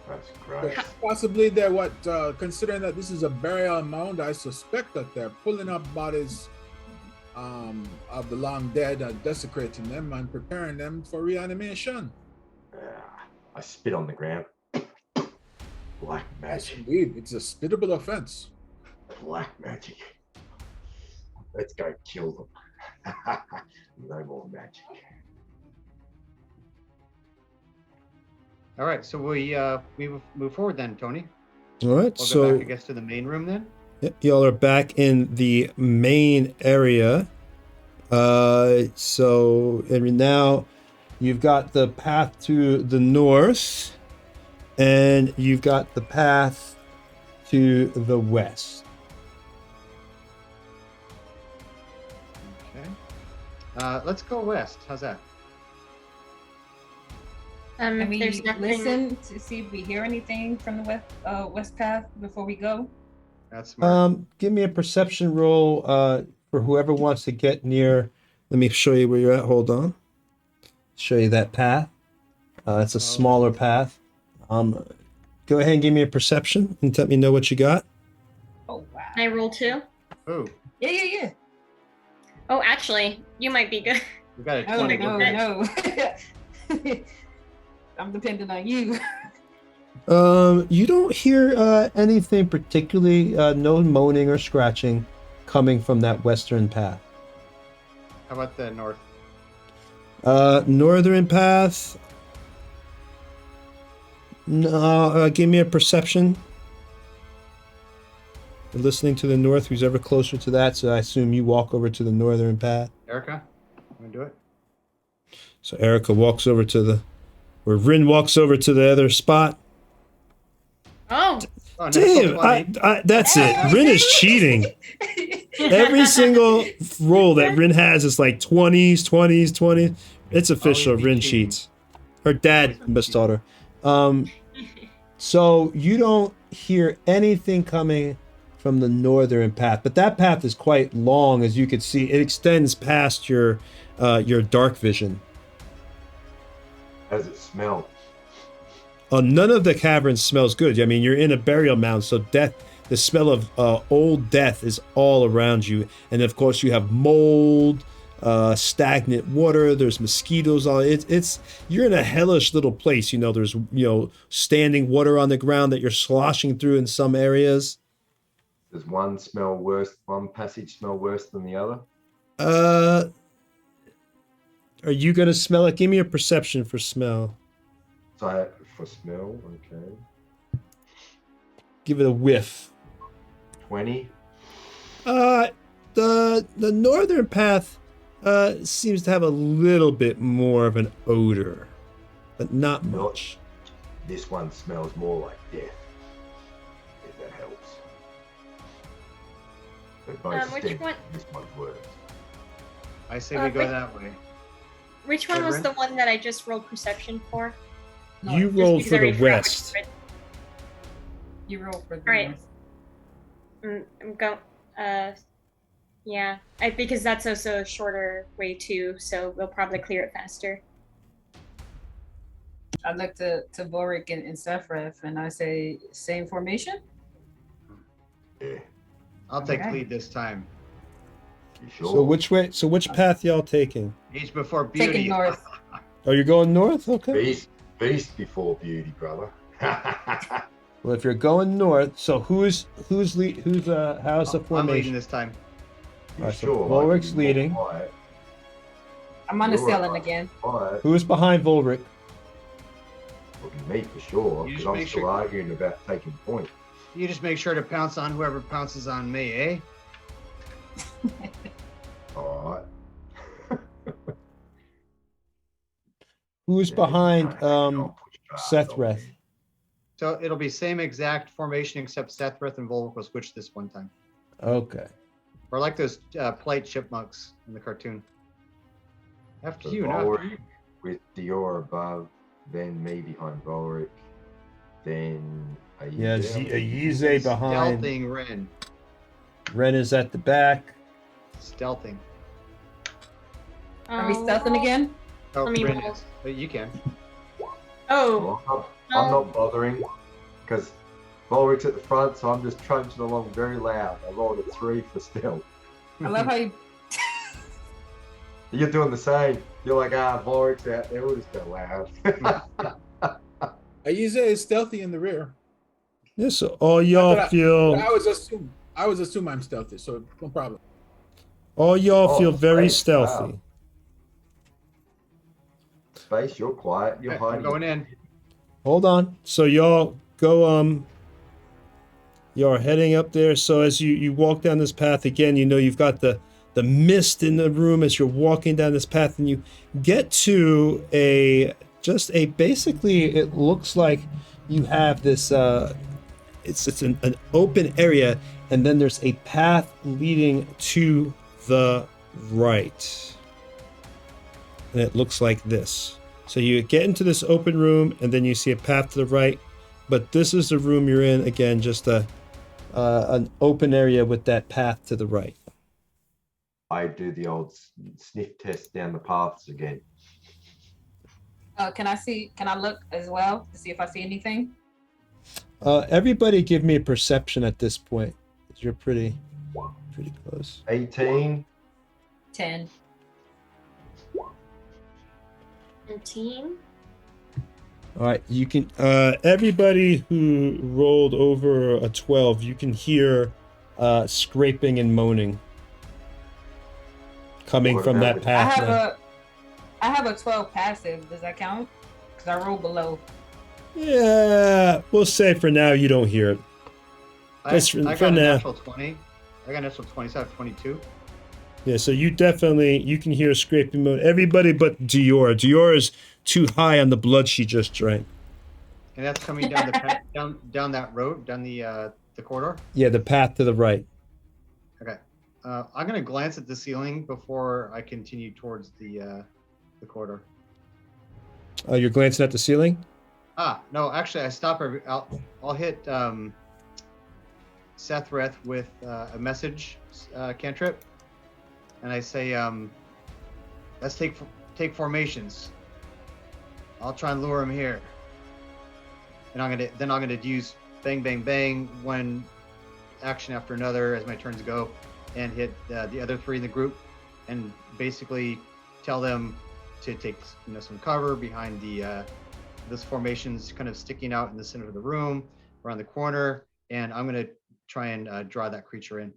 That's great. Possibly they're considering that this is a burial mound, I suspect that they're pulling up bodies of the long dead and desecrating them and preparing them for reanimation. I spit on the ground. Black Yes, magic. indeed. It's a spittable offense. Black magic. Let's go kill them. No more magic. All right, so we move forward then, Tony. All right, We'll so go back, I guess, to the main room then. yep, y'all are back in the main area. So and now you've got the path to the north, and you've got the path to the west. Okay. Let's go west. How's that? Can we There's nothing. listen to see if we hear anything from the west path before we go? That's smart. Give me a perception roll for whoever wants to get near. Let me show you where you're at. Hold on. Show you that path. It's a smaller path. Go ahead and give me a perception and let me know what you got. Oh wow. Can I roll 2? Oh, Yeah. Oh, actually, you might be good. we got a Oh 20. no. I'm depending on you. You don't hear anything particularly, no moaning or scratching coming from that western path. How about the north? Northern path. No, give me a perception. You're listening to the north. Who's ever closer to that? So I assume you walk over to the northern path. Erica, want to do it? So Erica walks over to where Rin walks over to the other spot. Oh, Oh, no, Damn, 20. that's it. Rin is cheating. Every single roll that Rin has is like 20s. It's official. be Rin cheating. cheats. Her dad must taught her. So you don't hear anything coming from the northern path, but that path is quite long, as you could see. It extends past your dark vision. How does it smell? None of the caverns smells good. I mean, you're in a burial mound, so death, the smell of old death is all around you. And of course, you have mold, stagnant water. There's mosquitoes. It's you're in a hellish little place. You know, there's standing water on the ground that you're sloshing through in some areas. Does one passage smell worse than the other? Are you gonna smell it? Give me a perception for smell. So for smell, okay. Give it a whiff. 20. The northern path seems to have a little bit more of an odor, but not much. This one smells more like death, if that helps. They're both which stink. one? This one's worse. I say we go that way. Which one was Rin? the one that I just rolled perception for? You Just rolled because for I the already forgot west. which You roll for the Right. north. I'm going. Yeah, because that's also a shorter way too, so we'll probably clear it faster. I look to Boric and Sephrith, and I say, same formation? Yeah, I'll take Okay. lead this time. you sure? So which way? So which path y'all taking? Age before beauty. Taking north. Oh, you're going north? Okay. Beast before beauty, brother. Well, if you're going north, so how's the I'm leading formation? this time. You Alright, so sure? Ulrich's Like, you're leading. quiet. I'm on the You're ceiling right. again. Quiet. Who's behind Volric? Looking at me for sure, You because just I'm make still sure- arguing about taking point. You just make sure to pounce on whoever pounces on me, eh? All right. Who's Yeah, behind don't push cards on Sethreth? me. So it'll be same exact formation except Sethrith and Volvic will switch this one time. Okay. Or like those polite chipmunks in the cartoon. After So you, not after Volric you. with Dior above, then me behind Volric, then Yeah, Yize behind. Stealthing Ren. Ren is at the back. Stealthing. Are we stealthing again? Oh, Let me Ren roll. is. But you can. Oh, Well, I'm not bothering because Volric's at the front, so I'm just trudging along very loud. I rolled a 3 for stealth. I love how you. You're doing the same. You're like, Volric's out there. We'll just go loud. I usually is stealthy in the rear. Yeah, so all y'all But feel I was assume I'm stealthy, so no problem. feel very Space, stealthy. wow. Space, you're quiet. You're Okay, hiding. I'm going in. Hold on. So y'all go y'all are heading up there. So as you walk down this path again, you know you've got the mist in the room as you're walking down this path, and you get to basically it looks like you have this it's an open area, and then there's a path leading to the right. And it looks like this. So you get into this open room, and then you see a path to the right. But this is the room you're in. Again, just an open area with that path to the right. I do the old sniff test down the paths again. Can I look as well to see if I see anything? Everybody give me a perception at this point. You're pretty close. 18. 10. 13. All right, you can. Everybody who rolled over a 12, you can hear scraping and moaning coming from that path. I have a 12 passive. Does that count? Because I rolled below. Yeah, we'll say for now you don't hear it. I got a natural 20. I got a natural 20, so I have 22. Yeah, so you can hear scraping moan. Everybody but Dior. Dior is too high on the blood she just drank. And that's coming down the down that road, down the corridor. Yeah, the path to the right. Okay. I'm gonna glance at the ceiling before I continue towards the corridor. You're glancing at the ceiling? No, actually, I stop. I'll hit Sethreth with a message cantrip, and I say, "Let's take formations. I'll try and lure him here." And I'm gonna use bang, bang, bang, one action after another as my turns go, and hit the other 3 in the group, and basically tell them to take some cover behind this formation's kind of sticking out in the center of the room, around the corner, and I'm gonna try and draw that creature in.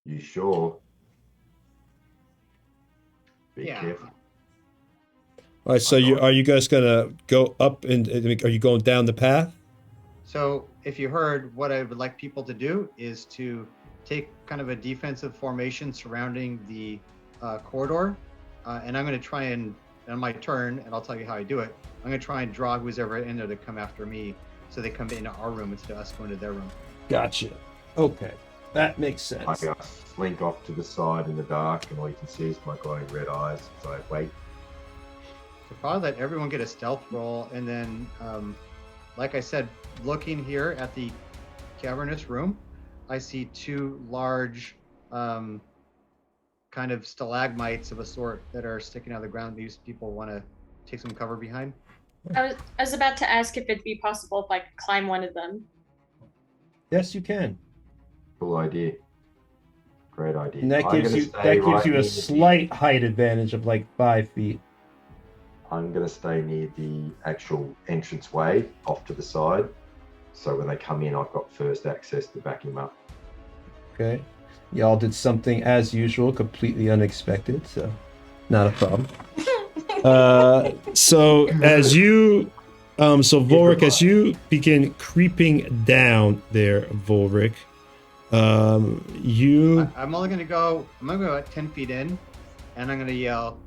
You sure? Be Yeah. careful. All right, so are you guys gonna go up and are you going down the path? So if you heard, what I would like people to do is to take kind of a defensive formation surrounding the corridor, and I'm going to try and, on my turn, and I'll tell you how I do it, I'm going to try and draw who's ever in there to come after me, so they come into our room instead of us going to their room. Gotcha. Okay, that makes sense. I slink off to the side in the dark, and all you can see is my glowing red eyes. So I wait. So probably let everyone get a stealth roll, and then, like I said, looking here at the cavernous room, I see 2 large kind of stalagmites of a sort that are sticking out of the ground. These people want to take some cover behind. I was about to ask if it'd be possible if I could climb one of them. Yes, you can. Cool idea. Great idea. And that gives you a slight height advantage of like 5 feet. I'm going to stay near the actual entranceway off to the side. So when they come in, I've got first access to back him up. Okay. Y'all did something as usual, completely unexpected, so not a problem. So as you, Volric, as you begin creeping down there, Volric, I'm going to go about 10 feet in, and I'm going to yell,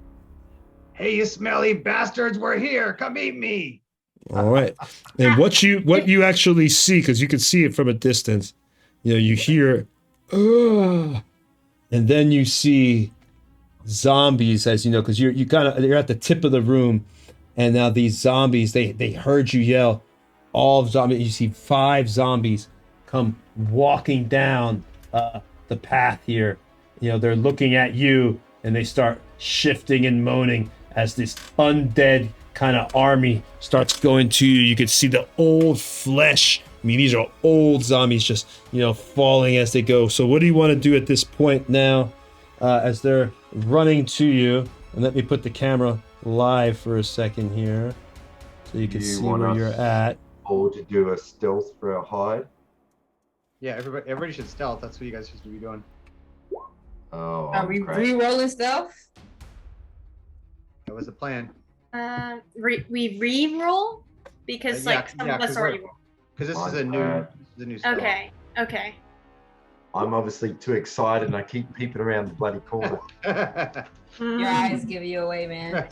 "Hey, you smelly bastards, we're here. Come eat me." All right. And what you actually see, because you can see it from a distance, you hear, ugh, and then you see zombies, as you know, because you're at the tip of the room, and now these zombies, they heard you yell, all of zombies. You see 5 zombies come walking down the path here. They're looking at you, and they start shifting and moaning as this undead kind of army starts going to you. You can see the old flesh. I mean, these are old zombies just, falling as they go. So what do you want to do at this point now as they're running to you? And let me put the camera live for a second here so you can see where you're at. Or to do a stealth for a hide? Yeah, everybody should stealth. That's what you guys should be doing. Oh, Are we re-rolling stealth? That was the plan. We re-roll because some of us already rolled. Because this is a new spell. Okay. I'm obviously too excited and I keep peeping around the bloody corner. Your eyes give you away, man.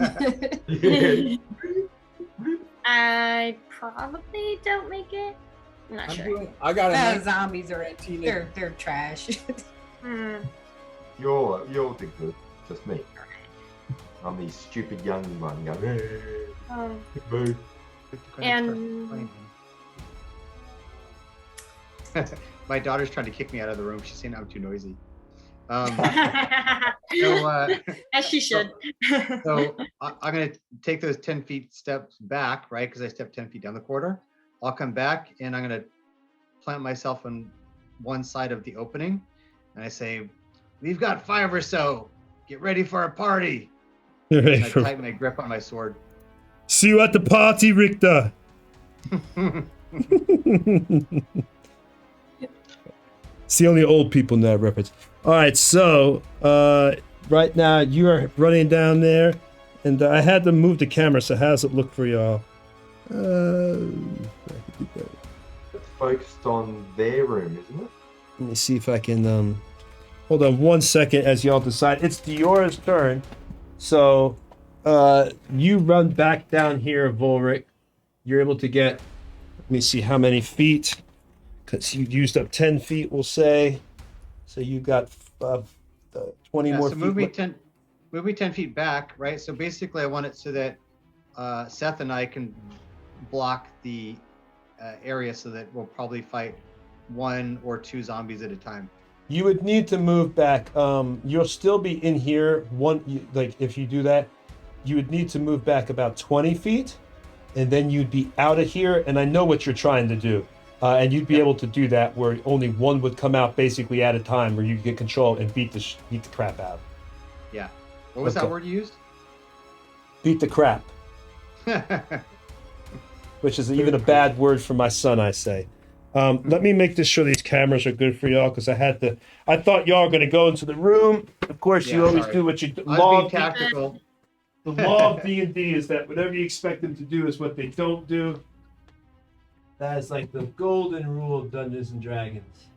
I probably don't make it. I'm not sure. I got it. Zombies are they're trash. You'll do good. Just me. I'm the stupid young one going, hey. And my daughter's trying to kick me out of the room. She's saying I'm too noisy. as she should. So I'm going to take those 10 feet steps back, right? Because I stepped 10 feet down the corridor. I'll come back and I'm going to plant myself on one side of the opening. And I say, we've got 5 or so. Get ready for a party. And I tighten my grip on my sword. See you at the party, Richter. It's the only old people in that reference. All right, so right now you are running down there, and I had to move the camera. So how's it look for y'all? It's focused on their room, isn't it? Let me see if I can. Hold on 1 second as y'all decide. It's Diora's turn. So you run back down here, Volric. You're able to get. Let me see how many feet. Because you used up 10 feet, we'll say. So you got 20 more so feet. Move me 10 feet back, right? So basically I want it so that Seth and I can block the area so that we'll probably fight 1 or 2 zombies at a time. You would need to move back. You'll still be in here. If you do that, you would need to move back about 20 feet. And then you'd be out of here. And I know what you're trying to do. And you'd be able to do that where only one would come out basically at a time, where you get control and beat the crap out. Yeah. What was that word you used? Beat the crap. Which is even a bad word for my son, I say. Let me make this sure these cameras are good for y'all, because I thought y'all were going to go into the room. Of course, you always do what you do. Tactical. The law of D&D is that whatever you expect them to do is what they don't do. That is like the golden rule of Dungeons and Dragons.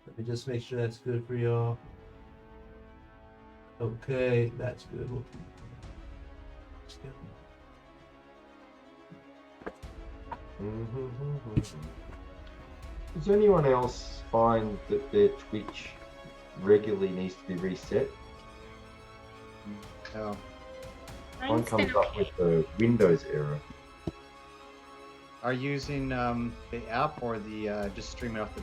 Let me just make sure that's good for y'all. Okay, that's good. Does anyone else find that their Twitch regularly needs to be reset? No. One comes up with the Windows error. Are you using the app or the just streaming off the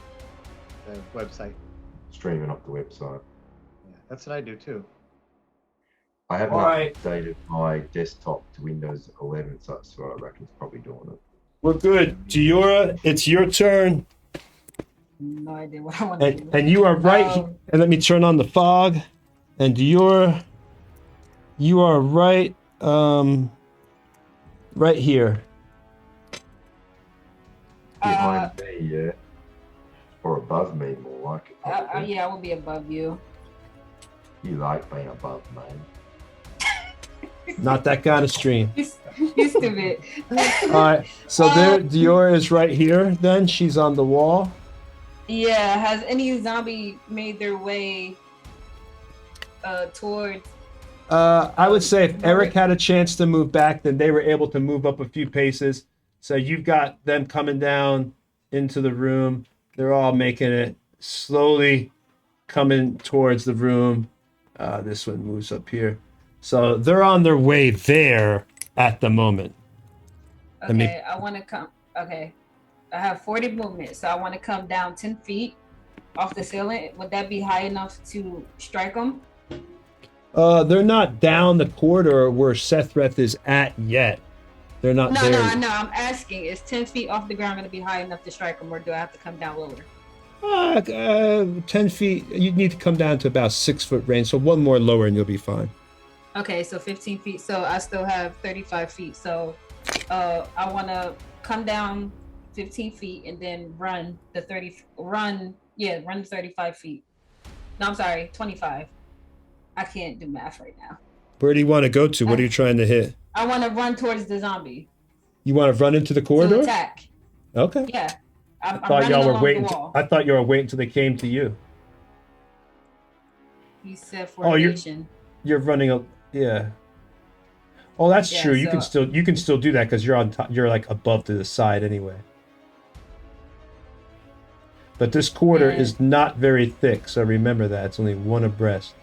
website? Streaming off the website. Yeah, that's what I do too. I haven't updated my desktop to Windows 11, so that's what I reckon it's probably doing it. We're good. Diora, it's your turn. No idea what I want to do. And you are right. And let me turn on the fog. And Diora, you are right here. Behind me, yeah. Or above me, more like it. Yeah, I will be above you. You like being above me. Not that kind of stream. Used to it. All right. So there, Diora is right here. Then she's on the wall. Yeah. Has any zombie made their way towards? I would say if Eric had a chance to move back, then they were able to move up a few paces. So you've got them coming down into the room. They're all making it slowly coming towards the room. This one moves up here. So they're on their way there at the moment. Okay, I want to come. Okay, I have 40 movement, so I want to come down 10 feet off the ceiling. Would that be high enough to strike them? They're not down the corridor where Sethreth is at yet. They're not No, there. no, no. I'm asking, is 10 feet off the ground going to be high enough to strike them, or do I have to come down lower? 10 feet. You need to come down to about 6 foot range. So one more lower and you'll be fine. Okay, so 15 feet. So I still have 35 feet. So I want to come down 15 feet and then run the 35 feet. No, I'm sorry, 25. I can't do math right now. Where do you want to go to? What are you trying to hit? I want to run towards the zombie. You want to run into the corridor? To attack. Okay. Yeah. I'm I thought running y'all were along waiting. the wall. I thought you were waiting until they came to you. He said Oh, you're- formation. You're running. Yeah. Oh, that's Yeah, true. You so- can still do that because you're on top. You're like above to the side anyway. But this corridor Yeah. is not very thick, so remember that. It's only one abreast.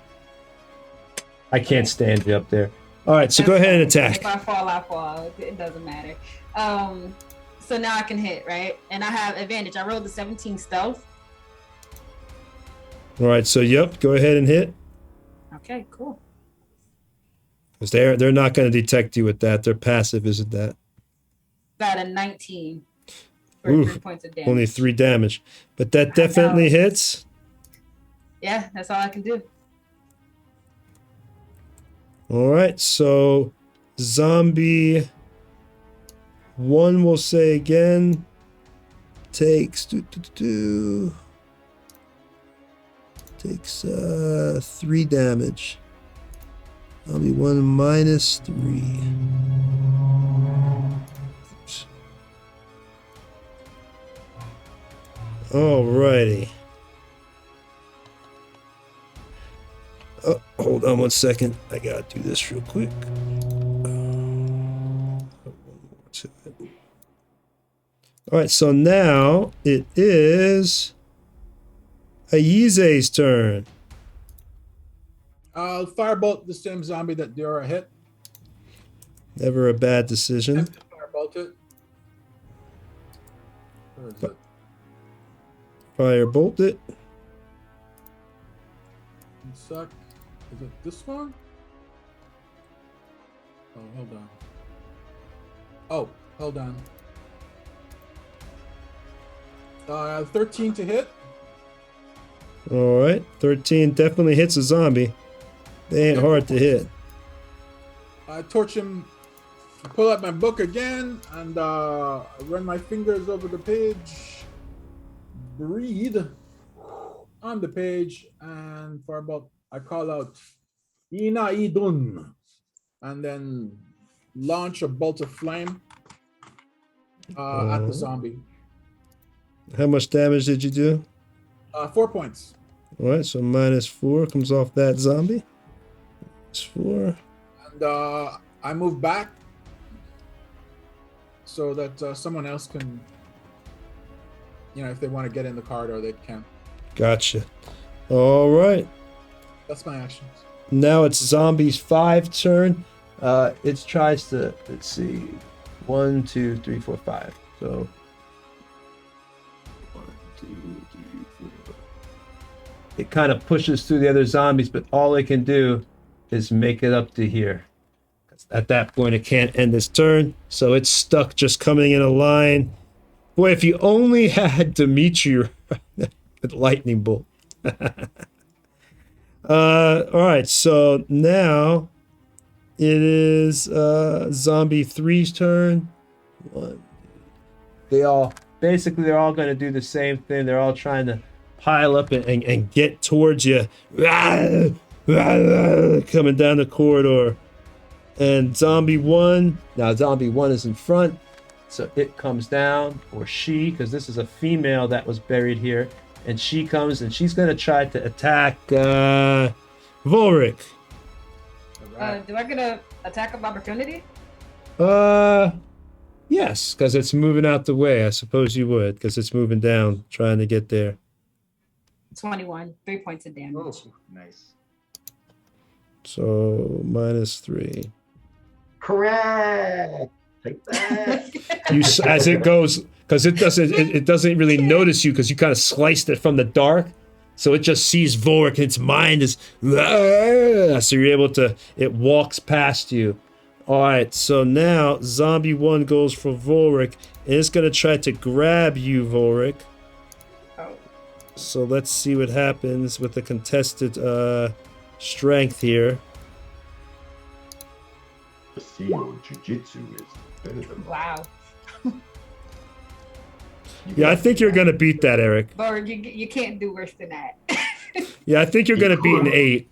I can't stand you up there. All right, so go ahead and attack. If I fall, I fall. It doesn't matter. So now I can hit, right? And I have advantage. I rolled the 17 stealth. All right, so yep, go ahead and hit. Okay, cool. Because they're not going to detect you with that. They're passive, isn't that? Got a 19 for Oof, 3 points of damage. only 3 damage. But that definitely hits. Yeah, that's all I can do. All right, so zombie 1 will say again. Takes takes 3 damage. Zombie 1 minus 3. Oops. Alrighty. Oh, hold on 1 second. I gotta do this real quick. All right, so now it is Ayize's turn. I'll firebolt the same zombie that Diora hit. Never a bad decision. Firebolt it. Where is it? Firebolt it. One sec. Is it this one? Oh, hold on. Oh, hold on. 13 to hit. All right, 13 definitely hits a zombie. They ain't hard to hit. I torch him. Pull out my book again and run my fingers over the page. Breathe on the page and for about I call out Ina Idun and then launch a bolt of flame at the zombie. How much damage did you do? 4 points. All right, so minus 4 comes off that zombie. It's 4. And I move back so that someone else can, if they want to get in the corridor, they can. Gotcha. All right. That's my actions. Now it's Zombie's 5 turn. It tries to, let's see, 1, 2, 3, 4, 5. So 1, 2, 3, 4. It kind of pushes through the other zombies, but all it can do is make it up to here. At that point, it can't end its turn, so it's stuck just coming in a line. Boy, if you only had Dimitri with lightning bolt. All right, so now it is Zombie 3's turn. They're all going to do the same thing. They're all trying to pile up and get towards you, coming down the corridor. And Zombie 1, now Zombie 1 is in front, so it comes down, or she, because this is a female that was buried here, and she comes and she's going to try to attack Volric. Do I get a attack of opportunity? Yes, because it's moving out the way. I suppose you would, because it's moving down, trying to get there. 21, 3 points of damage. Oh, nice. So minus 3. Correct. Take that. You as it goes, because it doesn't really notice you because you kind of sliced it from the dark, So it just sees Volric and its mind is, so you're able to, it walks past you. All right, so now Zombie 1 goes for Volric, and it's going to try to grab you, Volric. Oh. So let's see what happens with the contested strength here. The seal jiu-jitsu is better than Wow. Yeah, I think you're going to beat that, Eric. Bird, you can't do worse than that. Yeah, I think you're going to beat an 8.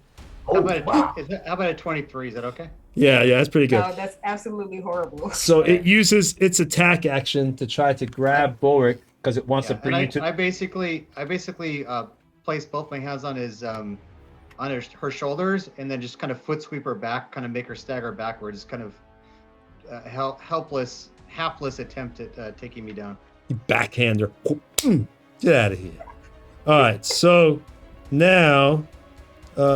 How about, wow. how about a 23? Is that okay? Yeah, that's pretty good. No, that's absolutely horrible. So it uses its attack action to try to grab Volric because it wants to bring you to. I basically place both my hands on his on her shoulders, and then just kind of foot sweep her back, kind of make her stagger backwards, kind of hapless attempt at taking me down. You backhander. Get out of here. All right, so now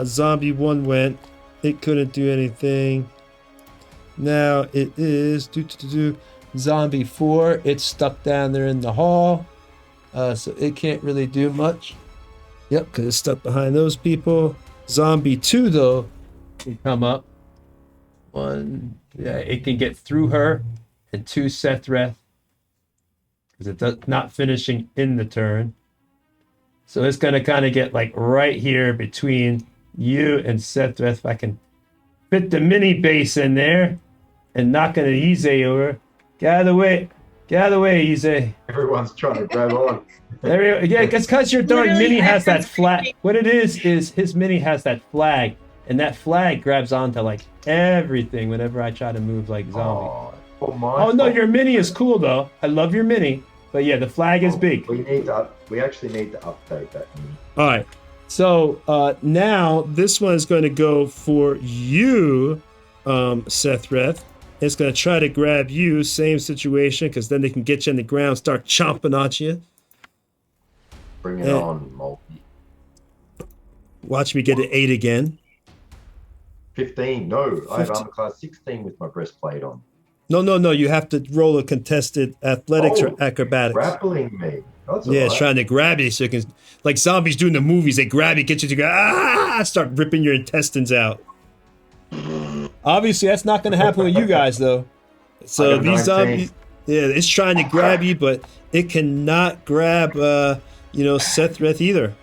Zombie 1 went. It couldn't do anything. Now it is Zombie 4. It's stuck down there in the hall. So it can't really do much. Yep, because it's stuck behind those people. Zombie 2, though, can come up. 1, yeah, it can get through her. And 2, Sethreth. Because it's not finishing in the turn. So it's going to kind of get like right here between you and Sethreth. If I can fit the mini base in there and knock an Ize over. Get out of the way. Get out of the way, Ize. Everyone's trying to grab on. There we go. Yeah, it's because your dog Literally, mini has that that's flag. What it is his mini has that flag. And that flag grabs onto like everything whenever I try to move like zombie. Oh no, your mini is cool though. I love your mini. But yeah, the flag is big. We actually need to update that. All right. So now this one is going to go for you, Sethreth. It's going to try to grab you. Same situation, because then they can get you in the ground, start chomping at you. Bring it on, Mulkey. Watch me get an 8 again. 15. No, I have 15. armor class 16 with my breastplate on. No. You have to roll a contested athletics or acrobatics. Grappling me. That's Yeah, it's alright. trying to grab you so you can, like zombies do in the movies. They grab you, get you to go, start ripping your intestines out. Obviously, that's not going to happen with you guys, though. So I got these 19. zombies, yeah, it's trying to grab you, but it cannot grab, Sethreth either.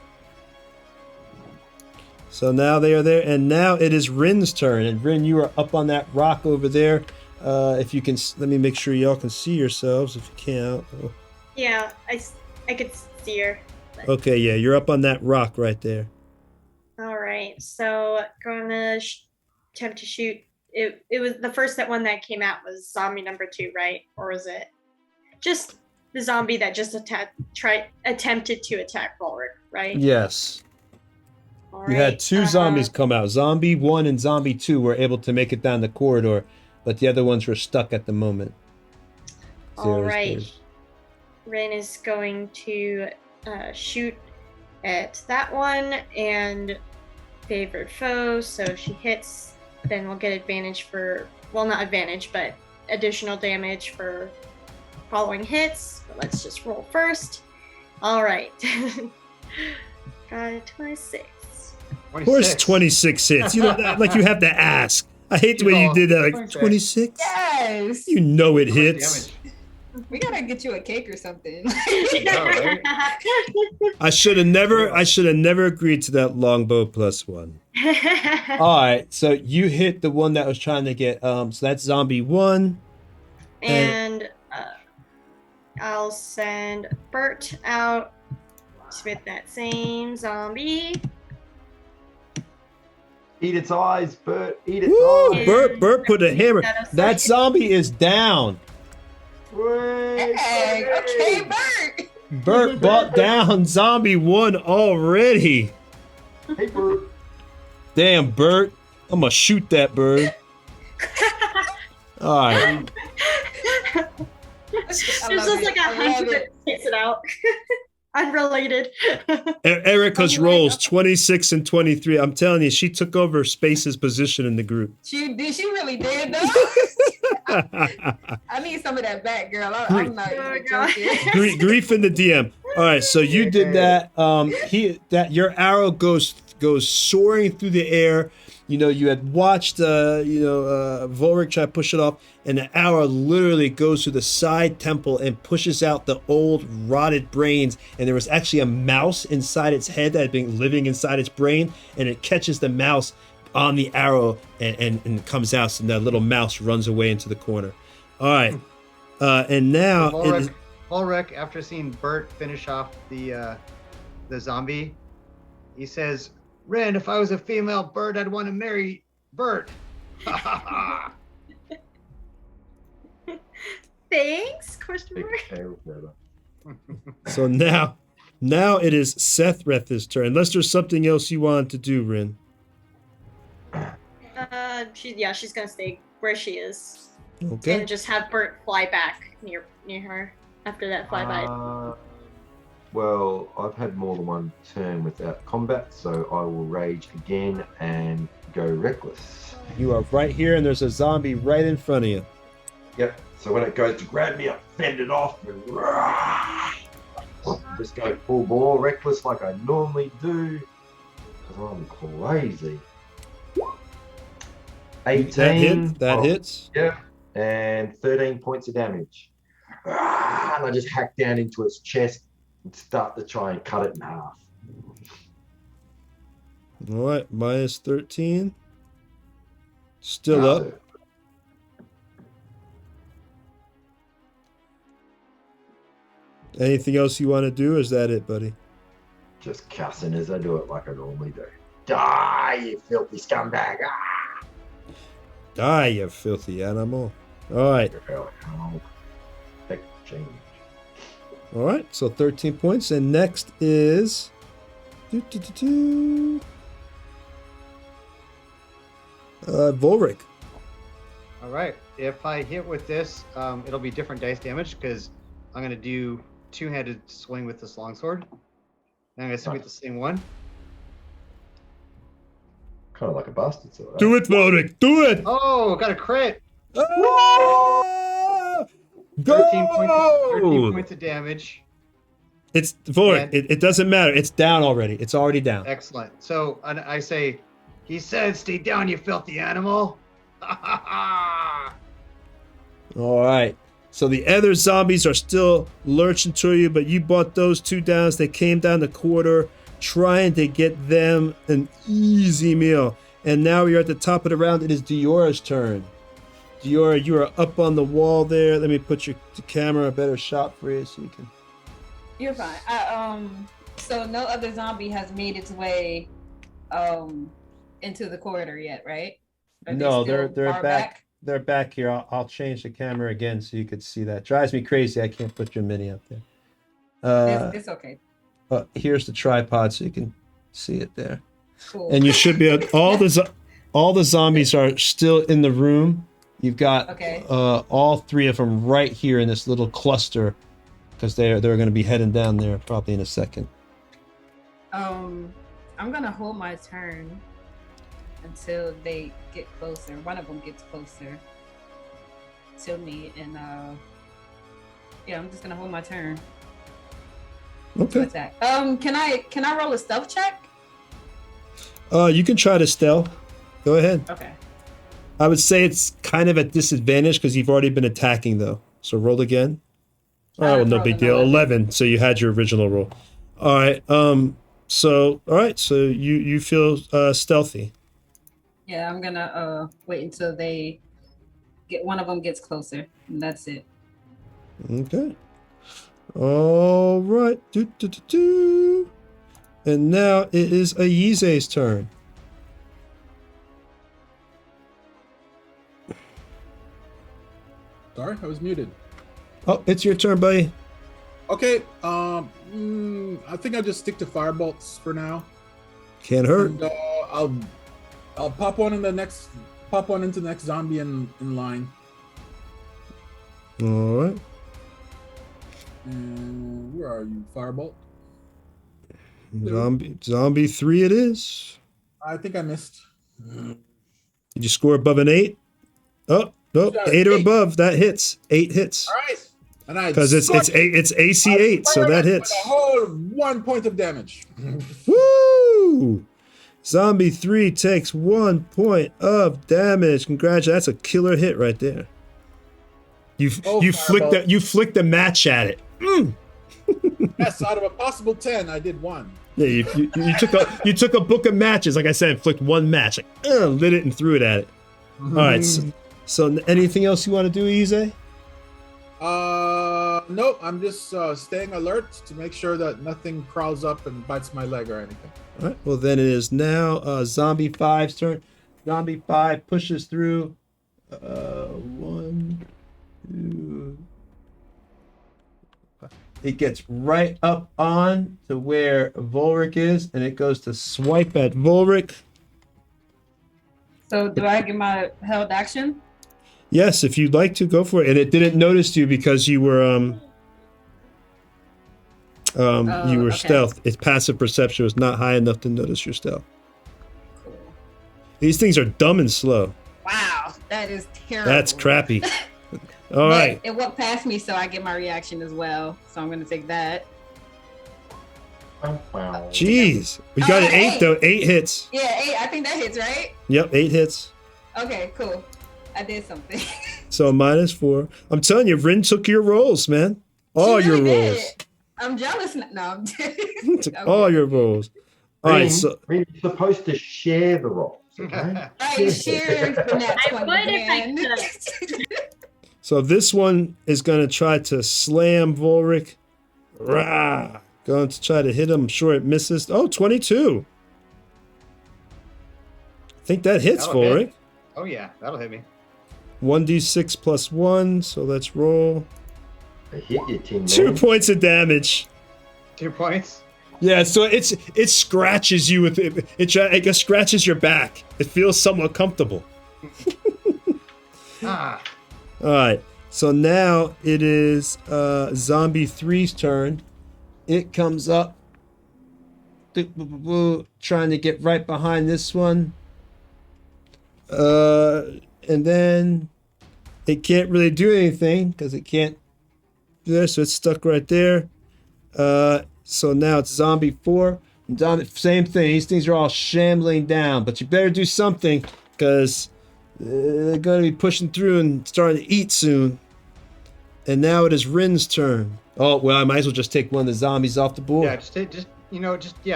So now they are there, and now it is Rin's turn. And Rin, you are up on that rock over there. If you can, let me make sure y'all can see yourselves. If you can't. Yeah, I could see her. Okay, yeah, you're up on that rock right there. All right, so going to attempt to shoot. It was the first one that came out was zombie number 2, right? Or was it just the zombie that just attempted to attack Volric, right? Yes. All You had right, 2 zombies come out. Zombie 1 and Zombie 2 were able to make it down the corridor, but the other ones were stuck at the moment. All right. Rin is going to shoot at that one and favored foe, so she hits. Then we'll get advantage for, well, not advantage, but additional damage for following hits. But let's just roll first. All right. Got a 26. Of course, 26 hits. You know, like you have to ask. I hate the way you did that. Like 26. Yes. You know it hits. We gotta get you a cake or something. Right? I should have never agreed to that longbow +1. All right, so you hit the one that was trying to get. So that's zombie 1. And I'll send Bert out with that same zombie. Eat its eyes, Bert. Eat its Woo! eyes. Bert put a hammer. That zombie is down. Hey, okay, Bert. Bert brought down zombie 1 already. Hey, Bert. Damn, Bert. I'm gonna shoot that bird. All right. There's just like a hunter that takes it out. Unrelated. Erica's rolls 26 and 23. I'm telling you, she took over Space's position in the group. She really did though. I need some of that back, girl. I'm not even joking. Grief in the DM. All right, so you did that. Your arrow goes soaring through the air. You know, you had watched Volric try to push it off, and the arrow literally goes through the side temple and pushes out the old rotted brains. And there was actually a mouse inside its head that had been living inside its brain, and it catches the mouse on the arrow and comes out, and that little mouse runs away into the corner. All right, and now Volric, after seeing Bert finish off the zombie, he says, "Ren, if I was a female bird, I'd want to marry Bert." Thanks? Question mark. So now it is Sethreth's turn. Unless there's something else you want to do, Rin. She's gonna stay where she is. Okay. And just have Bert fly back near her after that flyby. Well, I've had more than one turn without combat, so I will rage again and go reckless. You are right here, and there's a zombie right in front of you. Yep. So when it goes to grab me, I fend it off and just go full bore reckless like I normally do, because I'm crazy. 18. That hits. Yep. And 13 points of damage. And I just hack down into its chest and start to try and cut it in half. All right, minus 13. Still up. Anything else you want to do, or is that it, buddy? Just cussing as I do it like I normally do. Die, you filthy scumbag! Ah! Die, you filthy animal. All right. Exchange. All right, so 13 points. And next is... Volric. All right. If I hit with this, it'll be different dice damage because I'm going to do two-handed swing with this longsword. And I'm going to swing with the same one. Kind of like a bastard sword. Do it, Volric. Do it. Oh, got a crit. Oh! Go! 13 points of damage. It's Volric. It doesn't matter. It's down already. It's already down. Excellent. So I say, he said, "Stay down, you filthy animal." All right. So the other zombies are still lurching to you, but you bought those two down as they came down the corridor, trying to get them an easy meal. And now you're at the top of the round. It is Diora's turn. Diora, you are up on the wall there. Let me put your camera a better shot for you so you can... You're fine. So no other zombie has made its way into the corridor yet, right? No, they're back. They're back here. I'll change the camera again so you could see that. Drives me crazy. I can't put your mini up there. It's okay. Here's the tripod so you can see it there. Cool. And you should be all the zombies are still in the room. You've got all three of them right here in this little cluster because they're going to be heading down there probably in a second. I'm gonna hold my turn until they get closer. One of them gets closer to me, and I'm just gonna hold my turn. Okay. To attack. Can I roll a stealth check? You can try to stealth. Go ahead. Okay. I would say it's kind of at disadvantage because you've already been attacking though. So roll again. Oh, well, no big deal. 11. So you had your original roll. All right. So you feel stealthy. Yeah, I'm gonna wait until one of them gets closer, and that's it. Okay. All right. And now it is Ayize's turn. Sorry, I was muted. Oh, it's your turn, buddy. Okay. I think I'll just stick to firebolts for now. Can't hurt. And, I'll pop one into the next zombie in line. All right. And where are you, firebolt? Zombie 3 it is. I think I missed. Did you score above an 8? Oh, Nope, Got 8 or eight. above. That hits. 8 hits. All right. And I Because it's AC 8, so that hits. With a whole 1 point of damage. Woo! Zombie 3 takes 1 point of damage. Congratulations. That's a killer hit right there. You flicked the match at it. Yes, out of a possible 10, I did 1. Yeah, you took a book of matches, like I said, flicked 1 match, like lit it and threw it at it. All right. So anything else you want to do, Ize? Nope. I'm just staying alert to make sure that nothing crawls up and bites my leg or anything. All right. Well, then it is now Zombie 5's turn. Zombie 5 pushes through. 1, 2. It gets right up on to where Volric is, and it goes to swipe at Volric. So do I get my held action? Yes, if you'd like to, go for it. And it didn't notice you because you were okay. stealth. Its passive perception was not high enough to notice your stealth. These things are dumb and slow. Wow, that is terrible. That's crappy. All right. It walked past me, so I get my reaction as well. So I'm gonna take that. Jeez. We got an 8 though. 8 hits. Yeah, 8. I think that hits, right? Yep, 8 hits. Okay, cool. I did something. So -4. I'm telling you, Rin took your rolls, man. All She your really rolls. did. I'm jealous. No, I'm kidding. Took all your rolls. All right, so We're supposed to share the rolls, okay? Right, share the net I would 20, if I man. could. so this one is going to try to slam Volric. Rah! Going to try to hit him. I'm sure it misses. Oh, 22. I think that hits That'll Volric. hit. Oh yeah, that'll hit me. 1d6 plus 1, so let's roll. I hit you, Tin 2 Man. points of damage. 2 points. Yeah, so it scratches you with it. It scratches your back. It feels somewhat comfortable. Ah. All right, so now it is Zombie 3's turn. It comes up, trying to get right behind this one. And then it can't really do anything because it can't do this, so it's stuck right there. So now it's Zombie 4. Same thing. These things are all shambling down, but you better do something because they're going to be pushing through and starting to eat soon. And now it is Rin's turn. Oh, well, I might as well just take one of the zombies off the board. Yeah,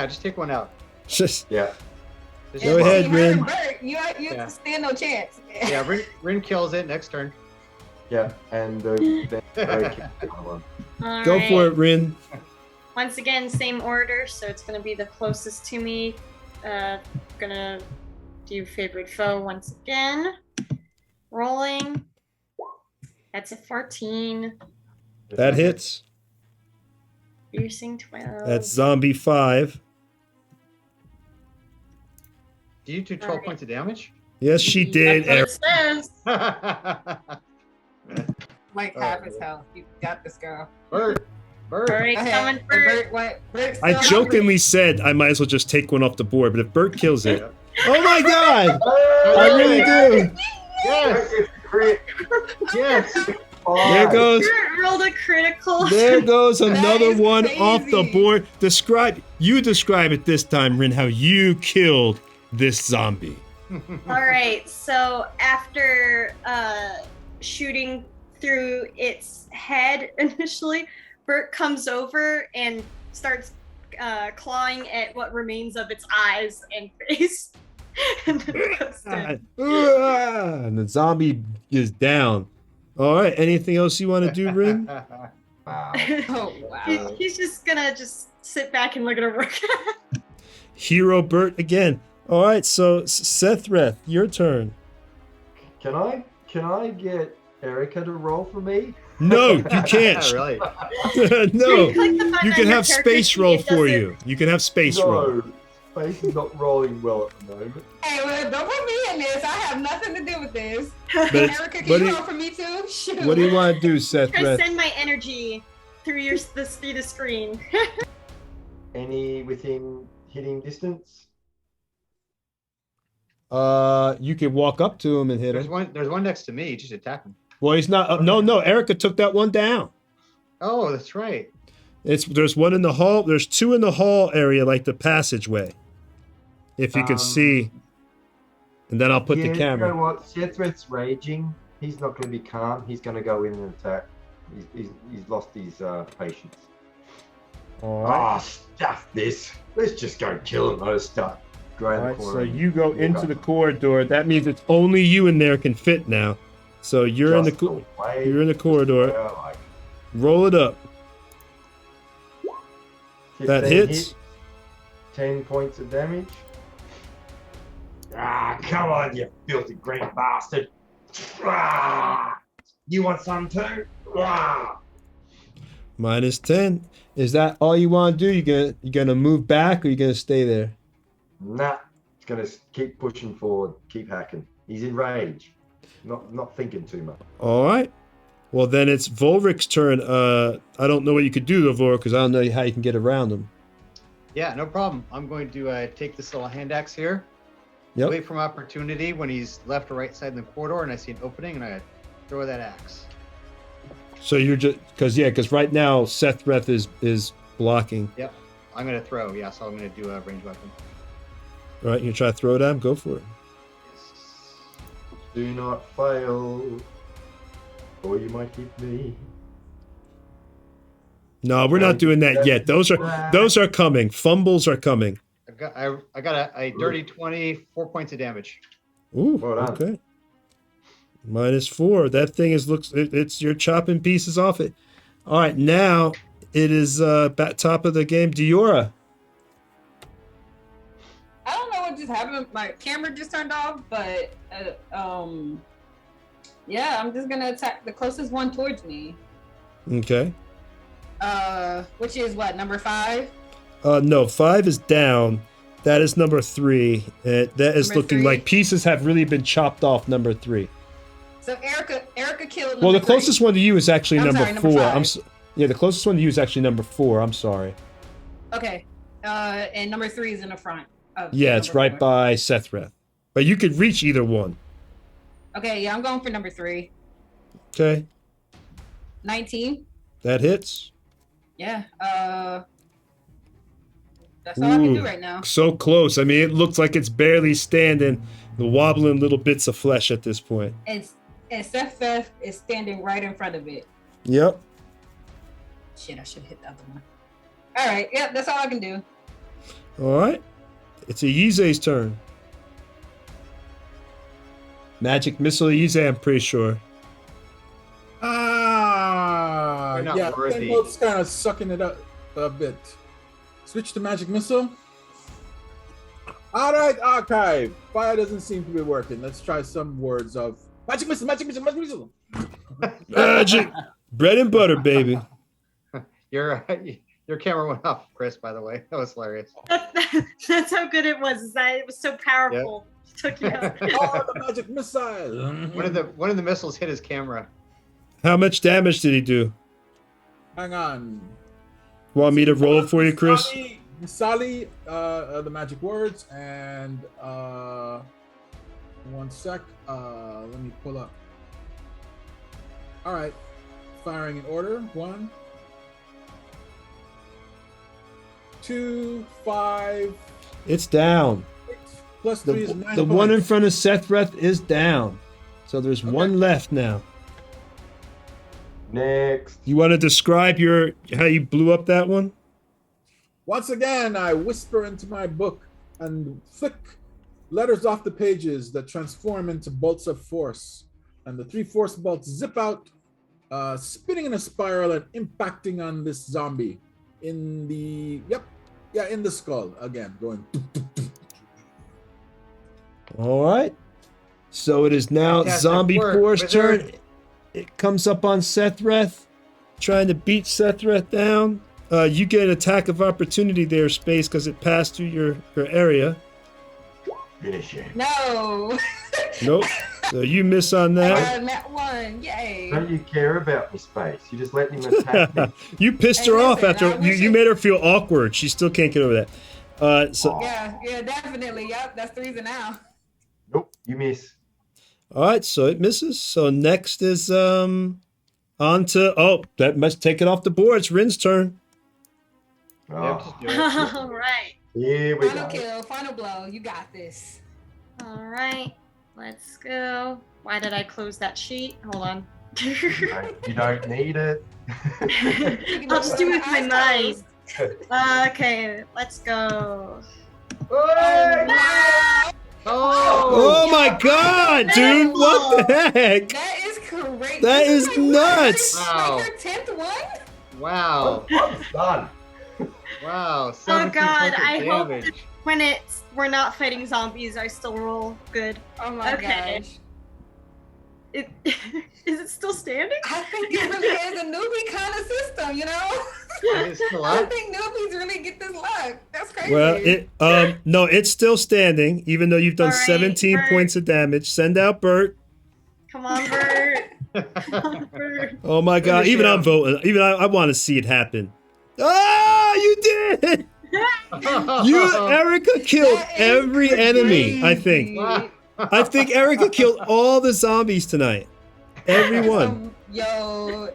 just take one out. Just Yeah. Just Go one. ahead, Rin. You Yeah. stand no chance. Yeah, Rin kills it next turn. Yeah, and then the other one. All Go right. for it, Rin. Once again, same order, so it's gonna be the closest to me. Gonna do favorite foe once again. Rolling. That's a 14. That hits. Piercing 12. That's Zombie 5. Do you do 12 points of damage? Yes, she did. That's what it says. Like half his health. You got this, girl. Bert. All right, Go ahead. coming And for Bert's I still jokingly said I might as well just take one off the board, but if Bert kills it, oh my god! I really do. Yes. Yes. There goes, Bert rolled a critical. there goes another is one off the crazy. board. Describe it this time, Rin, how you killed this zombie. All right, so after shooting through its head initially, Bert comes over and starts clawing at what remains of its eyes and face. And then goes dead. And the zombie is down. All right, anything else you want to do, Rin? Wow. Oh wow. He's just gonna sit back and look at her work. Hero Bert again. All right, so Sethreth, your turn. Can I get Erica to roll for me? No, you can't. Really? No, Click the button you on can your have character space sheet, roll it for doesn't- you. You can have space roll. No, space is not rolling well at the moment. Hey, well, don't put me in this. I have nothing to do with this. But it's- Erica, can what you do roll for me too? Shoot. What do you want to do, Try to Sethreth? send my energy through the screen. Any within hitting distance? You can walk up to him and hit There's him. one next to me. Just attack him. Well, he's not. No. Erica took that one down. Oh, that's right. There's one in the hall. There's two in the hall area, like the passageway. If you can see. And then I'll put the camera. You know what? Sethred's raging. He's not going to be calm. He's going to go in and attack. He's lost his patience. All right. Oh, stuff this. Let's just go kill him. Let's start. All right, so you go into the corridor. That means it's only you in there can fit now. So you're in the corridor. Roll it up. That hits. 10 points of damage. Ah, come on, you filthy green bastard. Ah, you want some too? Ah. Minus 10. Is that all you want to do? You gonna move back or you gonna stay there? Nah, it's gonna keep pushing forward, keep hacking. He's in rage, not thinking too much. All right. Well, then it's Volric's turn. I don't know what you could do to Volric because I don't know how you can get around him. Yeah, no problem. I'm going to take this little hand axe here. Yep. Wait for my opportunity when he's left or right side in the corridor and I see an opening and I throw that axe. So you're just because right now Sethreth is blocking. Yep. I'm gonna throw. Yeah, so I'm gonna do a ranged weapon. All right, you try to throw it at him. Go for it. Do not fail, or you might hit me. No, we're not doing that yet. Those are coming. Fumbles are coming. I got a dirty 20, 4 points of damage. Ooh, Well done. okay. -4. That thing it's you're chopping pieces off it. All right, now it is back top of the game. Diora. I don't know what just happened. My camera just turned off, but yeah, I'm just gonna attack the closest one towards me. Okay. Which is what, number 5? No, 5 is down. That is number 3. That is Number looking 3? like pieces have really been chopped off. Number 3. So Erica killed. Well, the number 3. closest one to you is actually I'm number sorry, number 4. 5. Yeah, the closest one to you is actually number 4. I'm sorry. Okay. And number 3 is in the front. Yeah, it's number right 4. by Sethreth. But you could reach either one. Okay, yeah, I'm going for number 3. Okay. 19. That hits. Yeah. That's all I can do right now. So close. I mean, it looks like it's barely standing. The wobbling little bits of flesh at this point. And Seth is standing right in front of it. Yep. Shit, I should have hit the other one. All right, yeah, that's all I can do. All right. It's Yize's turn. Magic missile Yize, I'm pretty sure. Ah, You're not yeah, worthy. Boat's kind of sucking it up a bit. Switch to magic missile. All right, archive. Fire doesn't seem to be working. Let's try some words of magic missile, magic missile, magic missile. Magic. Bread and butter, baby. Your camera went off, Chris, by the way. That was hilarious. That's how good it was. Is that it was so powerful. It took you out. Oh, the magic missile. One of the missiles hit his camera. How much damage did he do? Hang on. Want me to roll it for you, Chris? Misali, the magic words, and 1 sec. Let me pull up. All right, firing in order. 1, 2, 5. It's down. 6, plus 3 is 9 The one in points. front of Sethreth is down. So there's one left now. Next. You want to describe how you blew up that one? Once again, I whisper into my book and flick letters off the pages that transform into bolts of force. And the 3 force bolts zip out, spinning in a spiral and impacting on this zombie in the in the skull again, going. All right. So it is now Fantastic Zombie work, Force wizard. turn. It comes up on Sethreth, trying to beat Sethreth down. You get an attack of opportunity there, Space, because it passed through your area. Finish him. No. Nope. So you miss on I that. got that one. Yay. Don't you care about me, Space? You just let him attack me. You pissed Hey, her off listen, after I wish you it- made her feel awkward. She still can't get over that. So Yeah, definitely. Yep, that's 3 now. You miss. All right, so it misses. So next is on to that must take it off the board. It's Rin's turn. Yep, Oh, just do it. All right. here we Final go. kill, final blow. You got this. All right. Let's go. Why did I close that sheet? Hold on. You don't need it. I'll just do it with my mind. Okay, let's go. Hey! Oh my god, dude! What the heck? That is crazy. That This is like, nuts. Wow. Like your 10th one? Wow. I'm done. Wow. Oh 17 god, points of I hope damage. that when we're not fighting zombies, I still roll good. Oh my Okay. gosh. Is it still standing? I think it really is a newbie kind of system, you know? Is it still I up? think newbies really get this luck. That's crazy. Well, no, it's still standing, even though you've done All right, 17 Bert. points of damage. Send out Bert. Come on, Bert. Come on, Bert. Oh my god, Finish even him. I'm voting. Even I want to see it happen. Ah, you did! Erica killed That is every enemy, I think. Wow. I think Erica killed all the zombies tonight. Everyone. Yo,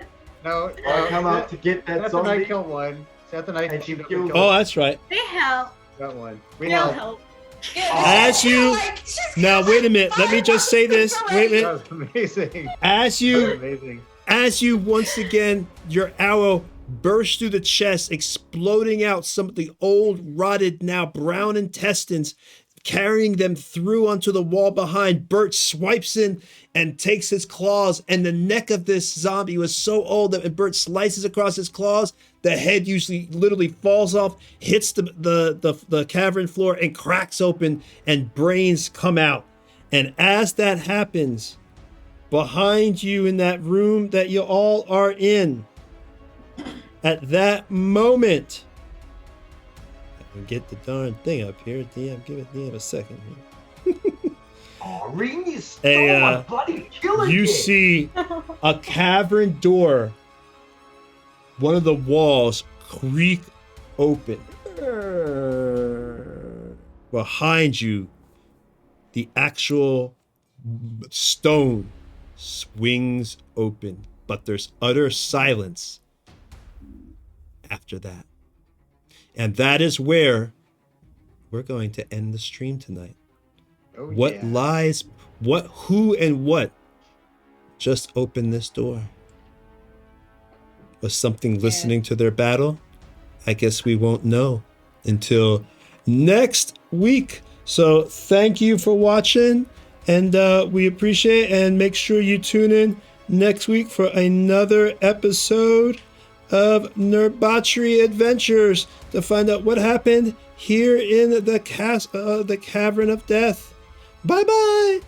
No, I come up to get that Seth and I zombie. killed one. Seth and I And teamed she up to killed- kill Oh, that's right. They help. that one. We They'll know. help. As you- Now, wait a minute. Let me just say this. Wait a minute. That was amazing. As That was you amazing. once again, your arrow bursts through the chest, exploding out some of the old, rotted, now brown intestines, carrying them through onto the wall behind. Bert swipes in and takes his claws, and the neck of this zombie was so old that when Bert slices across his claws, the head usually literally falls off, hits the cavern floor, and cracks open, and brains come out. And as that happens, behind you in that room that you all are in, at that moment, I can get the darn thing up here. DM, give it DM a second here. Oh, Ring is Hey, my bloody killer. You kid. see see a cavern door, one of the walls creak open. Behind you, the actual stone swings open, but there's utter silence after that. And that is where we're going to end the stream tonight. Oh, What yeah. lies, who and what just opened this door? Was something listening to their battle? I guess we won't know until next week. So thank you for watching, and we appreciate it, and make sure you tune in next week for another episode of Nerdbauchery Adventures to find out what happened here in the cavern of death. Bye bye.